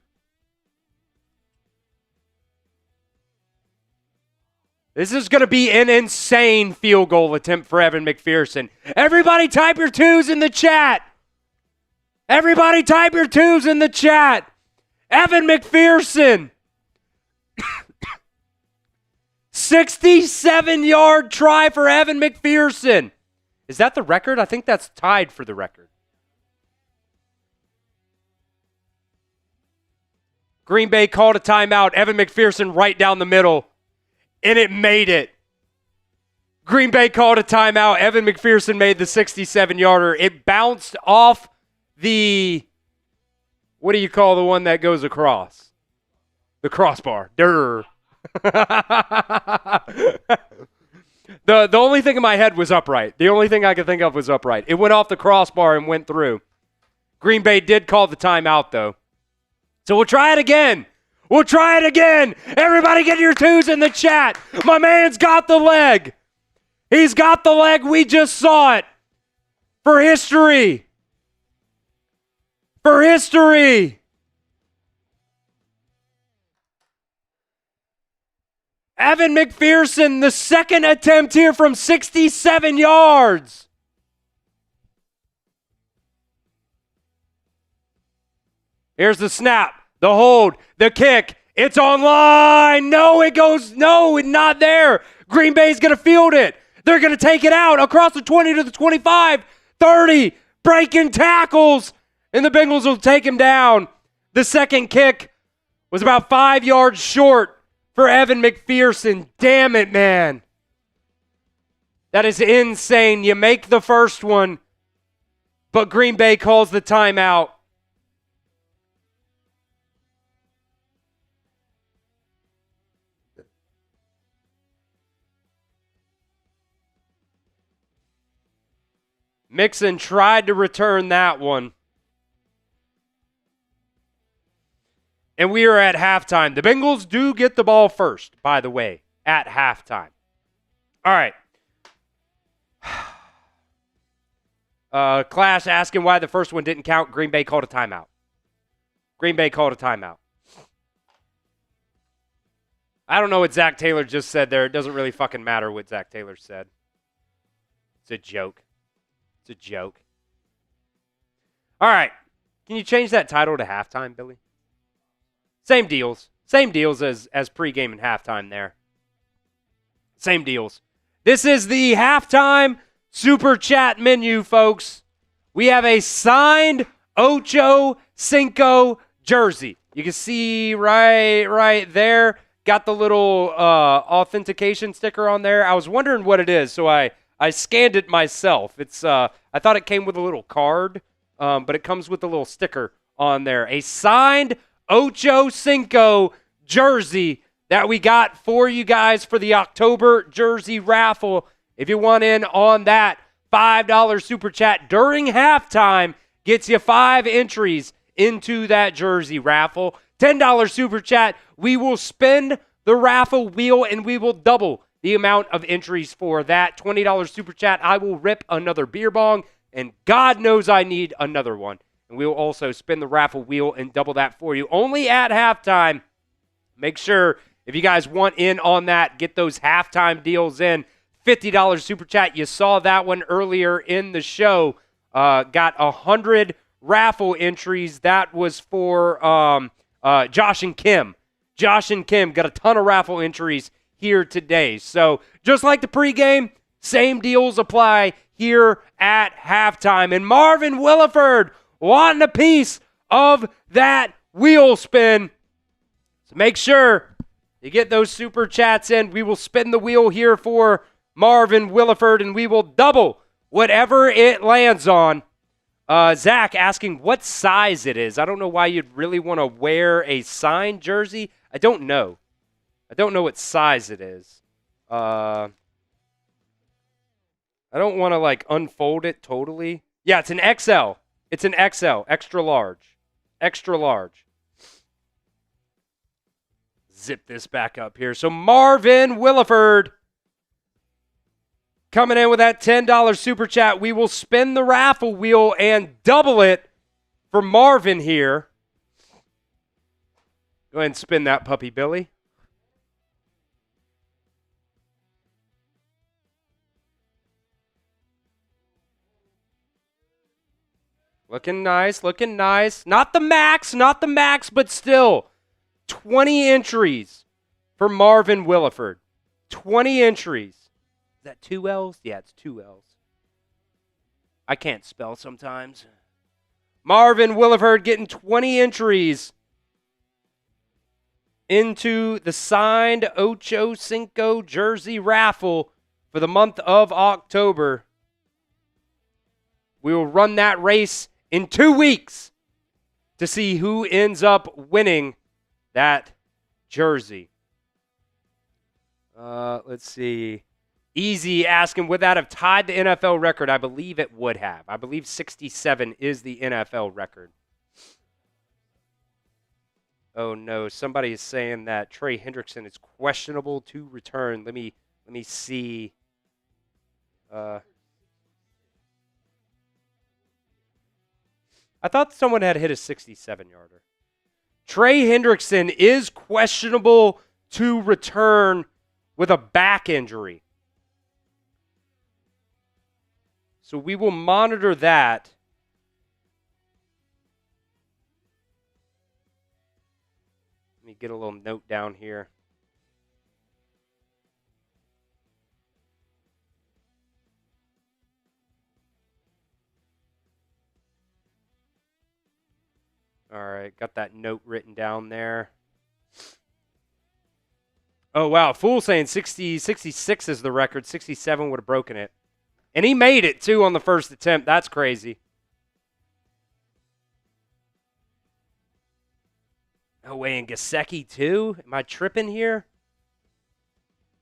This is going to be an insane field goal attempt for Evan McPherson. Everybody type your 2s in the chat. Everybody type your 2s in the chat. Evan McPherson. 67-yard try for Evan McPherson. Is that the record? I think that's tied for the record. Green Bay called a timeout. Evan McPherson right down the middle. And it made it. Green Bay called a timeout. Evan McPherson made the 67-yarder. It bounced off the... What do you call the one that goes across? The crossbar. Durr. The only thing in my head was upright. The only thing I could think of was upright. It went off the crossbar and went through. Green Bay did call the timeout, though. So we'll try it again. We'll try it again. Everybody get your 2s in the chat. My man's got the leg. He's got the leg. We just saw it. For history. For history. Evan McPherson, the second attempt here from 67 yards. Here's the snap, the hold, the kick. It's online. No, it goes, no, it's not there. Green Bay's going to field it. They're going to take it out across the 20 to the 25, 30, breaking tackles. And the Bengals will take him down. The second kick was about 5 yards short for Evan McPherson. Damn it, man. That is insane. You make the first one, but Green Bay calls the timeout. Mixon tried to return that one. And we are at halftime. The Bengals do get the ball first, by the way, at halftime. All right. Clash asking why the first one didn't count. Green Bay called a timeout. I don't know what Zach Taylor just said there. It doesn't really fucking matter what Zach Taylor said. It's a joke. All right. Can you change that title to halftime, Billy? Same deals as pregame and halftime there. Same deals. This is the halftime Super Chat menu, folks. We have a signed Ocho Cinco jersey. You can see right there. Got the little authentication sticker on there. I was wondering what it is, so I scanned it myself. It's I thought it came with a little card, but it comes with a little sticker on there. A signed Ocho Cinco jersey that we got for you guys for the October jersey raffle. If you want in on that, $5 Super Chat during halftime gets you 5 entries into that jersey raffle. $10 Super Chat, we will spin the raffle wheel and we will double the amount of entries for that. $20 Super Chat, I will rip another beer bong, and God knows I need another one. And we will also spin the raffle wheel and double that for you. Only at halftime. Make sure, if you guys want in on that, get those halftime deals in. $50 Super Chat. You saw that one earlier in the show. Got 100 raffle entries. That was for Josh and Kim. Josh and Kim got a ton of raffle entries here today. So just like the pregame, same deals apply here at halftime. And Marvin Williford wanting a piece of that wheel spin. So make sure you get those Super Chats in. We will spin the wheel here for Marvin Williford, and we will double whatever it lands on. Zach asking what size it is. I don't know why you'd really want to wear a signed jersey. I don't know what size it is. I don't want to like unfold it totally. Yeah, it's an XL. It's an XL, extra large. Zip this back up here. So Marvin Williford coming in with that $10 Super Chat. We will spin the raffle wheel and double it for Marvin here. Go ahead and spin that puppy, Billy. Looking nice. Not the max, but still 20 entries for Marvin Williford. 20 entries. Is that 2 L's? Yeah, it's 2 L's. I can't spell sometimes. Marvin Williford getting 20 entries into the signed Ocho Cinco jersey raffle for the month of October. We will run that race in 2 weeks to see who ends up winning that jersey. Let's see. Easy asking, would that have tied the NFL record? I believe it would have. I believe 67 is the NFL record. Oh no, somebody is saying that Trey Hendrickson is questionable to return. Let me see. I thought someone had hit a 67-yarder. Trey Hendrickson is questionable to return with a back injury. So we will monitor that. Let me get a little note down here. All right, got that note written down there. Oh, wow. Fool saying 66 is the record. 67 would have broken it. And he made it, too, on the first attempt. That's crazy. Oh, wait, and Gesicki, too? Am I tripping here?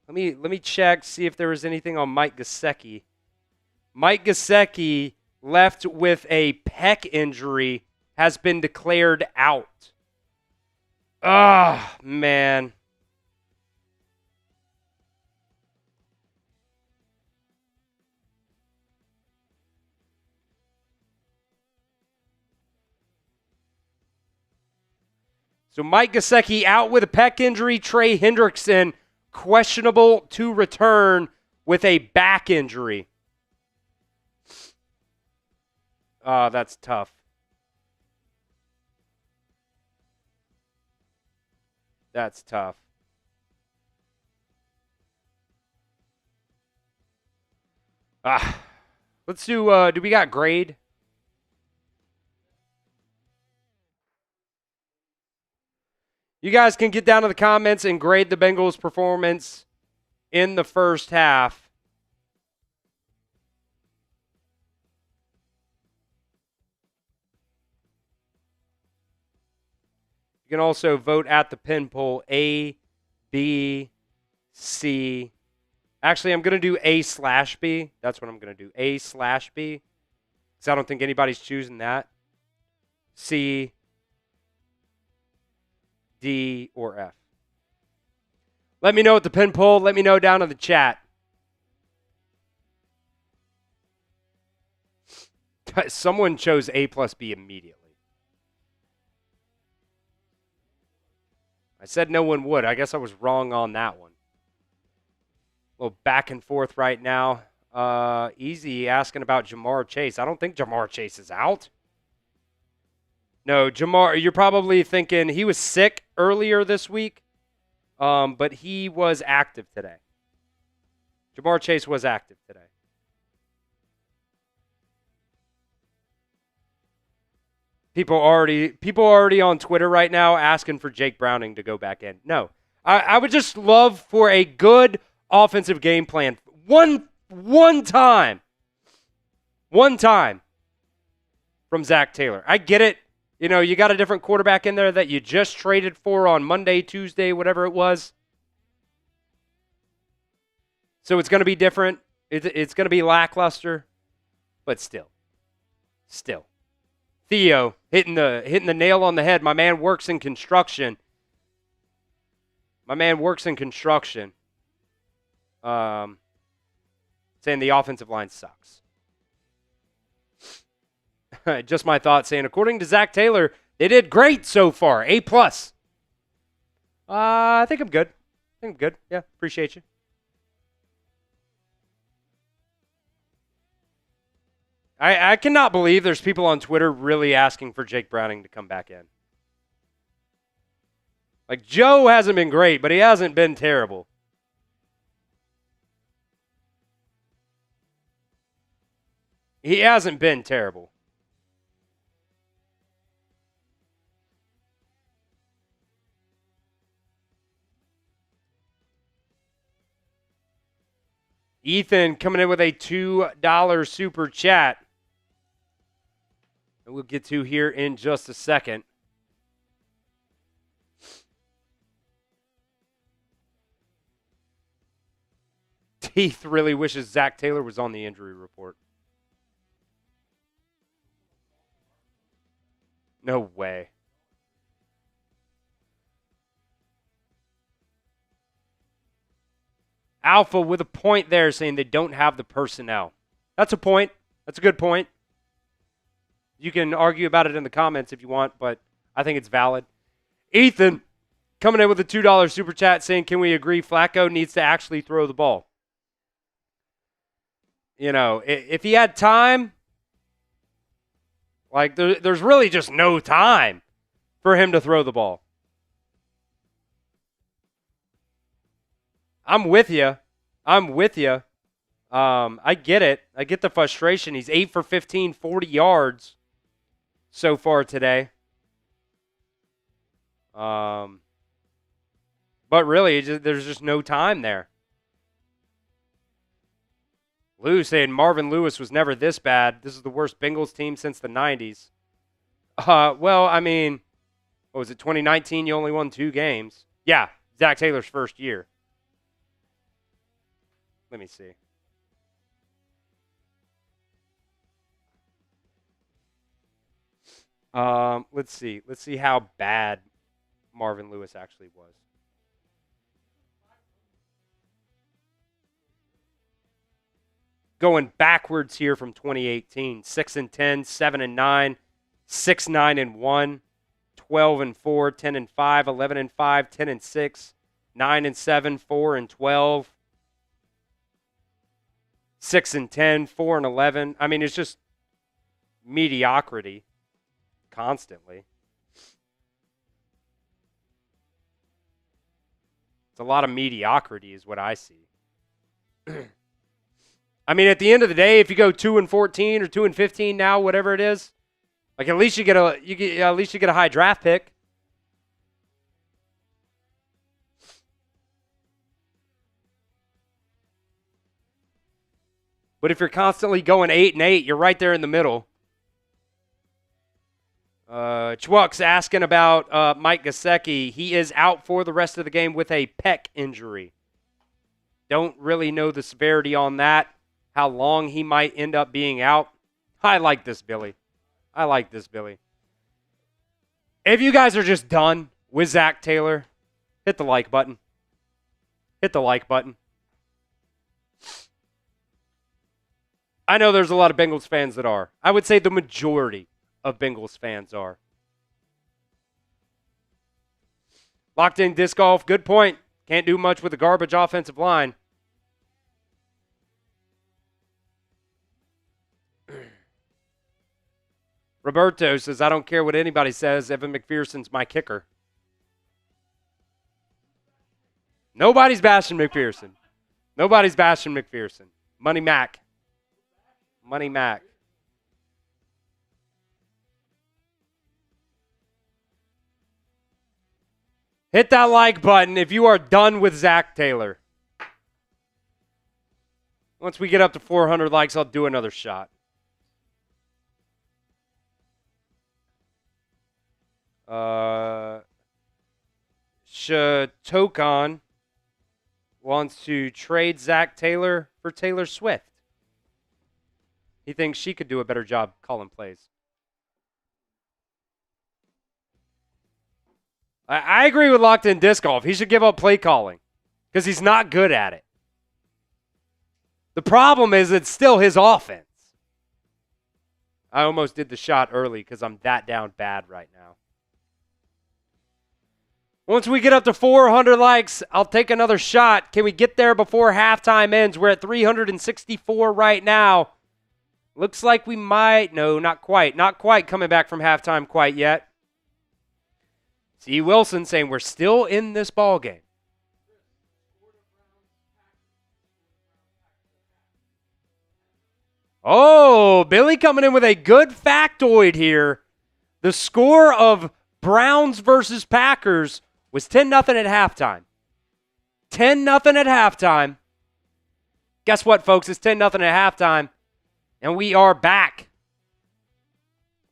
Let me check, see if there was anything on Mike Gesicki. Mike Gesicki left with a pec injury has been declared out. Ah, man. So Mike Gesicki out with a pec injury. Trey Hendrickson questionable to return with a back injury. That's tough. That's tough. Let's do we got grade? You guys can get down to the comments and grade the Bengals' performance in the first half. You can also vote at the pin poll A, B, C. Actually, I'm going to do A/B. That's what I'm going to do. A/B. Because I don't think anybody's choosing that. C, D, or F. Let me know at the pin poll. Let me know down in the chat. Someone chose A plus B immediately. I said no one would. I guess I was wrong on that one. A little back and forth right now. Easy asking about Jamar Chase. I don't think Jamar Chase is out. No, Jamar, you're probably thinking he was sick earlier this week, but he was active today. Jamar Chase was active today. People already on Twitter right now asking for Jake Browning to go back in. No, I would just love for a good offensive game plan. One time from Zach Taylor. I get it. You know, you got a different quarterback in there that you just traded for on Monday, Tuesday, whatever it was. So it's going to be different. It's going to be lackluster, but still. Theo hitting the nail on the head. My man works in construction. Saying the offensive line sucks. Just my thought saying, according to Zach Taylor, they did great so far. A+. I think I'm good. Yeah, appreciate you. I cannot believe there's people on Twitter really asking for Jake Browning to come back in. Like, Joe hasn't been great, but he hasn't been terrible. He hasn't been terrible. Ethan coming in with a $2 super chat. And we'll get to here in just a second. Teeth really wishes Zach Taylor was on the injury report. No way. Alpha with a point there saying they don't have the personnel. That's a point. That's a good point. You can argue about it in the comments if you want, but I think it's valid. Ethan coming in with a $2 super chat saying, can we agree Flacco needs to actually throw the ball? You know, if he had time, like there's really just no time for him to throw the ball. I'm with you. I get it. I get the frustration. He's 8 for 15, 40 yards so far today. But really, there's just no time there. Lou saying Marvin Lewis was never this bad. This is the worst Bengals team since the 90s. Well, I mean, what was it, 2019? You only won 2 games. Yeah, Zach Taylor's first year. Let me see. Let's see. Let's see how bad Marvin Lewis actually was. Going backwards here from 2018. 6-10, 7-9, 6-9-1, 12-4, 10-5, 11-5, 10-6, 9-7, 4-12, 6-10, 4-11. I mean, it's just mediocrity constantly. It's a lot of mediocrity is what I see. I mean, at the end of the day, if you go 2-14 or 2-15 now, whatever it is, like at least you get a high draft pick. But if you're constantly going 8-8, you're right there in the middle. Chwuck's asking about Mike Gesicki. He is out for the rest of the game with a pec injury. Don't really know the severity on that, how long he might end up being out. I like this, Billy. I like this, Billy. If you guys are just done with Zach Taylor, hit the like button. Hit the like button. I know there's a lot of Bengals fans that are. I would say the majority of Bengals fans are. Locked in disc golf, good point. Can't do much with a garbage offensive line. Roberto says, I don't care what anybody says. Evan McPherson's my kicker. Nobody's bashing McPherson. Nobody's bashing McPherson. Money Mac. Money Mac. Hit that like button if you are done with Zach Taylor. Once we get up to 400 likes, I'll do another shot. Shatokon wants to trade Zach Taylor for Taylor Swift. He thinks she could do a better job calling plays. I agree with Locked In Disc Golf. He should give up play calling because he's not good at it. The problem is it's still his offense. I almost did the shot early because I'm that down bad right now. Once we get up to 400 likes, I'll take another shot. Can we get there before halftime ends? We're at 364 right now. Looks like we might. No, not quite. Not quite coming back from halftime quite yet. C. Wilson saying we're still in this ball game. Oh, Billy coming in with a good factoid here. The score of Browns versus Packers was 10-0 at halftime. 10-0 at halftime. Guess what, folks? It's 10-0 at halftime, and we are back.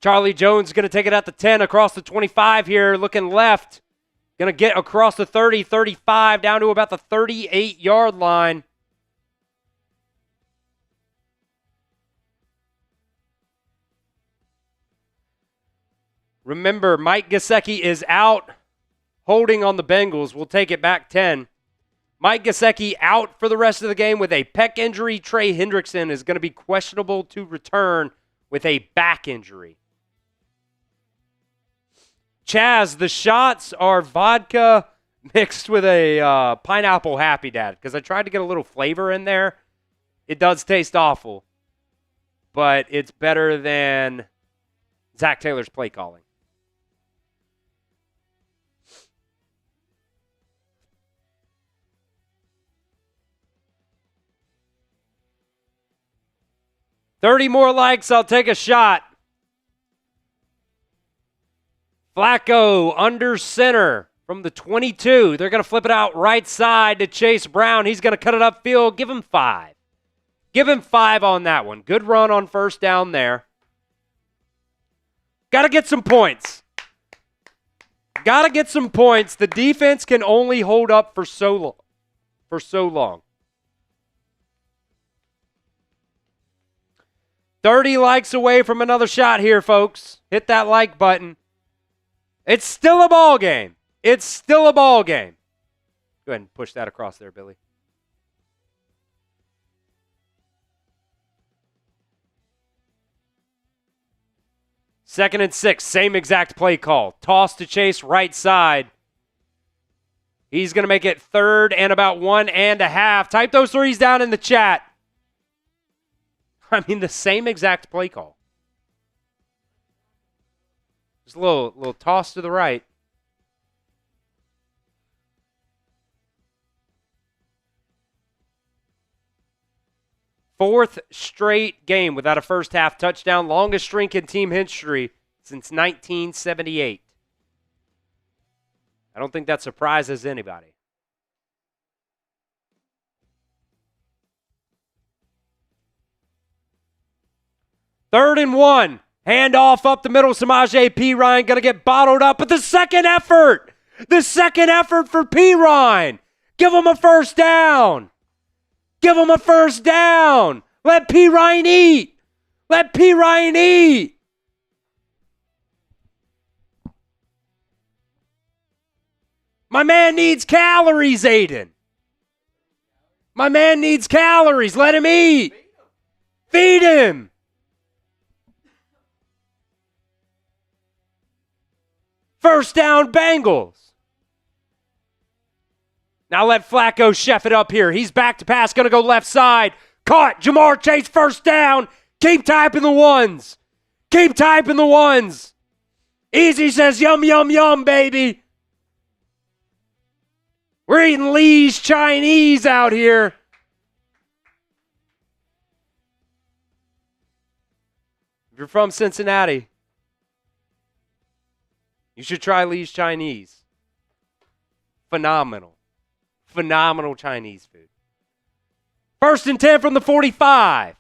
Charlie Jones is going to take it at the 10 across the 25 here, looking left. Going to get across the 30, 35, down to about the 38-yard line. Remember, Mike Gesicki is out, holding on the Bengals. We'll take it back 10. Mike Gesicki out for the rest of the game with a pec injury. Trey Hendrickson is going to be questionable to return with a back injury. Chaz, the shots are vodka mixed with a pineapple Happy Dad because I tried to get a little flavor in there. It does taste awful, but it's better than Zach Taylor's play calling. $30 more likes, I'll take a shot. Flacco under center from the 22. They're going to flip it out right side to Chase Brown. He's going to cut it upfield. Give him 5. Give him 5 on that one. Good run on first down there. Got to get some points. Got to get some points. The defense can only hold up for so long. 30 likes away from another shot here, folks. Hit that like button. It's still a ball game. It's still a ball game. Go ahead and push that across there, Billy. Second and 6, same exact play call. Toss to Chase, right side. He's going to make it 3rd and about 1.5. Type those threes down in the chat. I mean, the same exact play call. Just a little toss to the right. Fourth straight game without a first half touchdown. Longest streak in team history since 1978. I don't think that surprises anybody. Third and 1. Handoff up the middle. Samaje Perine going to get bottled up. But the second effort. The second effort for Perine. Give him a first down. Give him a first down. Let Perine eat. Let Perine eat. My man needs calories, Aiden. My man needs calories. Let him eat. Feed him. First down, Bengals. Now let Flacco chef it up here. He's back to pass, going to go left side. Caught. Jamar Chase, first down. Keep typing the ones. Keep typing the ones. Easy says, yum, yum, yum, baby. We're eating Lee's Chinese out here. If you're from Cincinnati, you should try Lee's Chinese. Phenomenal. Phenomenal Chinese food. First and 10 from the 45.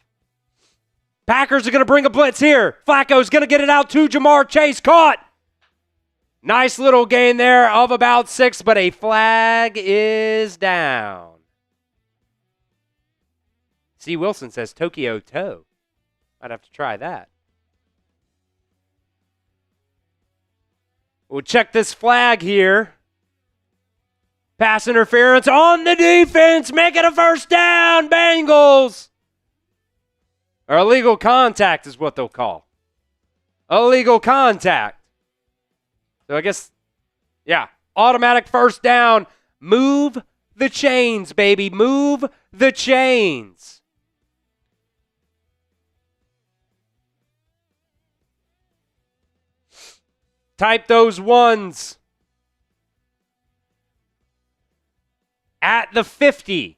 Packers are going to bring a blitz here. Flacco's going to get it out to Jamar Chase. Caught. Nice little gain there of about 6, but a flag is down. C. Wilson says Tokyo toe. I'd have to try that. We'll check this flag here. Pass interference on the defense. Make it a first down, Bengals. Or illegal contact is what they'll call. Illegal contact. So I guess, yeah, automatic first down. Move the chains, baby. Move the chains. Type those ones. At the 50.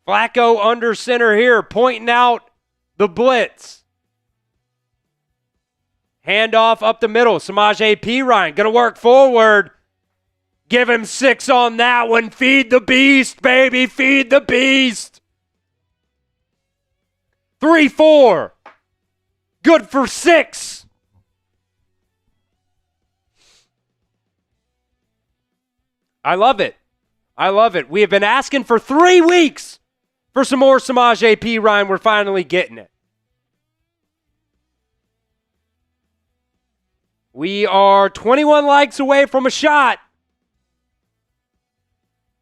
Flacco under center here, pointing out the blitz. Handoff up the middle. Samaje Perine going to work forward. Give him 6 on that one. Feed the beast, baby. Feed the beast. 3-4. Good for 6. I love it. I love it. We have been asking for 3 weeks for some more Samaje Perine. We're finally getting it. We are 21 likes away from a shot.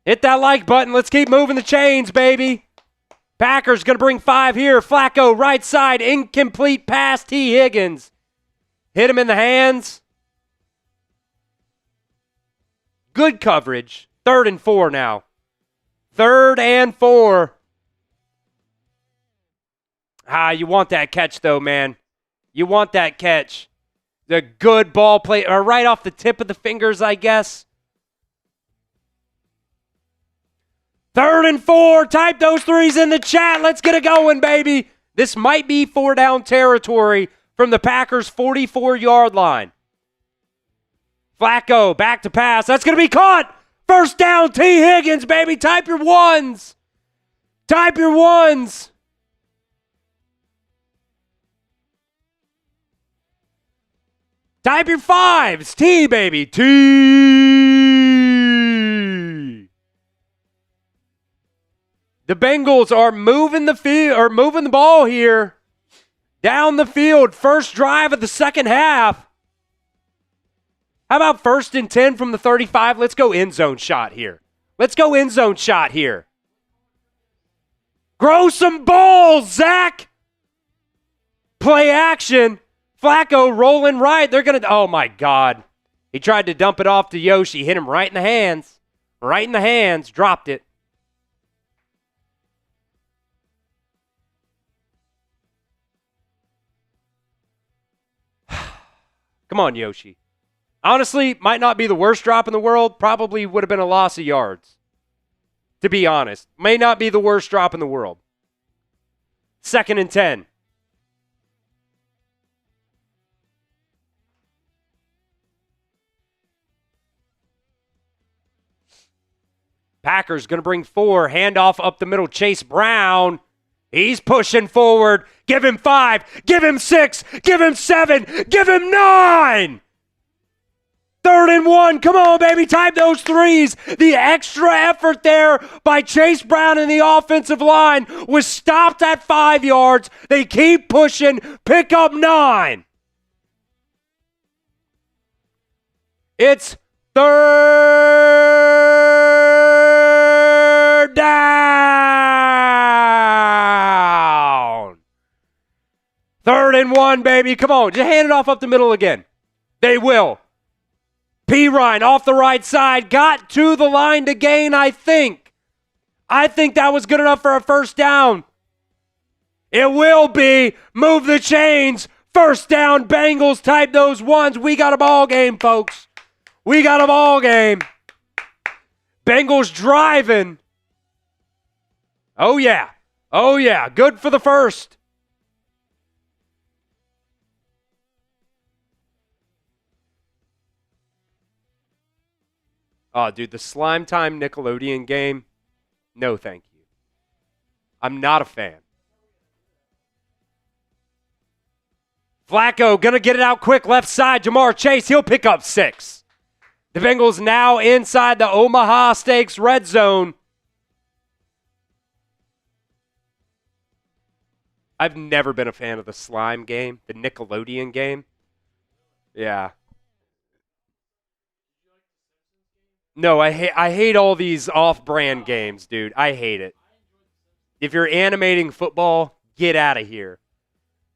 Hit that like button. Let's keep moving the chains, baby. Packers going to bring 5 here. Flacco, right side, incomplete pass. T. Higgins. Hit him in the hands. Good coverage. 3rd and 4 now. 3rd and 4. You want that catch, though, man. You want that catch. The good ball play, or right off the tip of the fingers, I guess. 3rd and 4. Type those threes in the chat. Let's get it going, baby. This might be 4 down territory from the Packers' 44-yard line. Flacco, back to pass. That's going to be caught. First down, T. Higgins, baby. Type your ones. Type your ones. Type your 5s. T, baby. T. The Bengals are moving the ball here. Down the field, first drive of the second half. How about 1st and 10 from the 35? Let's go end zone shot here. Let's go end zone shot here. Grow some balls, Zach. Play action. Flacco rolling right. They're going to, oh my God. He tried to dump it off to Yoshi. Hit him right in the hands. Right in the hands. Dropped it. Come on, Yoshi. Honestly, might not be the worst drop in the world. Probably would have been a loss of yards. To be honest. May not be the worst drop in the world. 2nd and 10. Packers going to bring 4. Handoff up the middle. Chase Brown. He's pushing forward. Give him 5. Give him 6. Give him 7. Give him 9. 3rd and 1. Come on, baby. Type those threes. The extra effort there by Chase Brown and the offensive line was stopped at 5 yards. They keep pushing. Pick up 9. It's 3rd down. 3rd and 1, baby. Come on. Just hand it off up the middle again. They will. P. Ryan off the right side. Got to the line to gain, I think. I think that was good enough for a first down. It will be. Move the chains. First down, Bengals. Type those ones. We got a ball game, folks. We got a ball game. Bengals driving. Oh, yeah. Oh, yeah. Good for the first. Oh, dude, the Slime Time Nickelodeon game, no thank you. I'm not a fan. Flacco going to get it out quick, left side. Jamar Chase, he'll pick up 6. The Bengals now inside the Omaha Steaks red zone. I've never been a fan of the Slime game, the Nickelodeon game. Yeah. No, I hate all these off-brand games, dude. I hate it. If you're animating football, get out of here.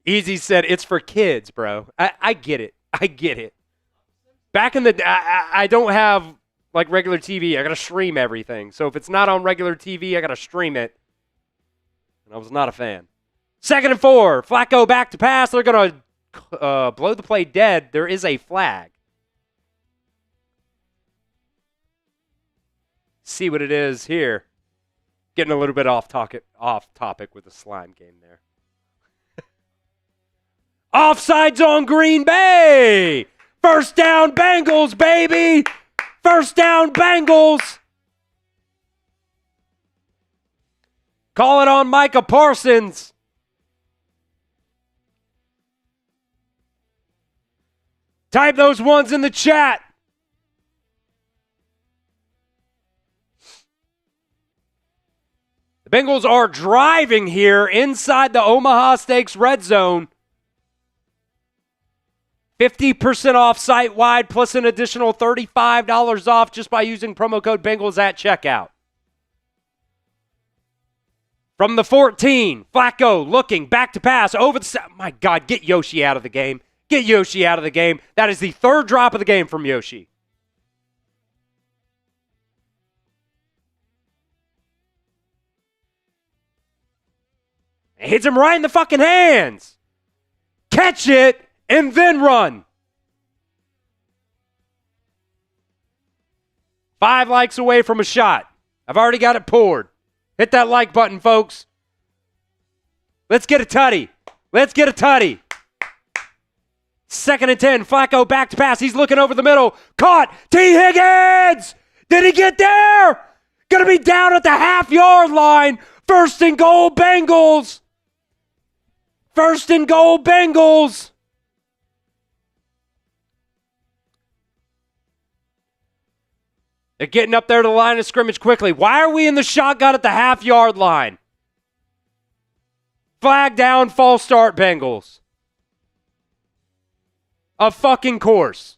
Easy said, it's for kids, bro. I get it. I get it. Back in the day, I don't have, like, regular TV. I got to stream everything. So if it's not on regular TV, I got to stream it. And I was not a fan. 2nd and 4. Flacco back to pass. They're going to blow the play dead. There is a flag. See what it is here. Getting a little bit off topic with the slime game there. Offsides on Green Bay. First down Bengals, baby. First down Bengals. Call it on Micah Parsons. Type those ones in the chat. The Bengals are driving here inside the Omaha Steaks red zone. 50% off site-wide plus an additional $35 off just by using promo code Bengals at checkout. From the 14, Flacco looking back to pass over the – my God, get Yoshi out of the game. Get Yoshi out of the game. That is the 3rd drop of the game from Yoshi. It hits him right in the fucking hands. Catch it and then run. 5 likes away from a shot. I've already got it poured. Hit that like button, folks. Let's get a tutty. Let's get a tutty. 2nd and 10. Flacco back to pass. He's looking over the middle. Caught. T. Higgins. Did he get there? Going to be down at the half-yard line. 1st and goal, Bengals. 1st and goal, Bengals. They're getting up there to the line of scrimmage quickly. Why are we in the shotgun at the half-yard line? Flag down, false start, Bengals. Of fucking course.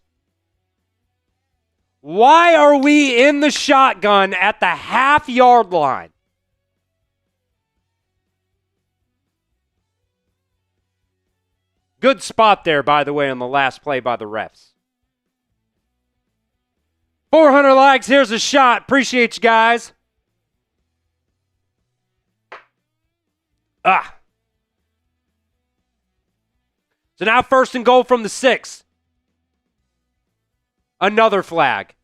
Why are we in the shotgun at the half-yard line? Good spot there, by the way, on the last play by the refs. 400 likes. Here's a shot. Appreciate you guys. So now 1st and goal from the 6. Another flag.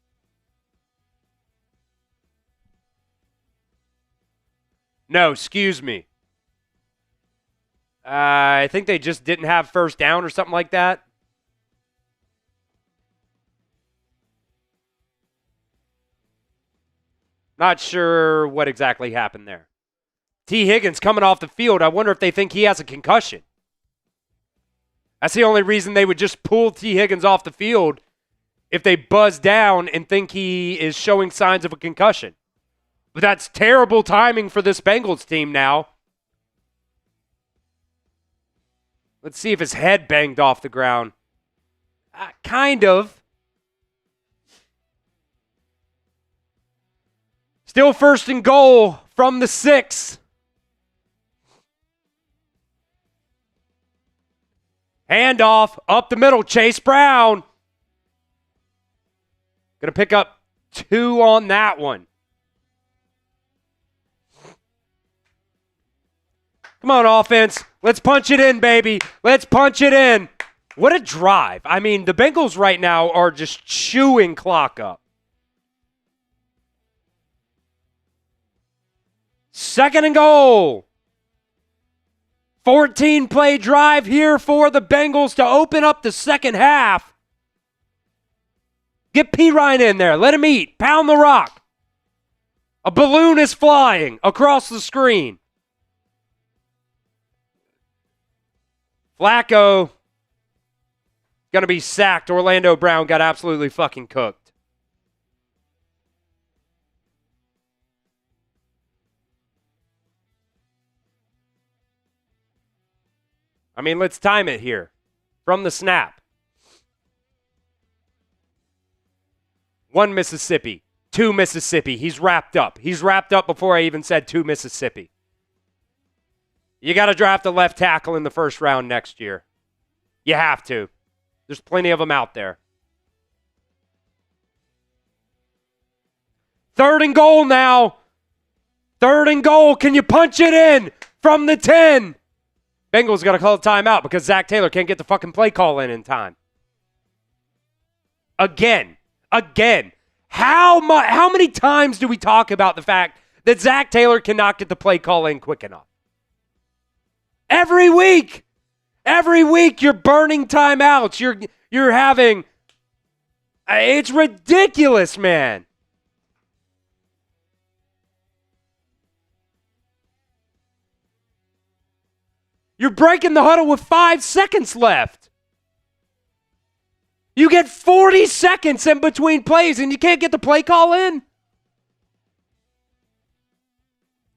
No, excuse me. I think they just didn't have 1st down or something like that. Not sure what exactly happened there. T. Higgins coming off the field. I wonder if they think he has a concussion. That's the only reason they would just pull T. Higgins off the field, if they buzz down and think he is showing signs of a concussion. But that's terrible timing for this Bengals team now. Let's see if his head banged off the ground. Kind of. Still 1st and goal from the 6. Handoff up the middle. Chase Brown. Going to pick up 2 on that one. Come on, offense. Let's punch it in, baby. Let's punch it in. What a drive. I mean, the Bengals right now are just chewing clock up. 2nd and goal. 14-play drive here for the Bengals to open up the second half. Get P. Ryan in there. Let him eat. Pound the rock. A balloon is flying across the screen. Flacco going to be sacked. Orlando Brown got absolutely fucking cooked. I mean, let's time it here. From the snap. 1 Mississippi. 2 Mississippi. He's wrapped up. He's wrapped up before I even said 2 Mississippi. You got to draft a left tackle in the 1st round next year. You have to. There's plenty of them out there. 3rd and goal now. 3rd and goal. Can you punch it in from the 10? Bengals got to call a timeout because Zach Taylor can't get the fucking play call in time. Again. How many times do we talk about the fact that Zach Taylor cannot get the play call in quick enough? Every week you're burning timeouts. You're having. It's ridiculous, man. You're breaking the huddle with 5 seconds left. You get 40 seconds in between plays and you can't get the play call in?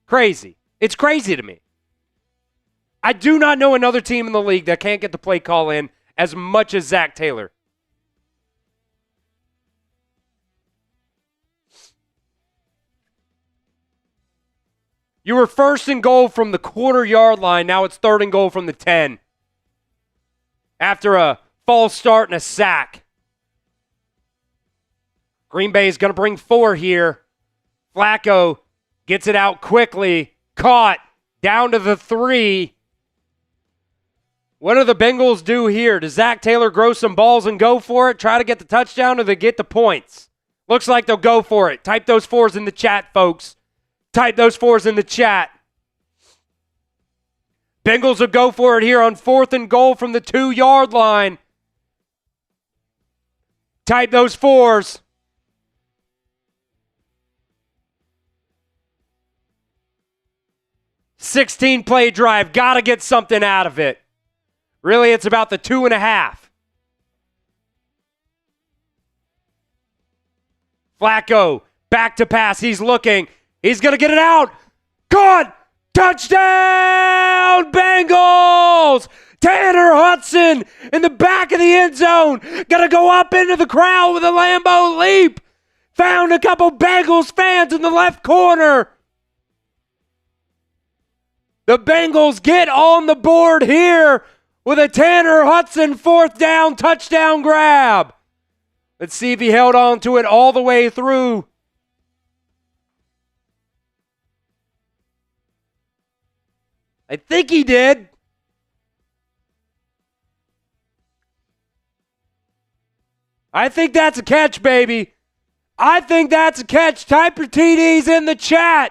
Crazy. It's crazy to me. I do not know another team in the league that can't get the play call in as much as Zach Taylor. You were 1st and goal from the 1/4-yard line. Now it's 3rd and goal from the 10. After a false start and a sack. Green Bay is going to bring 4 here. Flacco gets it out quickly. Caught. Down to the 3. What do the Bengals do here? Does Zach Taylor grow some balls and go for it? Try to get the touchdown or they get the points? Looks like they'll go for it. Type those 4s in the chat, folks. Type those 4s in the chat. Bengals will go for it here on 4th and goal from the 2-yard line. Type those 4s. $16-play drive. Got to get something out of it. Really, it's about the 2.5. Flacco, back to pass. He's looking. He's going to get it out. Caught. Touchdown, Bengals! Tanner Hudson in the back of the end zone. Gonna go up into the crowd with a Lambeau leap. Found a couple Bengals fans in the left corner. The Bengals get on the board here with a Tanner Hudson 4th down touchdown grab. Let's see if he held on to it all the way through. I think he did. I think that's a catch, baby. I think that's a catch. Type your TDs in the chat.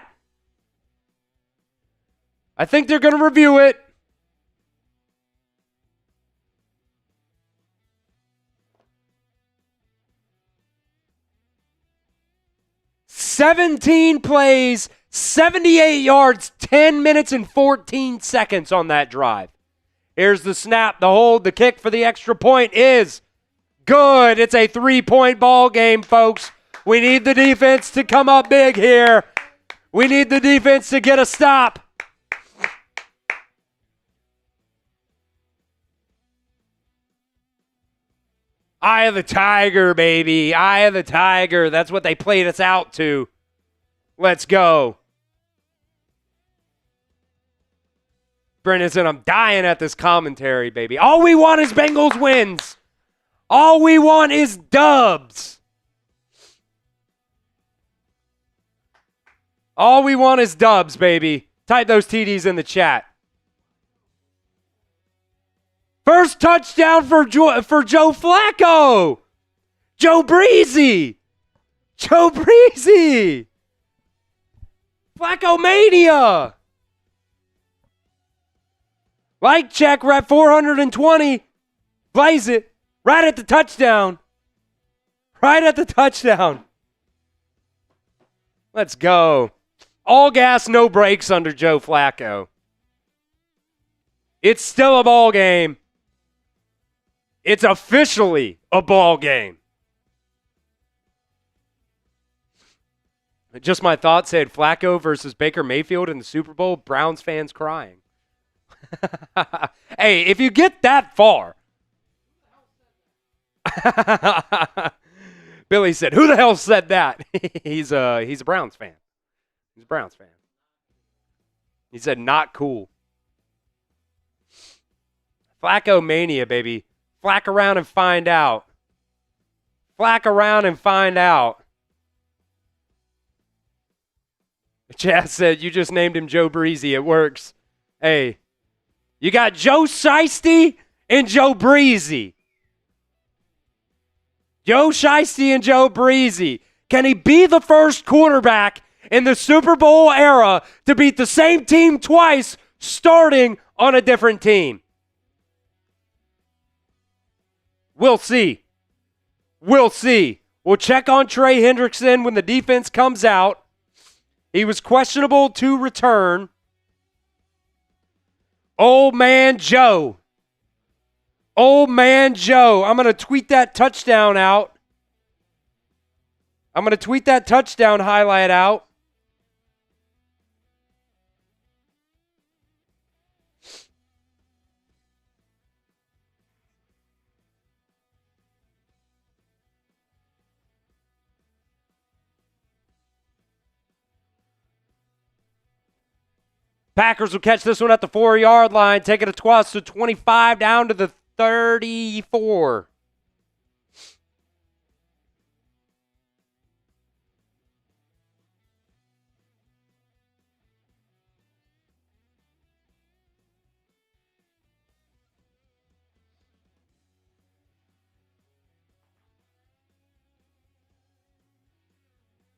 I think they're going to review it. "17 plays, 78 yards, 10 minutes and 14 seconds on that drive." Here's the snap, the hold, the kick for the extra point is good. It's a 3-point ball game, folks. We need the defense to come up big here. We need the defense to get a stop. Eye of the Tiger, baby. Eye of the Tiger. That's what they played us out to. Let's go. Brendan said, I'm dying at this commentary, baby. All we want is Bengals wins. All we want is dubs. All we want is dubs, baby. Type those TDs in the chat. First touchdown for Joe Flacco. Joe Breezy. Joe Breezy. Flacco Mania. Like check, we're at 420. Blaze it. Right at the touchdown. Right at the touchdown. Let's go. All gas, no brakes under Joe Flacco. It's still a ball game. It's officially a ball game. Just my thought said Flacco versus Baker Mayfield in the Super Bowl, Browns fans crying. Hey, if you get that far. Billy said, who the hell said that? He's a Browns fan. He's a Browns fan. He said, not cool. Flacco Mania, baby. Flack around and find out. Flack around and find out. Chad said, you just named him Joe Breezy. It works. Hey, you got Joe Shiesty and Joe Breezy. Joe Shiesty and Joe Breezy. Can he be the first quarterback in the Super Bowl era to beat the same team twice starting on a different team? We'll see. We'll see. We'll check on Trey Hendrickson when the defense comes out. He was questionable to return. Old man Joe. Old man Joe. I'm going to tweet that touchdown out. I'm going to tweet that touchdown highlight out. Packers will catch this one at the 4-yard line, taking a toss to 25 down to the 34.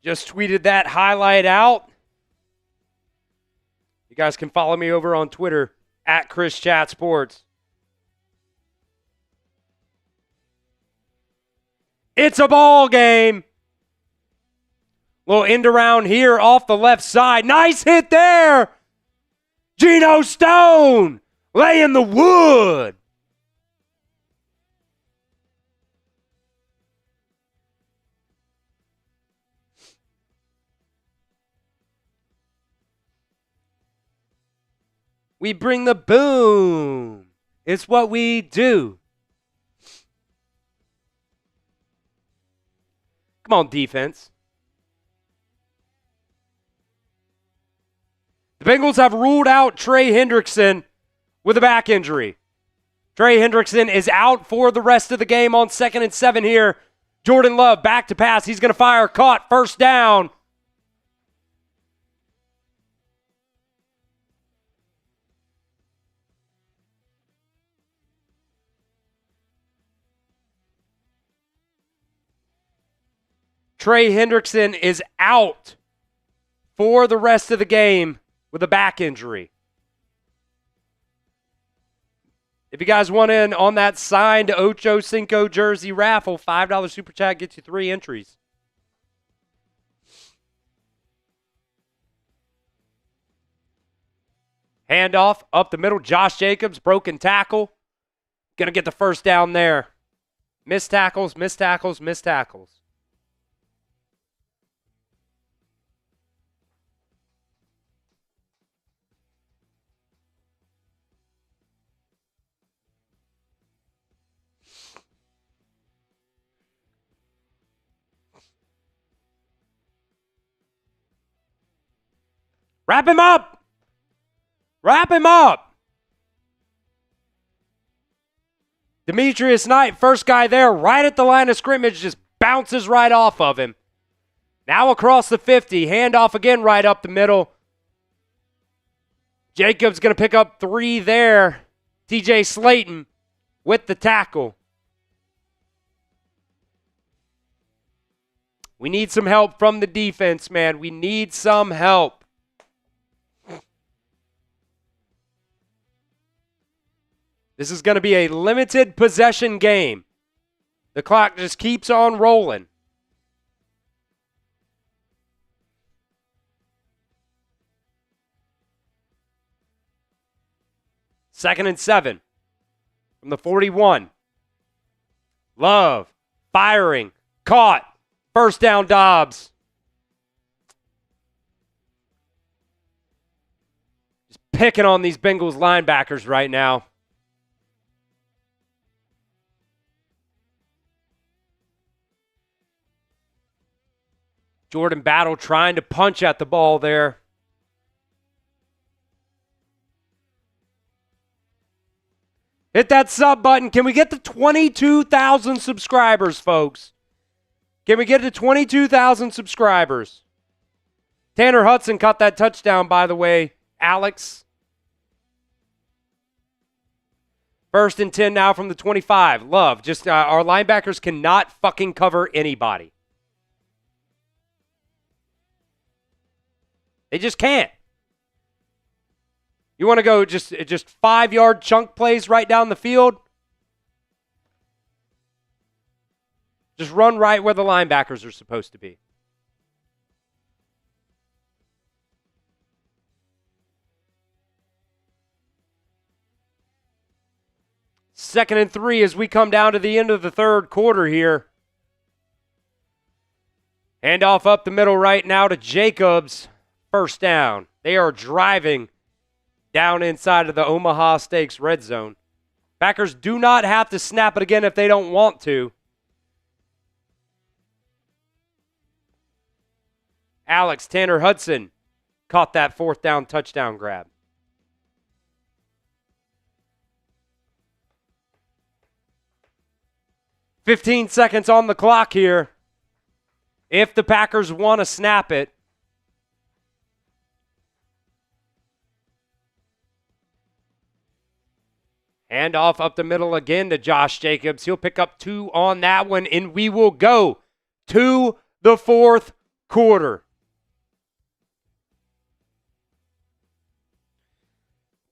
Just tweeted that highlight out. You guys can follow me over on Twitter at Chris Chat Sports. It's a ball game. Little end around here off the left side. Nice hit there. Geno Stone laying the wood. We bring the boom. It's what we do. Come on, defense. The Bengals have ruled out Trey Hendrickson with a back injury. Trey Hendrickson is out for the rest of the game on 2nd and 7 here. Jordan Love back to pass. He's going to fire. Caught. First down. Trey Hendrickson is out for the rest of the game with a back injury. If you guys want in on that signed Ocho Cinco jersey raffle, $5 super chat gets you 3 entries. Handoff up the middle. Josh Jacobs, broken tackle. Going to get the first down there. Missed tackles, missed tackles, missed tackles. Wrap him up! Wrap him up! Demetrius Knight, first guy there, right at the line of scrimmage, just bounces right off of him. Now across the 50, handoff again right up the middle. Jacobs going to pick up 3 there. TJ Slayton with the tackle. We need some help from the defense, man. We need some help. This is going to be a limited possession game. The clock just keeps on rolling. Second and 7 from the 41. Love firing. Caught. First down, Dobbs. Just picking on these Bengals linebackers right now. Jordan Battle trying to punch at the ball there. Hit that sub button. Can we get to 22,000 subscribers, folks? Can we get to 22,000 subscribers? Tanner Hudson caught that touchdown, by the way. Alex. First and 10 now from the 25. Love. Just our linebackers cannot fucking cover anybody. They just can't. You want to go just 5-yard chunk plays right down the field? Just run right where the linebackers are supposed to be. Second and 3 as we come down to the end of the third quarter here. Handoff up the middle right now to Jacobs. First down. They are driving down inside of the Omaha Steaks red zone. Packers do not have to snap it again if they don't want to. Alex Tanner Hudson caught that 4th down touchdown grab. "15 seconds on the clock here. If the Packers want to snap it. Handoff up the middle again to Josh Jacobs. He'll pick up 2 on that one, and we will go to the 4th quarter.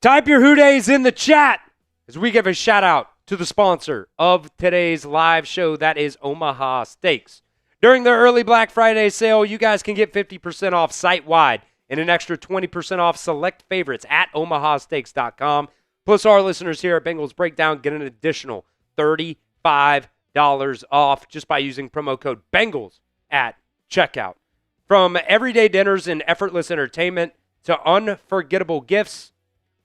Type your Who Days in the chat as we give a shout out to the sponsor of today's live show. That is Omaha Steaks. During their early Black Friday sale, you guys can get 50% off site-wide and an extra 20% off select favorites at omahasteaks.com. Plus, our listeners here at Bengals Breakdown get an additional $35 off just by using promo code BENGALS at checkout. From everyday dinners and effortless entertainment to unforgettable gifts,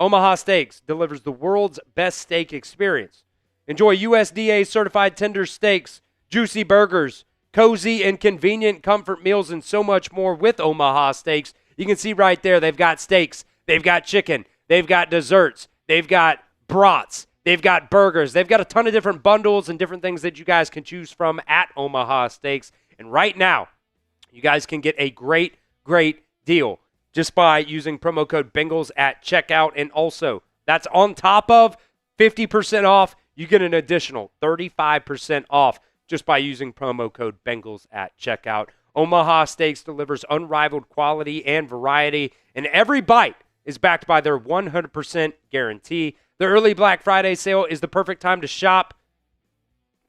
Omaha Steaks delivers the world's best steak experience. Enjoy USDA certified tender steaks, juicy burgers, cozy and convenient comfort meals, and so much more with Omaha Steaks. You can see right there, they've got steaks, they've got chicken, they've got desserts, they've got brats, they've got burgers, they've got a ton of different bundles and different things that you guys can choose from at Omaha Steaks. And right now, you guys can get a great deal just by using promo code Bengals at checkout. And also, that's on top of 50% off. You get an additional 35% off just by using promo code Bengals at checkout. Omaha Steaks delivers unrivaled quality and variety, and every bite is backed by their 100% guarantee. The early Black Friday sale is the perfect time to shop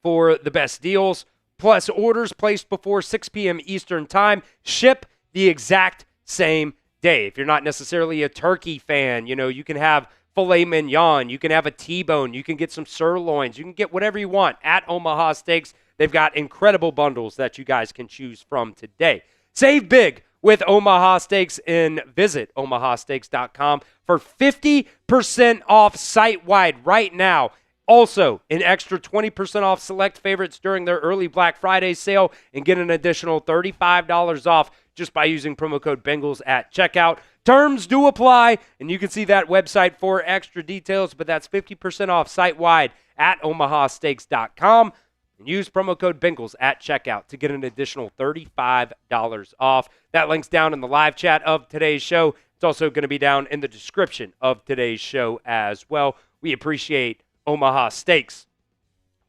for the best deals. Plus, orders placed before 6 p.m. Eastern Time ship the exact same day. If you're not necessarily a turkey fan, you can have filet mignon, you can have a T-bone, you can get some sirloins, you can get whatever you want at Omaha Steaks. They've got incredible bundles that you guys can choose from today. Save big with Omaha Steaks and visit omahasteaks.com for 50% off site-wide right now. Also, an extra 20% off select favorites during their early Black Friday sale, and get an additional $35 off just by using promo code Bengals at checkout. Terms do apply, and you can see that website for extra details, but that's 50% off site-wide at omahasteaks.com. And use promo code Bengals at checkout to get an additional $35 off. That link's down in the live chat of today's show. It's also going to be down in the description of today's show as well. We appreciate Omaha Steaks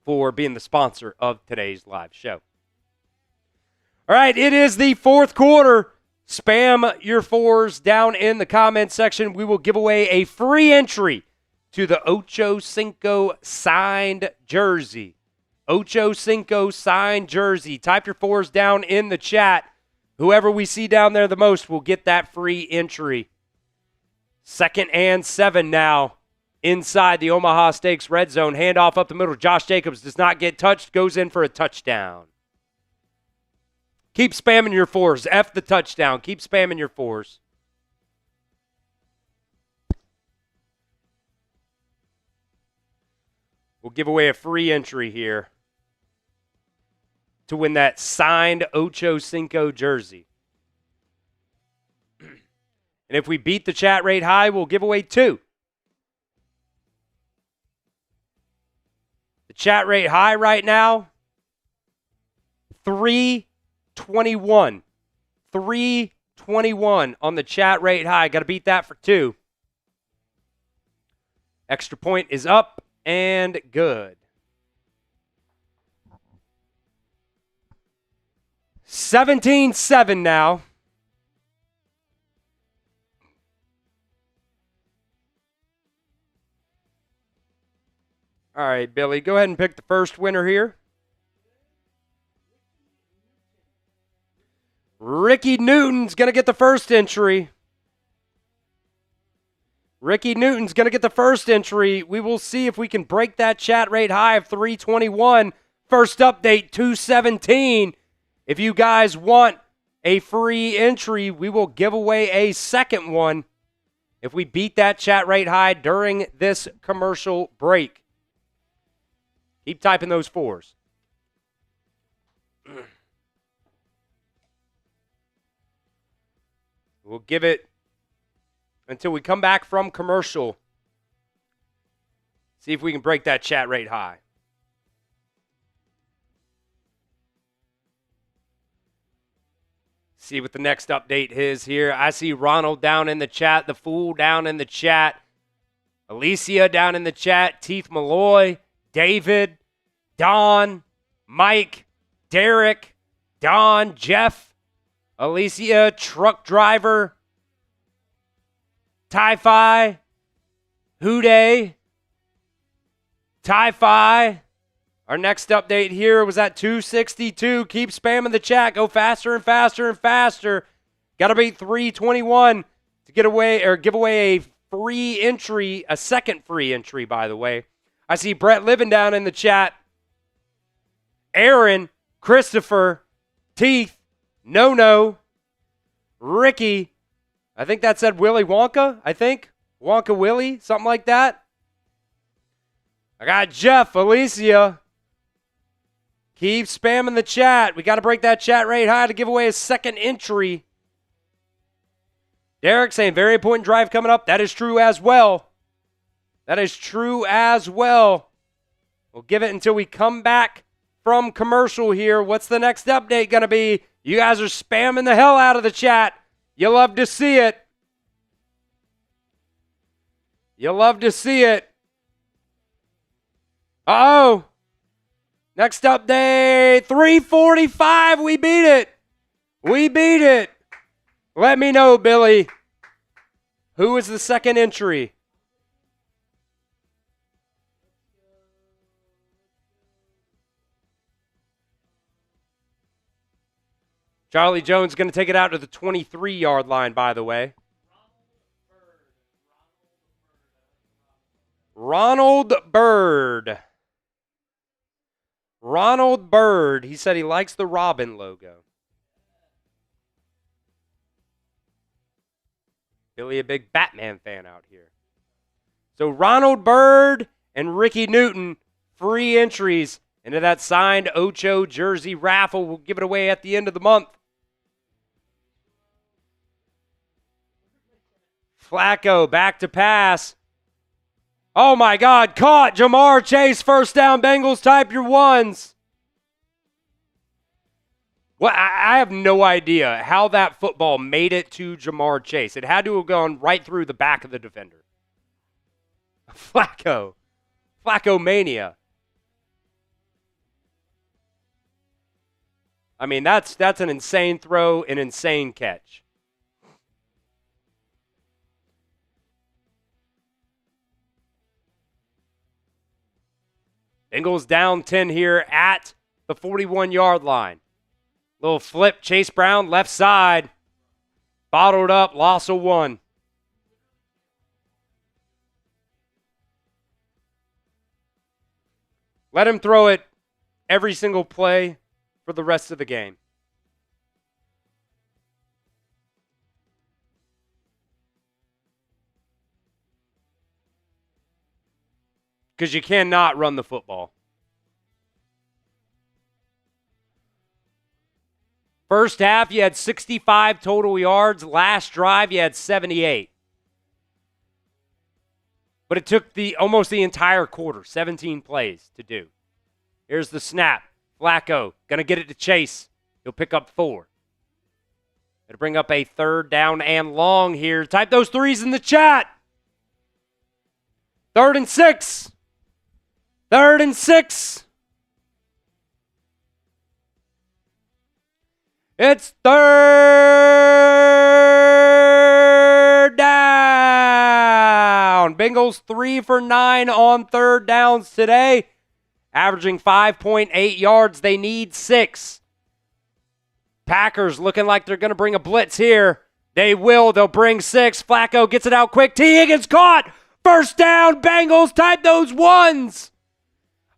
for being the sponsor of today's live show. All right, it is the fourth quarter. Spam your fours down in the comments section. We will give away a free entry to the Ocho Cinco signed jersey. Ocho Cinco signed jersey. Type your fours down in the chat. Whoever we see down there the most will get that free entry. 2nd and 7 now. Inside the Omaha Steaks red zone. Handoff up the middle. Josh Jacobs does not get touched. Goes in for a touchdown. Keep spamming your fours. F the touchdown. Keep spamming your fours. We'll give away a free entry here to win that signed Ocho Cinco jersey. And if we beat the chat rate high, we'll give away 2. The chat rate high right now, 321. 321 on the chat rate high. Got to beat that for 2. Extra point is up and good. 17-7 now. All right, Billy, go ahead and pick the first winner here. Ricky Newton's going to get the first entry. Ricky Newton's going to get the first entry. We will see if we can break that chat rate high of 321. First update, 217. If you guys want a free entry, we will give away a second one if we beat that chat rate high during this commercial break. Keep typing those fours. We'll give it until we come back from commercial. See if we can break that chat rate high. See what the next update is here. I see Ronald down in the chat, the Fool down in the chat, Alicia down in the chat, Teeth Malloy, David, Don, Mike, Derek, Don, Jeff, Alicia, Truck Driver, Tie-Fi, Houday, Tie-Fi. Our next update here was at 262. Keep spamming the chat. Go faster and faster and faster. Got to beat 321 to get away or give away a free entry, a second free entry, by the way. I see Brett Living down in the chat. Aaron, Christopher, Teeth, No, Ricky. I think that said Willy Wonka, Wonka Willie, something like that. I got Jeff, Alicia. Keep spamming the chat. We got to break that chat rate high to give away a second entry. Derek saying very important drive coming up. That is true as well. That is true as well. We'll give it until we come back from commercial here. What's the next update going to be? You guys are spamming the hell out of the chat. You love to see it. You love to see it. Uh-oh. Next update, 345. We beat it. We beat it. Let me know, Billy. Who is the second entry? Charlie Jones going to take it out to the 23-yard line, by the way. Ronald Bird. Ronald Bird. He said he likes the Robin logo. Billy, a big Batman fan out here. So Ronald Bird and Ricky Newton, free entries into that signed Ocho jersey raffle. We'll give it away at the end of the month. Flacco back to pass. Oh my God, caught. Jamar Chase, first down. Bengals, type your ones. Well, I have no idea how that football made it to Jamar Chase. It had to have gone right through the back of the defender. Flacco. Flacco mania. I mean, that's an insane throw, an insane catch. Bengals down 10 here at the 41-yard line. Little flip, Chase Brown, left side. Bottled up, loss of 1. Let him throw it every single play for the rest of the game. Because you cannot run the football. First half, you had 65 total yards. Last drive, you had 78. But it took almost the entire quarter, 17 plays to do. Here's the snap. Flacco, going to get it to Chase. He'll pick up 4. It'll bring up a 3rd down and long here. Type those threes in the chat. 3rd and 6. 3rd and 6. It's 3rd down. Bengals 3 for 9 on 3rd downs today, averaging 5.8 yards. They need 6. Packers looking like they're going to bring a blitz here. They will. They'll bring 6. Flacco gets it out quick. T. Higgins caught. First down, Bengals. Type those ones.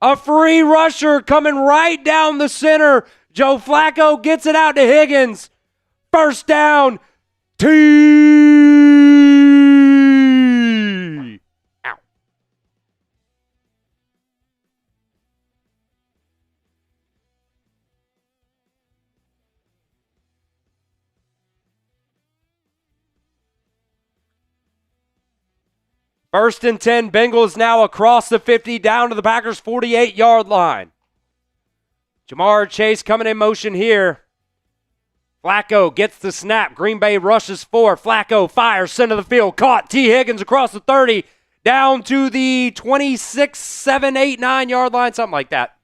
A free rusher coming right down the center. Joe Flacco gets it out to Higgins. First down. T. Ow. First and 10, Bengals now across the 50 down to the Packers' 48-yard line. Jamar Chase coming in motion here. Flacco gets the snap. Green Bay rushes 4. Flacco fires, center of the field. Caught. T. Higgins across the 30. Down to the 26, 7, 8, 9-yard line. Something like that.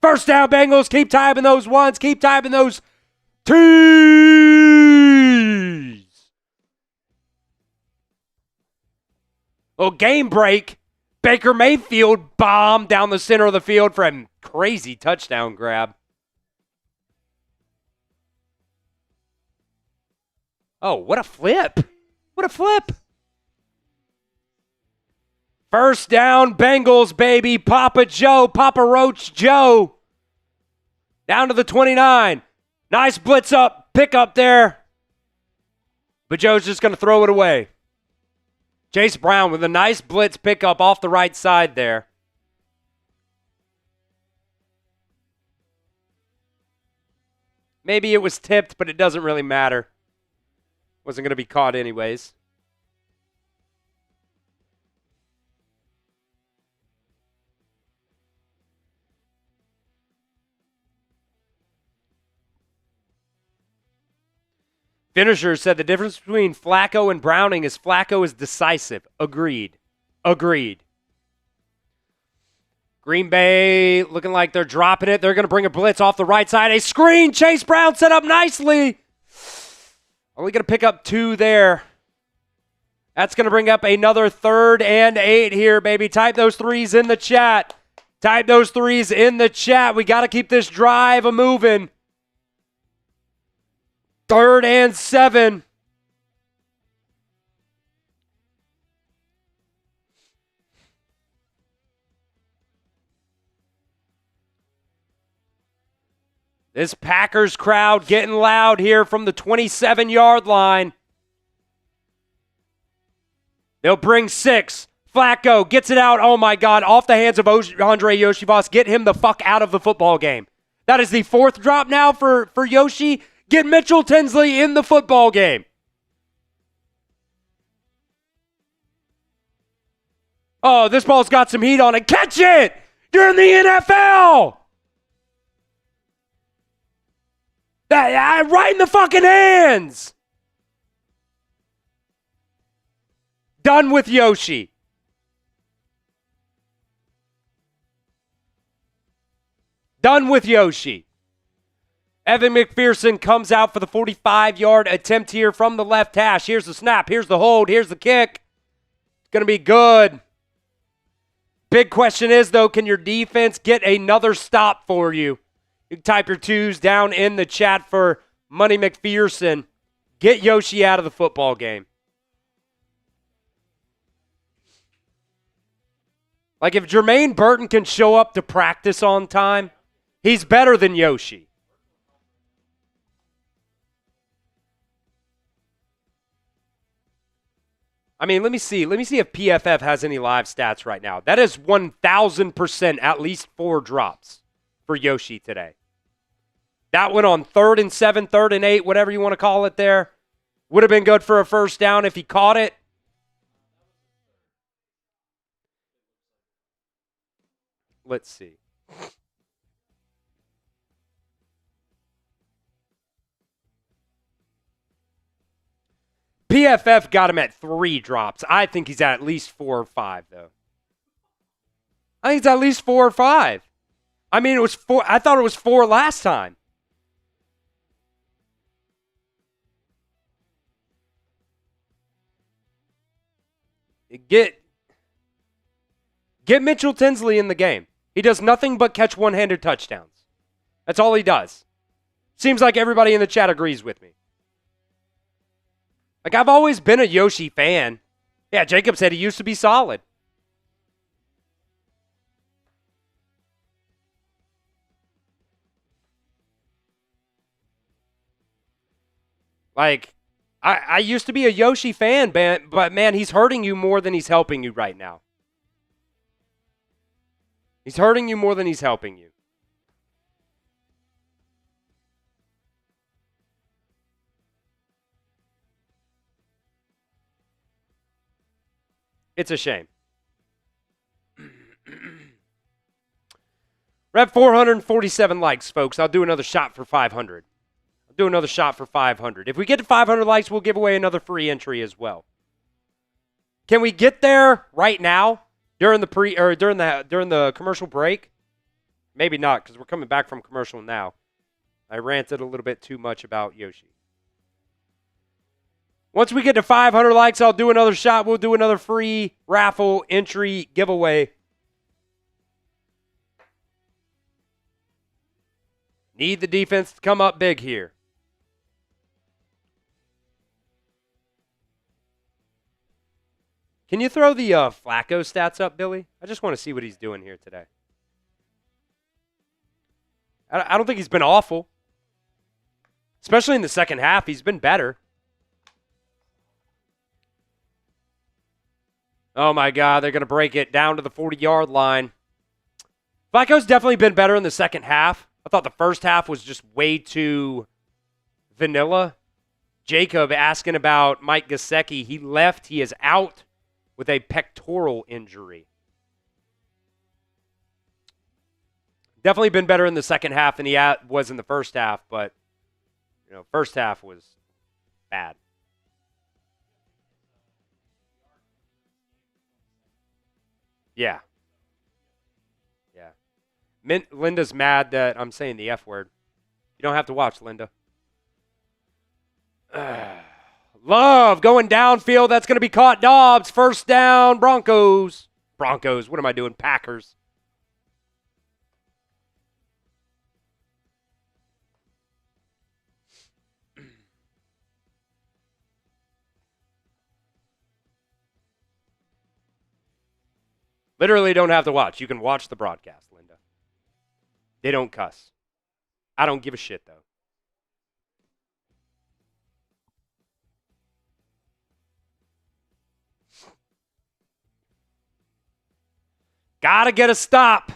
First down, Bengals. Keep typing those ones. Keep typing those twos. Little game break. Baker Mayfield bombed down the center of the field for a crazy touchdown grab. Oh, what a flip. What a flip. First down, Bengals, baby. Papa Joe, Papa Roach Joe. Down to the 29. Nice blitz up, pick up there. But Joe's just going to throw it away. Chase Brown with a nice blitz pickup off the right side there. Maybe it was tipped, but it doesn't really matter. Wasn't going to be caught anyways. Finisher said the difference between Flacco and Browning is Flacco is decisive. Agreed. Green Bay looking like they're dropping it. They're going to bring a blitz off the right side. A screen. Chase Brown set up nicely. Only going to pick up 2 there. That's going to bring up another 3rd and 8 here, baby. Type those 3s in the chat. We got to keep this drive a-moving. 3rd and 7. This Packers crowd getting loud here from the 27-yard line. They'll bring 6. Flacco gets it out. Oh, my God. Off the hands of Andre Yoshivas. Get him the fuck out of the football game. That is the 4th drop now for Yoshi. Get Mitchell Tinsley in the football game. Oh, this ball's got some heat on it. Catch it! You're in the NFL! Right in the fucking hands! Done with Yoshi. Evan McPherson comes out for the 45-yard attempt here from the left hash. Here's the snap. Here's the hold. Here's the kick. It's going to be good. Big question is, though, can your defense get another stop for you? You can type your 2s down in the chat for Money McPherson. Get Yoshi out of the football game. Like, if Jermaine Burton can show up to practice on time, he's better than Yoshi. I mean, let me see if PFF has any live stats right now. That is 1,000% at least 4 drops for Yoshi today. That one on 3rd and 7, 3rd and 8, whatever you want to call it there. Would have been good for a first down if he caught it. Let's see. PFF got him at 3 drops. I think he's at least 4 or 5, though. I think it's at least 4 or 5. I mean, it was 4. I thought it was 4 last time. Get Mitchell Tinsley in the game. He does nothing but catch one-handed touchdowns. That's all he does. Seems like everybody in the chat agrees with me. Like, I've always been a Yoshi fan. Yeah, Jacob said he used to be solid. Like, I used to be a Yoshi fan, but man, he's hurting you more than he's helping you right now. He's hurting you more than he's helping you. It's a shame. We're at 447 likes, folks. I'll do another shot for 500. If we get to 500 likes, we'll give away another free entry as well. Can we get there right now during the commercial break? Maybe not, because we're coming back from commercial now. I ranted a little bit too much about Yoshi. Once we get to 500 likes, I'll do another shot. We'll do another free raffle entry giveaway. Need the defense to come up big here. Can you throw the Flacco stats up, Billy? I just want to see what he's doing here today. I don't think he's been awful. Especially in the second half, he's been better. Oh, my God. They're going to break it down to the 40-yard line. Flacco's definitely been better in the second half. I thought the first half was just way too vanilla. Jacob asking about Mike Gesicki. He left. He is out with a pectoral injury. Definitely been better in the second half than he was in the first half, but first half was bad. Yeah. Linda's mad that I'm saying the F word. You don't have to watch, Linda. Love going downfield. That's going to be caught. Dobbs. First down. Broncos. What am I doing? Packers. Literally don't have to watch. You can watch the broadcast, Linda. They don't cuss. I don't give a shit, though. Gotta get a stop.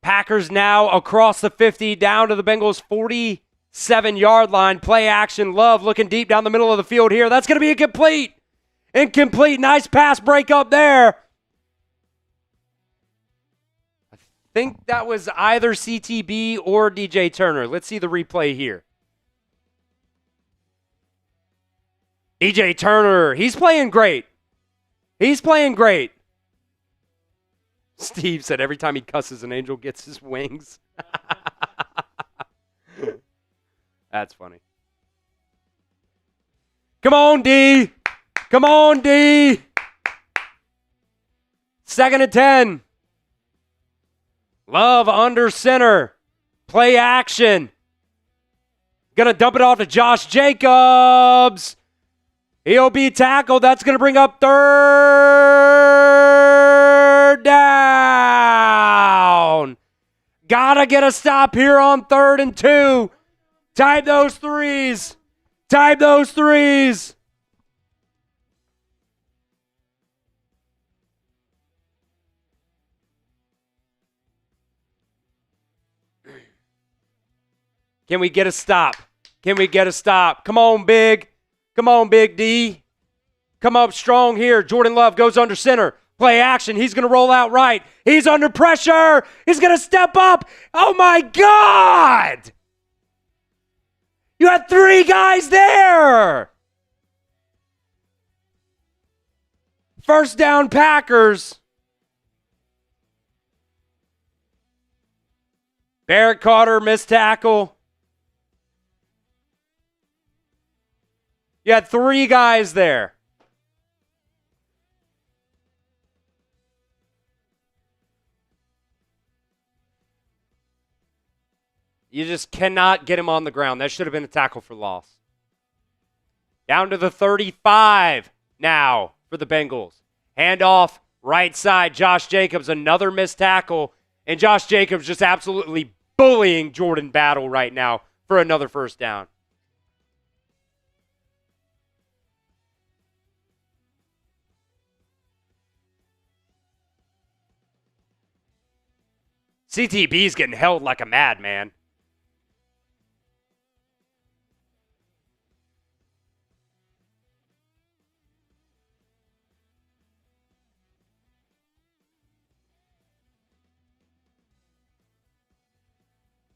Packers now across the 50, down to the Bengals' 47-yard line. Play action. Love looking deep down the middle of the field here. That's going to be incomplete. Incomplete. Nice pass break up there. I think that was either CTB or DJ Turner. Let's see the replay here. DJ Turner. He's playing great. Steve said every time he cusses, an angel gets his wings. That's funny. Come on, D. Come on, D. 2nd and 10. Love under center. Play action. Gonna dump it off to Josh Jacobs. He'll be tackled. That's gonna bring up 3rd down. Gotta get a stop here on 3rd and 2. Type those threes. Can we get a stop? Come on, Big D. Come up strong here. Jordan Love goes under center. Play action. He's going to roll out right. He's under pressure. He's going to step up. Oh, my God. You had 3 guys there. First down, Packers. Barrett Carter, missed tackle. You had 3 guys there. You just cannot get him on the ground. That should have been a tackle for loss. Down to the 35 now for the Bengals. Handoff, right side, Josh Jacobs, another missed tackle. And Josh Jacobs just absolutely bullying Jordan Battle right now for another first down. CTB's getting held like a madman.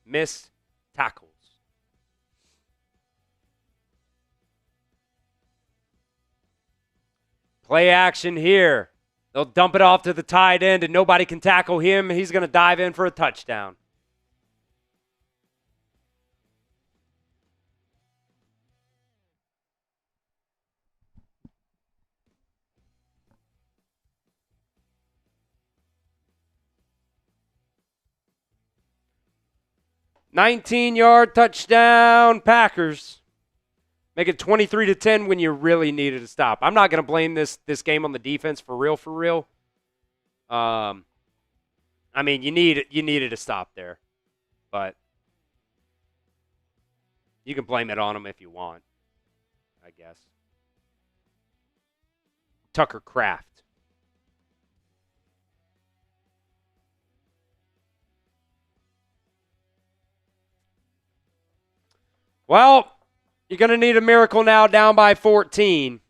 Missed tackles. Play action here. They'll dump it off to the tight end, and nobody can tackle him. He's going to dive in for a touchdown. $19-yard touchdown, Packers. Make it 23-10 when you really needed to stop. I'm not going to blame this game on the defense for real. I mean, you needed to stop there, but you can blame it on them if you want, I guess. Tucker Kraft. Well, you're going to need a miracle now, down by 14.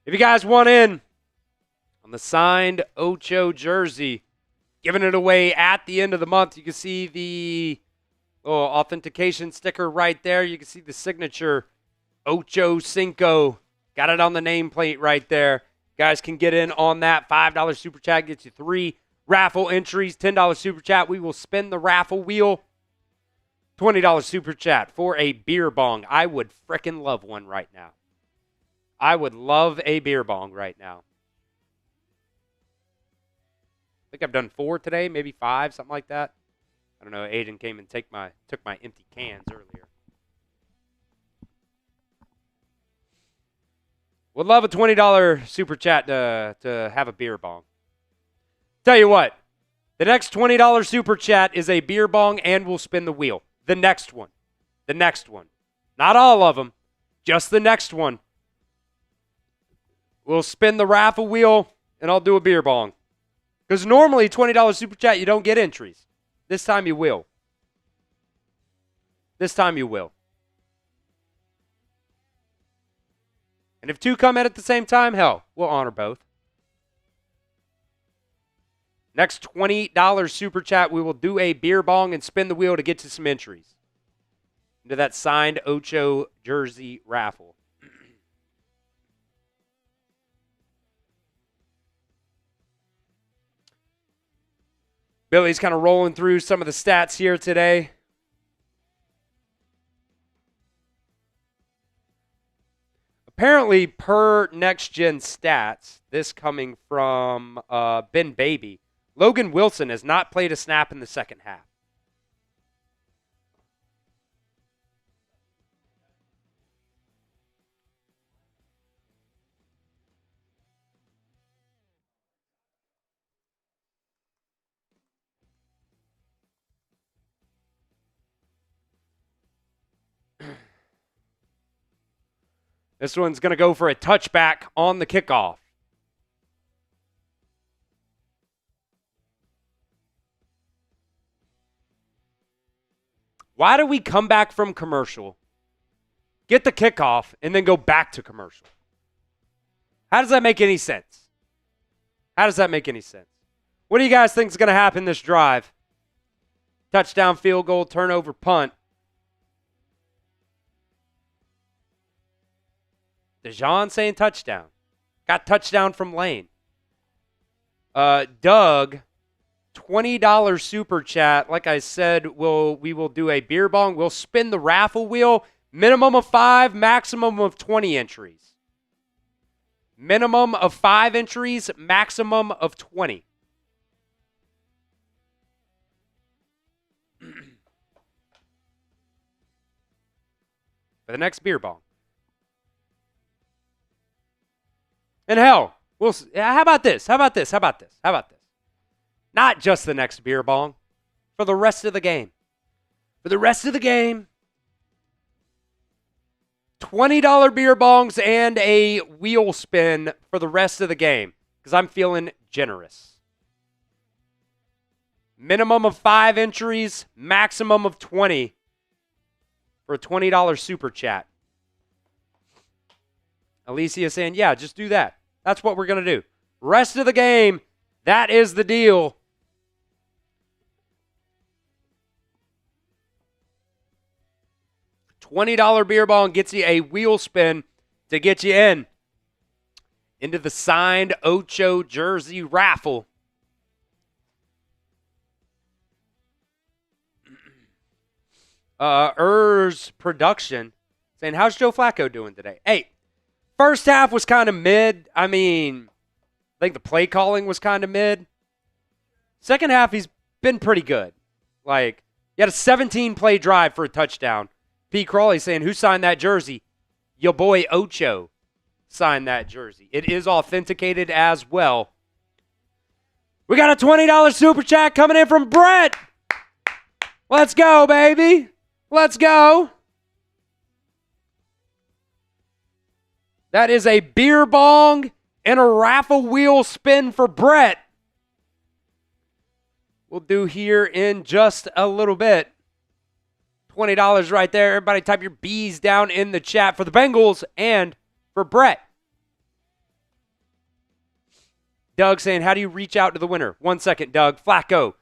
If you guys want in on the signed Ocho jersey, giving it away at the end of the month, you can see the authentication sticker right there. You can see the signature Ocho Cinco. Got it on the nameplate right there. Guys can get in on that. $5 super chat gets you 3 raffle entries. $10 super chat. We will spin the raffle wheel. $20 super chat for a beer bong. I would frickin' love one right now. I would love a beer bong right now. I think I've done 4 today, maybe 5, something like that. I don't know. Aiden came and took my empty cans earlier. Would love a $20 super chat to have a beer bong. Tell you what, the next $20 super chat is a beer bong, and we'll spin the wheel. The next one. The next one. Not all of them, just the next one. We'll spin the raffle wheel, and I'll do a beer bong. Because normally, $20 super chat, you don't get entries. This time you will. This time you will. And if 2 come in at the same time, hell, we'll honor both. Next $20 super chat, we will do a beer bong and spin the wheel to get to some entries into that signed Ocho jersey raffle. Billy's kind of rolling through some of the stats here today. Apparently, per Next Gen Stats, this coming from Ben Baby, Logan Wilson has not played a snap in the second half. This one's going to go for a touchback on the kickoff. Why do we come back from commercial, get the kickoff, and then go back to commercial? How does that make any sense? How does that make any sense? What do you guys think is going to happen this drive? Touchdown, field goal, turnover, punt. DeJean saying touchdown. Got touchdown from Lane. Doug, $20 super chat. Like I said, we will do a beer bong. We'll spin the raffle wheel. Minimum of 5, maximum of 20 entries. Minimum of 5 entries, maximum of 20. For the next beer bong. And hell, how about this? How about this? How about this? How about this? Not just the next beer bong, for the rest of the game. For the rest of the game, $20 beer bongs and a wheel spin for the rest of the game, because I'm feeling generous. Minimum of 5 entries, maximum of 20 for a $20 super chat. Alicia saying, yeah, just do that. That's what we're going to do. Rest of the game, that is the deal. $20 beer bong gets you a wheel spin to get you into the signed Ocho jersey raffle. Production saying, how's Joe Flacco doing today? Hey, First half was kind of mid. I mean, I think the play calling was kind of mid. Second half, he's been pretty good. Like, he had a 17-play drive for a touchdown. P. Crawley saying, who signed that jersey? Your boy Ocho signed that jersey. It is authenticated as well. We got a $20 super chat coming in from Brett. Let's go, baby. Let's go. That is a beer bong and a raffle wheel spin for Brett. We'll do here in just a little bit. $20 right there. Everybody type your B's down in the chat for the Bengals and for Brett. Doug saying, how do you reach out to the winner? 1 second, Doug. Flacco.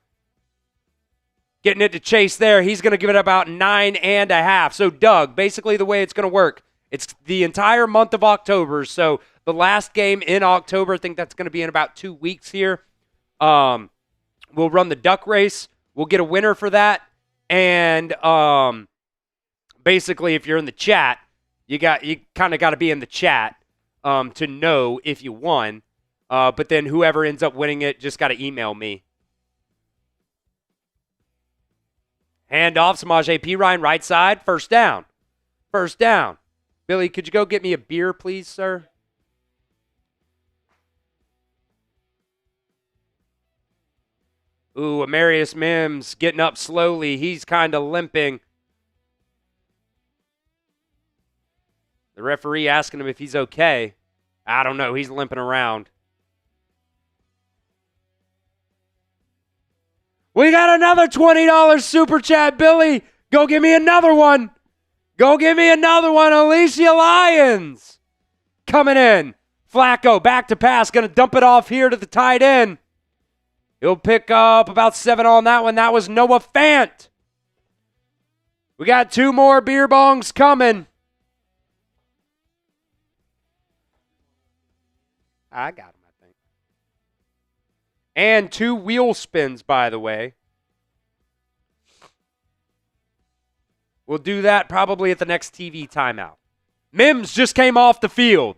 Getting it to Chase there. He's going to give it about 9.5. So, Doug, basically the way it's going to work, it's the entire month of October. So, the last game in October, I think that's going to be in about 2 weeks here. We'll run the duck race. We'll get a winner for that. And basically, if you're in the chat, you kind of got to be in the chat to know if you won. But then whoever ends up winning it just got to email me. Hand off, Samaje Perine, right side, first down. First down. Billy, could you go get me a beer, please, sir? Ooh, Amarius Mims getting up slowly. He's kind of limping. The referee asking him if he's okay. I don't know. He's limping around. We got another $20 super chat, Billy. Go give me another one. Go give me another one. Alicia Lyons coming in. Flacco back to pass. Going to dump it off here to the tight end. He'll pick up about 7 on that one. That was Noah Fant. We got 2 more beer bongs coming. I got him. And 2 wheel spins, by the way. We'll do that probably at the next TV timeout. Mims just came off the field.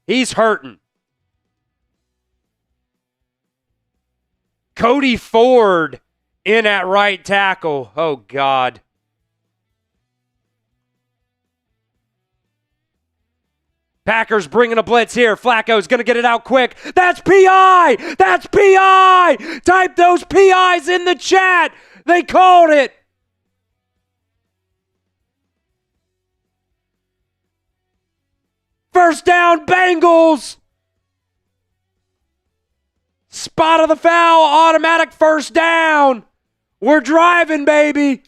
He's hurting. Cody Ford in at right tackle. Oh, God. Packers bringing a blitz here. Flacco's going to get it out quick. That's P.I. That's P.I. Type those P.I.s in the chat. They called it. First down, Bengals. Spot of the foul. Automatic first down. We're driving, baby.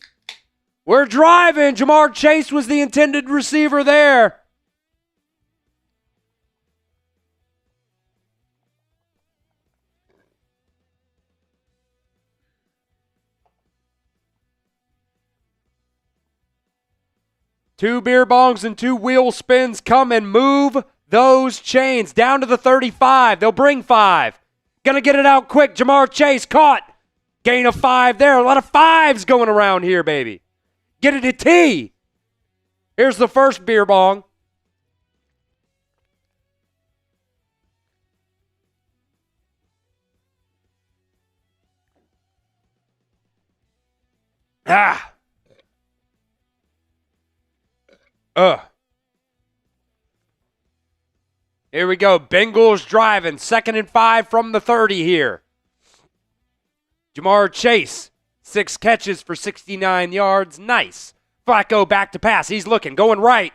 We're driving. Jamar Chase was the intended receiver there. Two beer bongs and 2 wheel spins come and move those chains down to the 35. They'll bring 5. Gonna get it out quick. Jamar Chase caught. Gain of 5 there. A lot of 5s going around here, baby. Get it to T. Here's the first beer bong. Here we go. Bengals driving. 2nd and 5 from the 30 here. Jamar Chase, 6 catches for 69 yards. Nice. Flacco back to pass. He's looking. Going right.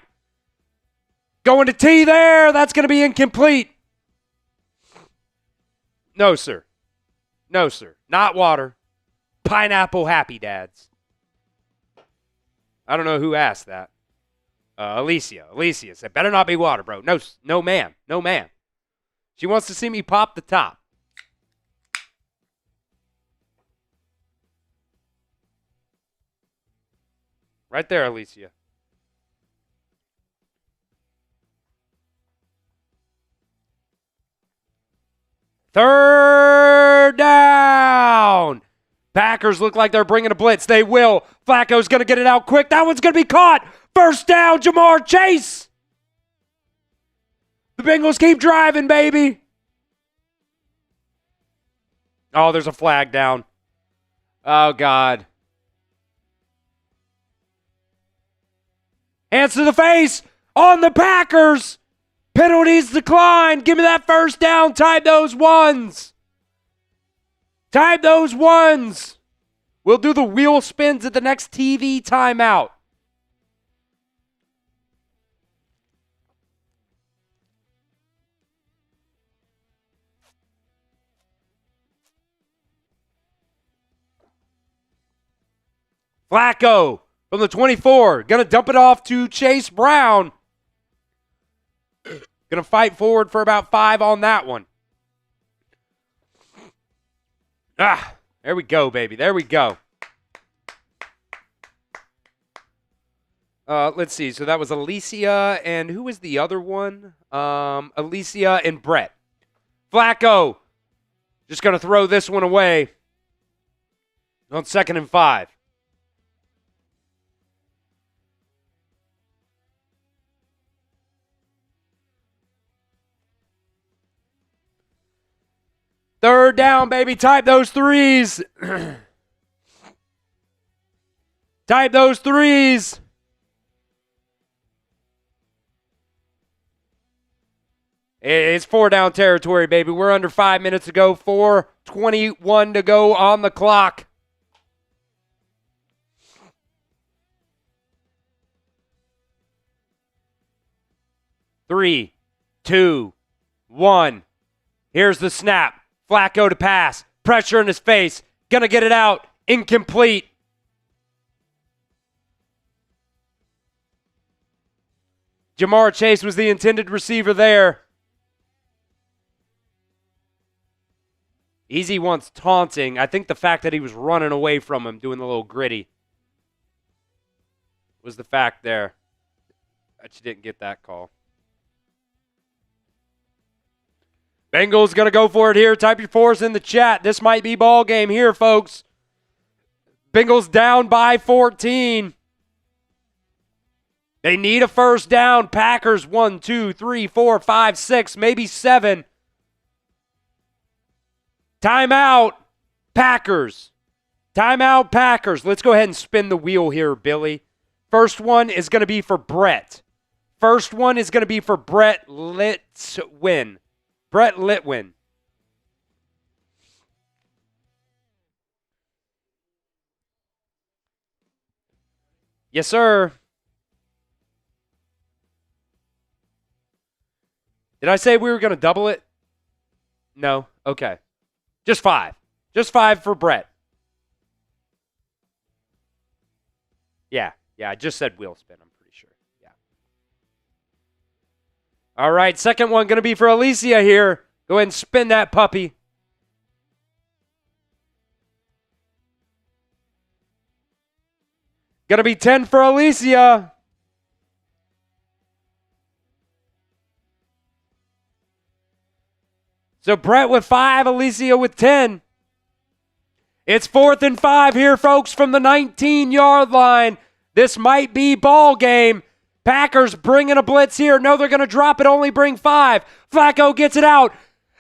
Going to T there. That's going to be incomplete. No, sir. No, sir. Not water. Pineapple Happy Dads. I don't know who asked that. Alicia said, better not be water, bro. No, ma'am. No, ma'am. She wants to see me pop the top. Right there, Alicia. Third down. Packers look like they're bringing a blitz. They will. Flacco's going to get it out quick. That one's going to be caught. First down, Jamar Chase. The Bengals keep driving, baby. Oh, there's a flag down. Oh, God. Hands to the face on the Packers. Penalties decline. Give me that first down. Type those ones. Type those ones. We'll do the wheel spins at the next TV timeout. Flacco from the 24. Going to dump it off to Chase Brown. Going to fight forward for about 5 on that one. There we go, baby. There we go. Let's see. So that was Alicia, and who was the other one? Alicia and Brett. Flacco just going to throw this one away on 2nd and 5. Third down, baby. Type those threes. Type those threes. It's 4-down territory, baby. We're under 5 minutes to go. 4:21 to go on the clock. Three, two, one. Here's the snap. Flacco to pass. Pressure in his face. Gonna get it out. Incomplete. Jamar Chase was the intended receiver there. Easy wants taunting. I think the fact that he was running away from him, doing the little gritty, was the fact there. But you didn't get that call. Bengals going to go for it here. Type your fours in the chat. This might be ball game here, folks. Bengals down by 14. They need a first down. Packers 1, 2, 3, 4, 5, 6, maybe 7. Timeout, Packers. Timeout, Packers. Let's go ahead and spin the wheel here, Billy. First one is going to be for Brett. First one is going to be for Brett Litwin. Brett Litwin. Yes, sir. Did I say we were going to double it? No? Okay. Just 5. Just 5 for Brett. Yeah, I just said wheel spin, I'm pretty sure. Yeah. All right, second one going to be for Alicia here. Go ahead and spin that puppy. Going to be 10 for Alicia. So Brett with 5, Alicia with 10. It's 4th and 5 here, folks, from the 19-yard line. This might be ball game. Packers bringing a blitz here. No, they're going to drop it, only bring 5. Flacco gets it out.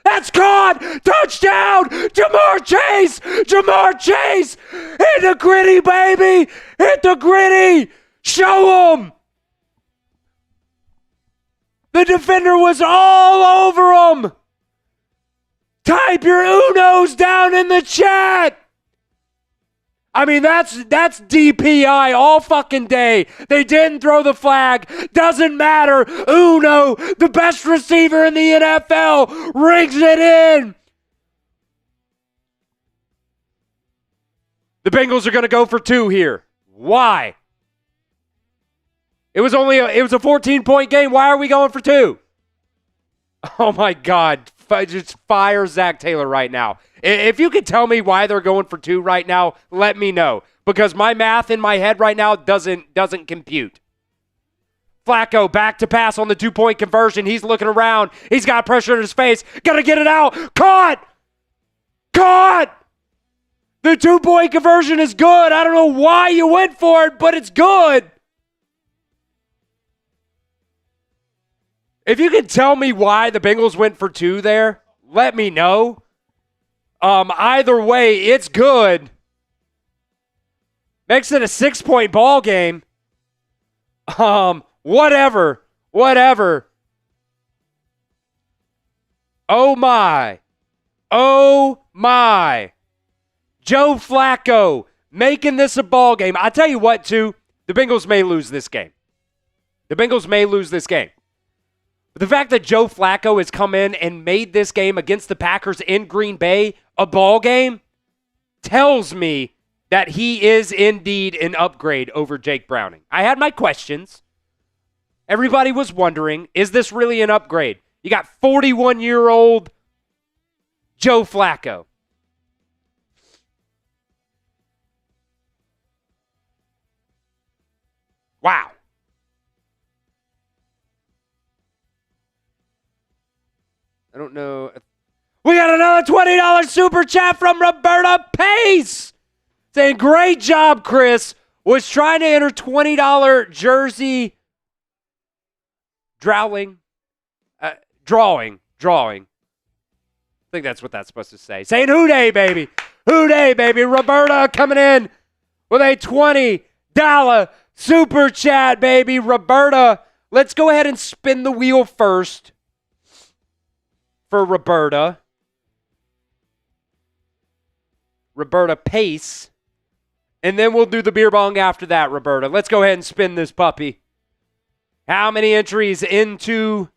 That's caught! Touchdown! Jamar Chase! Jamar Chase! Hit the gritty, baby! Hit the gritty! Show them! The defender was all over him! Type your Unos down in the chat! I mean, that's DPI all fucking day. They didn't throw the flag. Doesn't matter. Uno, the best receiver in the NFL, rings it in. The Bengals are going to go for 2 here. Why? It was a 14-point game. Why are we going for 2? Oh, my God. Just fire Zach Taylor right now. If you could tell me why they're going for 2 right now, let me know. Because my math in my head right now doesn't compute. Flacco back to pass on the 2-point conversion. He's looking around. He's got pressure in his face. Gonna get it out. Caught! Caught! The 2-point conversion is good. I don't know why you went for it, but it's good. If you can tell me why the Bengals went for 2 there, let me know. Either way, it's good. Makes it a 6-point ball game. Whatever. Oh my. Joe Flacco making this a ball game. I tell you what, too, the Bengals may lose this game. But the fact that Joe Flacco has come in and made this game against the Packers in Green Bay a ball game tells me that he is indeed an upgrade over Jake Browning. I had my questions. Everybody was wondering, is this really an upgrade? You got 41-year-old Joe Flacco. Wow. I don't know. We got another $20 super chat from Roberta Pace. Saying, great job, Chris. Was trying to enter $20 jersey drawing. I think that's what that's supposed to say. Saying, hoo-day, baby. Hoo-day, baby. Roberta coming in with a $20 super chat, baby. Roberta, let's go ahead and spin the wheel first for Roberta. Roberta Pace. And then we'll do the beer bong after that, Roberta. Let's go ahead and spin this puppy. How many entries into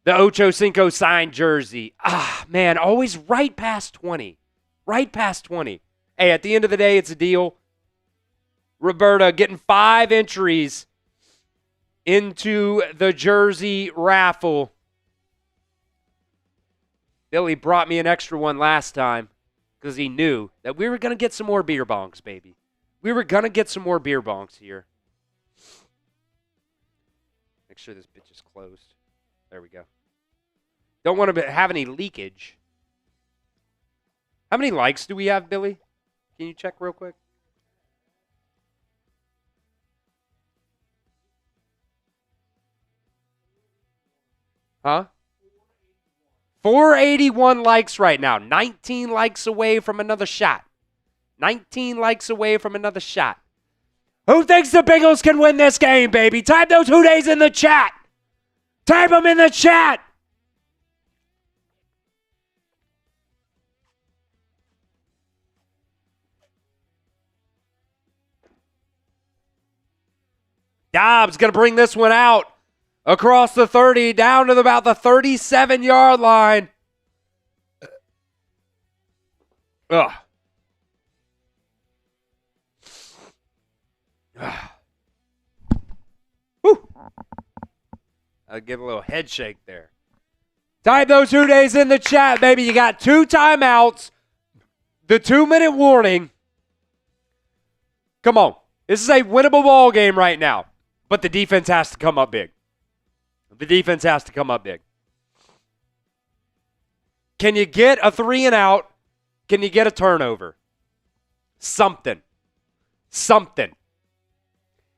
the Ocho Cinco signed jersey? Man, always right past 20. Right past 20. Hey, at the end of the day, it's a deal. Roberta getting 5 entries into the jersey raffle. Billy brought me an extra one last time because he knew that we were going to get some more beer bongs, baby. We were going to get some more beer bongs here. Make sure this bitch is closed. There we go. Don't want to have any leakage. How many likes do we have, Billy? Can you check real quick? Huh? 481 likes right now. 19 likes away from another shot. 19 likes away from another shot. Who thinks the Bengals can win this game, baby? Type those hoo-days in the chat. Type them in the chat. Dobbs going to bring this one out. Across the 30, down to about the 37-yard line. Ugh. Whew. I'll give a little head shake there. Type those hoo-days in the chat, baby. You got 2 timeouts. The 2-minute warning. Come on. This is a winnable ball game right now. But the defense has to come up big. Can you get a 3 and out? Can you get a turnover? Something.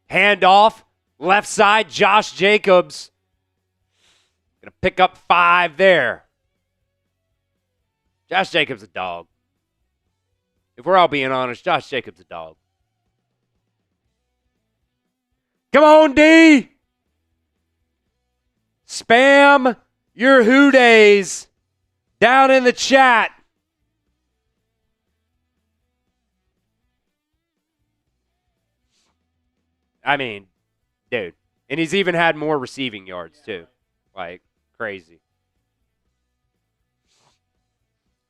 Hand off. Left side, Josh Jacobs. Going to pick up 5 there. Josh Jacobs a dog. If we're all being honest, Josh Jacobs a dog. Come on, D. Spam your hoo-days down in the chat. I mean, dude. And he's even had more receiving yards, too. Like, crazy.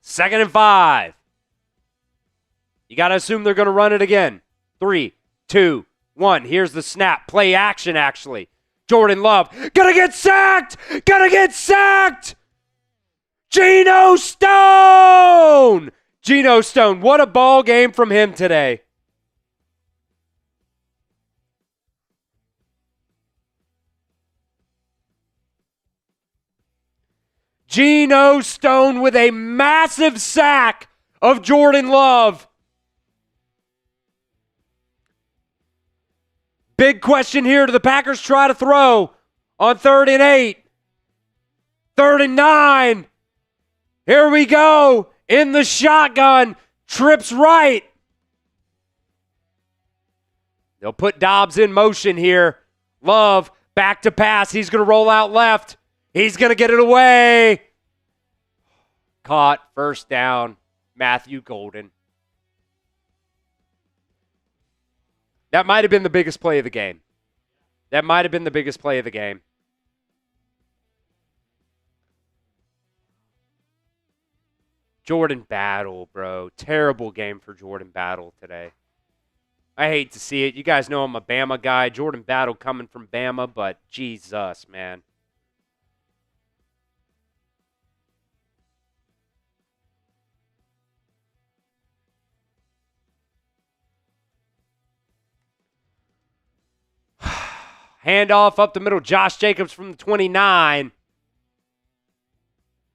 2nd and 5. You got to assume they're going to run it again. 3, 2, 1. Here's the snap. Play action, actually. Jordan Love. Gonna get sacked! Geno Stone! What a ball game from him today. Geno Stone with a massive sack of Jordan Love. Big question here. Do the Packers try to throw on 3rd and 8. 3rd and 9. Here we go. In the shotgun. Trips right. They'll put Dobbs in motion here. Love, back to pass. He's going to roll out left. He's going to get it away. Caught, first down, Matthew Golden. That might have been the biggest play of the game. Jordan Battle, bro. Terrible game for Jordan Battle today. I hate to see it. You guys know I'm a Bama guy. Jordan Battle coming from Bama, but Jesus, man. Handoff up the middle. Josh Jacobs from the 29.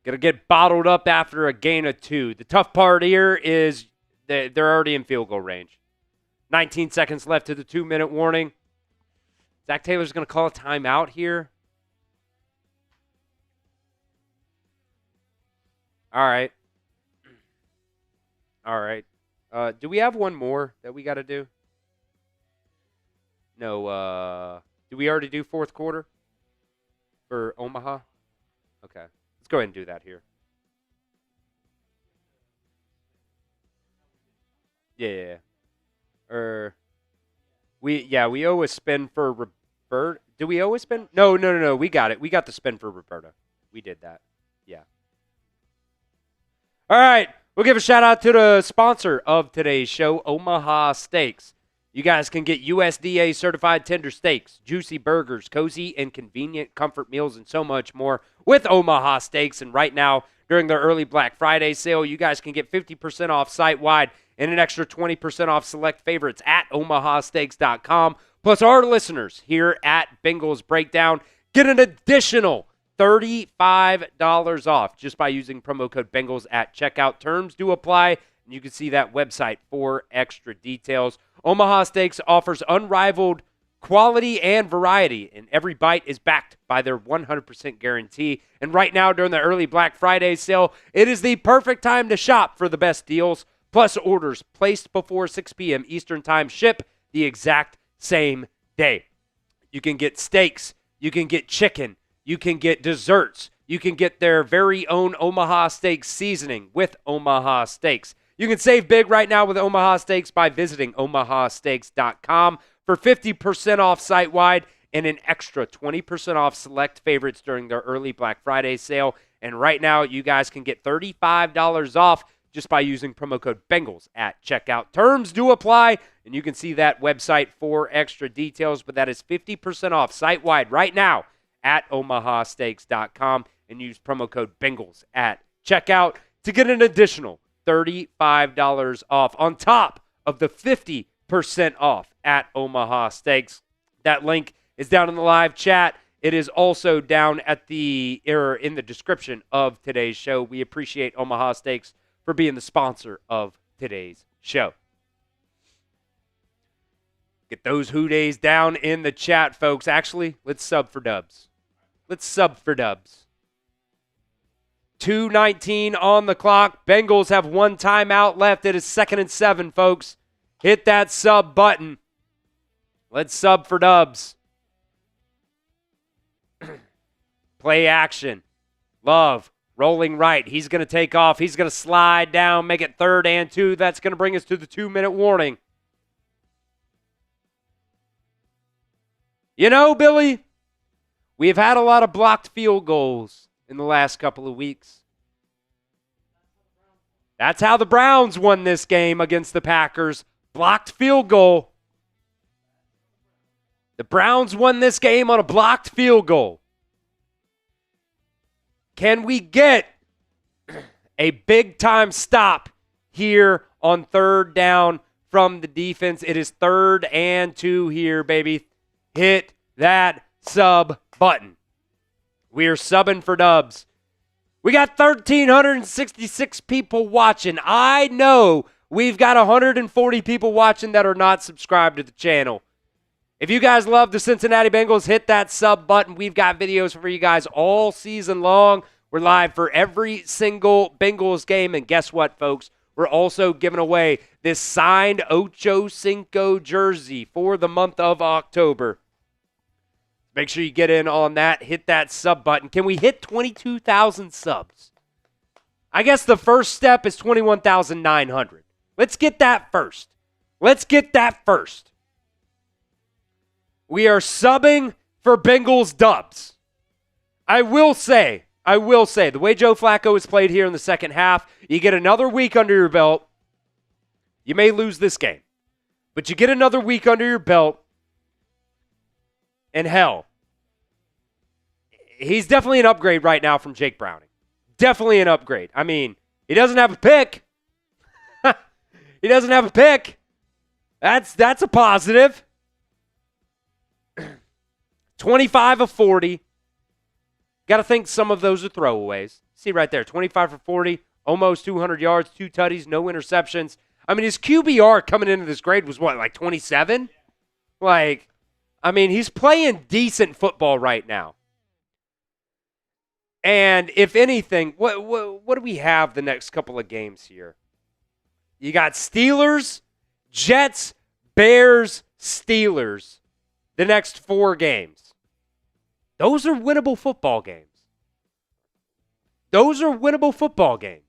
Going to get bottled up after a gain of 2. The tough part here is they're already in field goal range. 19 seconds left to the 2-minute warning. Zach Taylor's going to call a timeout here. All right. Do we have one more that we got to do? No. Did we already do fourth quarter for Omaha? Okay. Let's go ahead and do that here. Yeah. We owe a spin for Roberta. Do we owe a spin? No. We got it. We got the spin for Roberta. We did that. Yeah. All right. We'll give a shout out to the sponsor of today's show, Omaha Steaks. You guys can get USDA certified tender steaks, juicy burgers, cozy and convenient comfort meals, and so much more with Omaha Steaks. And right now, during their early Black Friday sale, you guys can get 50% off site-wide and an extra 20% off select favorites at omahasteaks.com. Plus, our listeners here at Bengals Breakdown get an additional $35 off just by using promo code Bengals at checkout. Terms do apply, and you can see that website for extra details. Omaha Steaks offers unrivaled quality and variety, and every bite is backed by their 100% guarantee. And right now, during the early Black Friday sale, it is the perfect time to shop for the best deals. Plus, orders placed before 6 p.m. Eastern Time ship the exact same day. You can get steaks, you can get chicken, you can get desserts, you can get their very own Omaha Steaks seasoning with Omaha Steaks. You can save big right now with Omaha Steaks by visiting omahasteaks.com for 50% off site-wide and an extra 20% off select favorites during their early Black Friday sale. And right now, you guys can get $35 off just by using promo code Bengals at checkout. Terms do apply, and you can see that website for extra details, but that is 50% off site-wide right now at omahasteaks.com and use promo code Bengals at checkout to get an additional $35 off on top of the 50% off at Omaha Steaks. That link is down in the live chat. It is also down at in the description of today's show. We appreciate Omaha Steaks for being the sponsor of today's show. Get those Who Days down in the chat, folks. Actually, let's sub for dubs. 2:19 on the clock. Bengals have one timeout left. It is 2nd and 7, folks. Hit that sub button. Let's sub for dubs. Play action. Love. Rolling right. He's going to take off. He's going to slide down, make it 3rd and 2. That's going to bring us to the 2-minute warning. You know, Billy, we've had a lot of blocked field goals in the last couple of weeks. That's how the Browns won this game against the Packers. Blocked field goal. The Browns won this game on a blocked field goal. Can we get a big-time stop here on 3rd down from the defense? It is 3rd and 2 here, baby. Hit that sub button. We are subbing for dubs. We got 1,366 people watching. I know we've got 140 people watching that are not subscribed to the channel. If you guys love the Cincinnati Bengals, hit that sub button. We've got videos for you guys all season long. We're live for every single Bengals game. And guess what, folks? We're also giving away this signed Ocho Cinco jersey for the month of October. Make sure you get in on that. Hit that sub button. Can we hit 22,000 subs? I guess the first step is 21,900. Let's get that first. Let's get that first. We are subbing for Bengals dubs. I will say, the way Joe Flacco has played here in the second half, you get another week under your belt. You may lose this game, but you get another week under your belt, and hell, he's definitely an upgrade right now from Jake Browning. Definitely an upgrade. I mean, he doesn't have a pick. He doesn't have a pick. That's a positive. 25 of 40. Got to think some of those are throwaways. See right there, 25 for 40, almost 200 yards, 2 tutties, no interceptions. I mean, his QBR coming into this grade was what, like 27? Like, I mean, he's playing decent football right now. And if anything, what do we have the next couple of games here? You got Steelers, Jets, Bears, Steelers, the next 4 games. Those are winnable football games. Those are winnable football games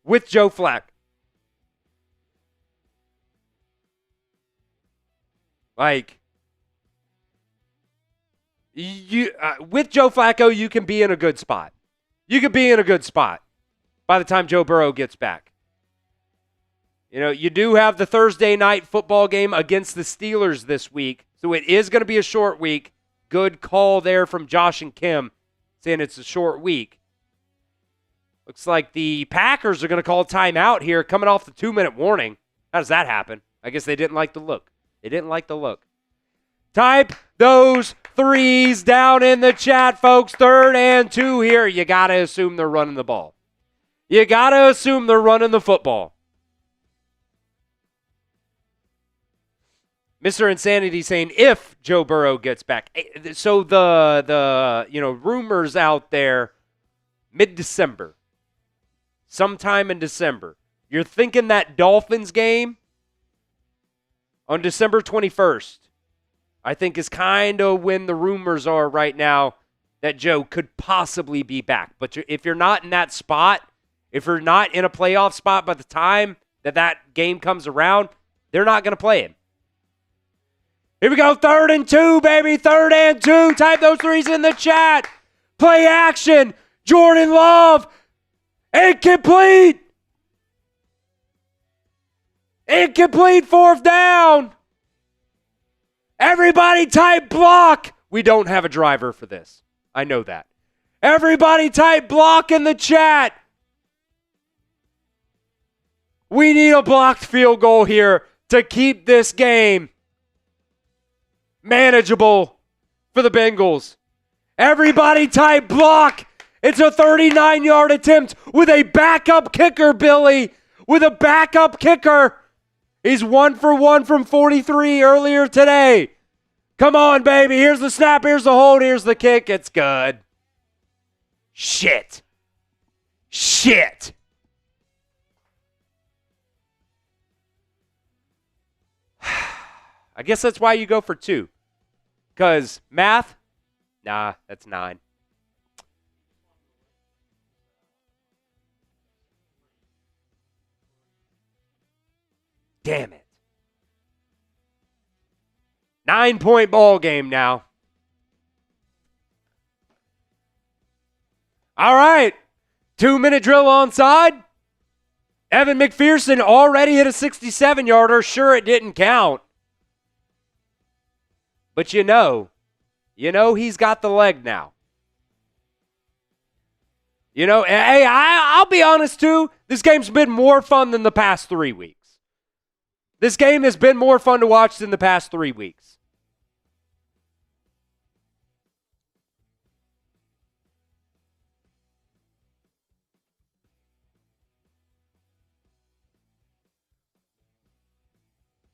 with Joe Flacco. Like, with Joe Flacco, you can be in a good spot. You could be in a good spot by the time Joe Burrow gets back. You know, you do have the Thursday night football game against the Steelers this week, so it is going to be a short week. Good call there from Josh and Kim saying it's a short week. Looks like the Packers are going to call timeout here coming off the 2-minute warning. How does that happen? I guess they didn't like the look. They didn't like the look. Type those threes down in the chat, folks. 3rd and 2 here. You got to assume they're running the ball. You got to assume they're running the football. Mr. Insanity saying if Joe Burrow gets back. So the rumors out there, mid-December, sometime in December. You're thinking that Dolphins game on December 21st, I think is kind of when the rumors are right now that Joe could possibly be back. But if you're not in that spot, if you're not in a playoff spot by the time that game comes around, they're not going to play him. Here we go, 3rd and 2, baby, 3rd and 2. Type those threes in the chat. Play action. Jordan Love. Incomplete. Incomplete, 4th down. Everybody type block. We don't have a driver for this. I know that. Everybody type block in the chat. We need a blocked field goal here to keep this game manageable for the Bengals. Everybody type block. It's a 39-yard attempt with a backup kicker, Billy. With a backup kicker. He's 1 for 1 from 43 earlier today. Come on, baby. Here's the snap. Here's the hold. Here's the kick. It's good. Shit. I guess that's why you go for 2. Because math? Nah, that's 9. Damn it. 9-point ball game now. All right. 2-minute drill onside. Evan McPherson already hit a 67-yarder. Sure, it didn't count. But you know he's got the leg now. You know, hey, I'll be honest too. This game's been more fun than the past 3 weeks. This game has been more fun to watch than the past 3 weeks.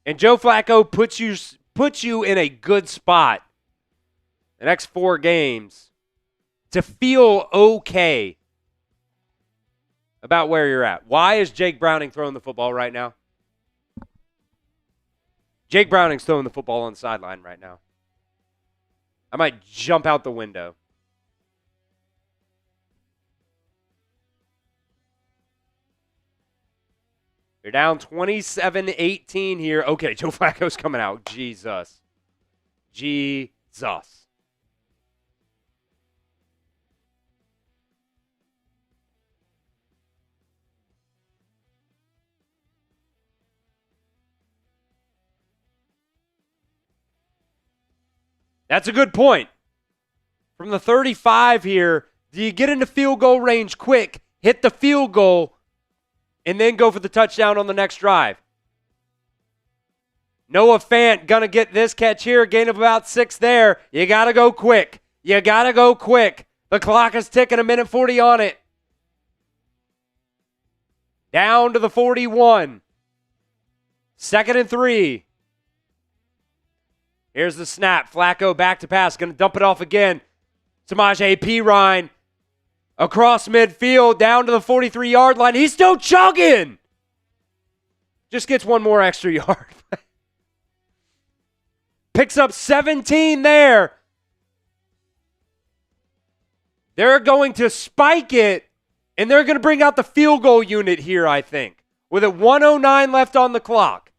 And Joe Flacco puts puts you in a good spot the next 4 games to feel okay about where you're at. Why is Jake Browning throwing the football right now? Jake Browning's throwing the football on the sideline right now. I might jump out the window. You're down 27-18 here. Okay, Joe Flacco's coming out. Jesus. That's a good point. From the 35 here, do you get into field goal range quick, hit the field goal, and then go for the touchdown on the next drive? Noah Fant going to get this catch here, gain of about 6 there. You got to go quick. The clock is ticking, 1:40 on it. Down to the 41. 2nd and 3. Here's the snap. Flacco back to pass. Going to dump it off again. Samaje Perine across midfield down to the 43-yard line. He's still chugging. Just gets one more extra yard. Picks up 17 there. They're going to spike it, and they're going to bring out the field goal unit here, I think, with a 1:09 left on the clock.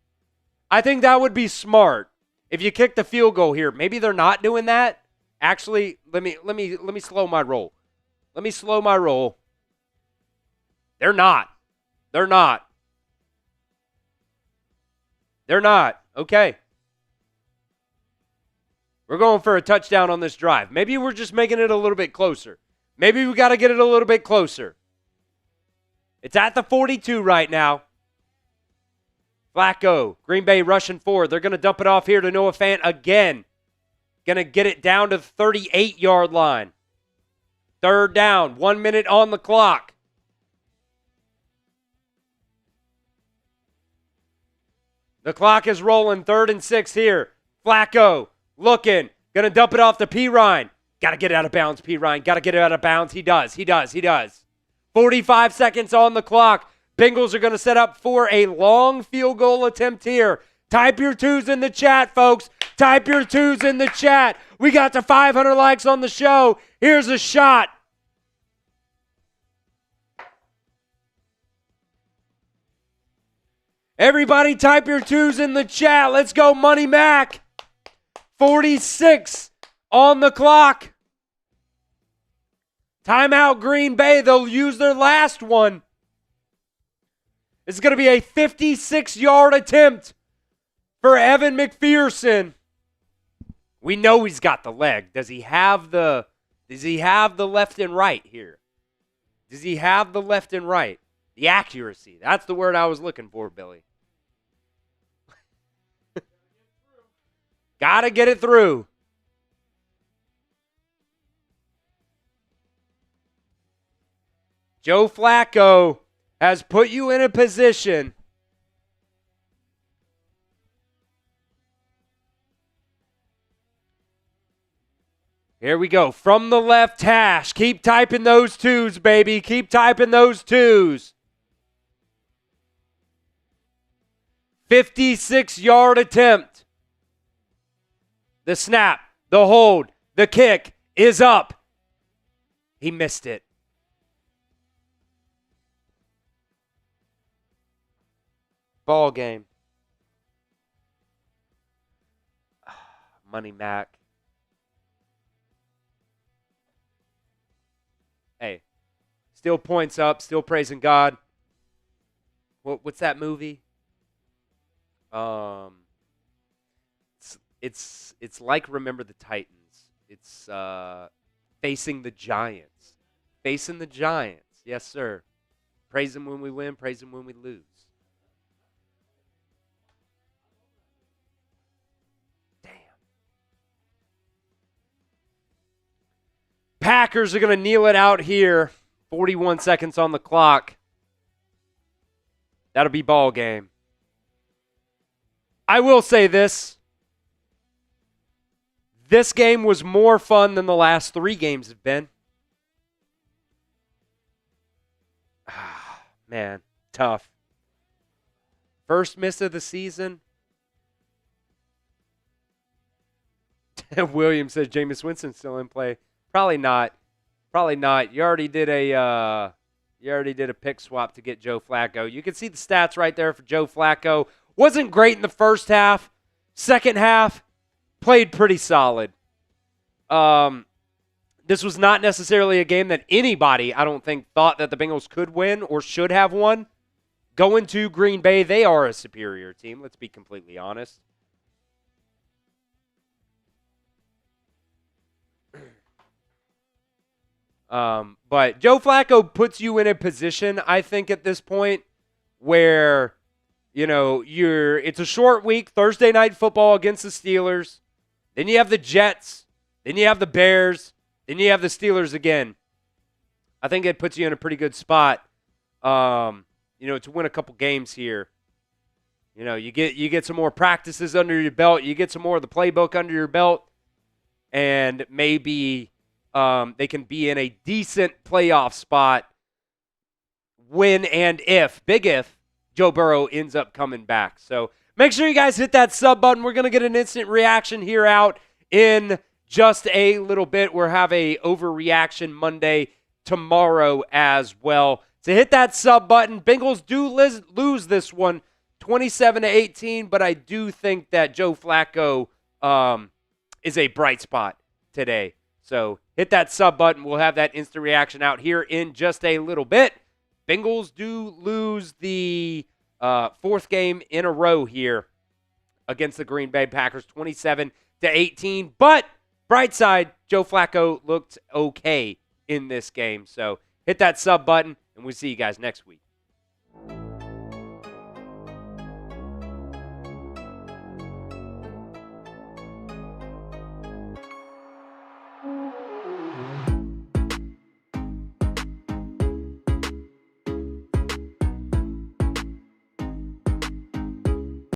I think that would be smart. If you kick the field goal here, maybe they're not doing that. Actually, let me slow my roll. They're not. Okay. We're going for a touchdown on this drive. Maybe we're just making it a little bit closer. Maybe we got to get it a little bit closer. It's at the 42 right now. Flacco, Green Bay rushing forward. They're going to dump it off here to Noah Fant again. Going to get it down to the 38-yard line. 3rd down, 1 minute on the clock. The clock is rolling, 3rd and 6 here. Flacco looking, going to dump it off to Perine. Got to get it out of bounds, Perine. Got to get it out of bounds. He does. 45 seconds on the clock. Bengals are going to set up for a long field goal attempt here. Type your 2s in the chat, folks. Type your 2s in the chat. We got to 500 likes on the show. Here's a shot. Everybody type your 2s in the chat. Let's go, Money Mac. 46 on the clock. Timeout, Green Bay. They'll use their last one. It's going to be a 56-yard attempt for Evan McPherson. We know he's got the leg. Does he have the left and right here? Does he have the left and right? The accuracy. That's the word I was looking for, Billy. Got to get it through. Joe Flacco has put you in a position here we go. From the left hash. Keep typing those 2s, baby. Keep typing those 2s. 56-yard attempt. The snap, the hold, the kick is up. He missed it. Ball game. Money Mac. Hey, still points up, still praising God. What's that movie? It's like Remember the Titans. It's Facing the Giants. Facing the Giants. Yes, sir. Praise him when we win, praise him when we lose. Packers are going to kneel it out here. 41 seconds on the clock. That'll be ball game. I will say this. This game was more fun than the last 3 games have been. Man, tough. First miss of the season. William says Jameis Winston's still in play. Probably not. You already did a pick swap to get Joe Flacco. You can see the stats right there for Joe Flacco. Wasn't great in the first half. Second half, played pretty solid. This was not necessarily a game that anybody, I don't think, thought that the Bengals could win or should have won. Going to Green Bay, they are a superior team. Let's be completely honest. But Joe Flacco puts you in a position, I think, at this point where, it's a short week, Thursday night football against the Steelers. Then you have the Jets. Then you have the Bears. Then you have the Steelers again. I think it puts you in a pretty good spot, to win a couple games here. You get some more practices under your belt. You get some more of the playbook under your belt. And maybe they can be in a decent playoff spot when and if, big if, Joe Burrow ends up coming back. So make sure you guys hit that sub button. We're going to get an instant reaction here out in just a little bit. We'll have a Overreaction Monday tomorrow as well. So hit that sub button. Bengals do lose this one 27-18, but I do think that Joe Flacco is a bright spot today. So hit that sub button. We'll have that instant reaction out here in just a little bit. Bengals do lose the 4th game in a row here against the Green Bay Packers, 27-18. But bright side, Joe Flacco looked okay in this game. So hit that sub button, and we'll see you guys next week.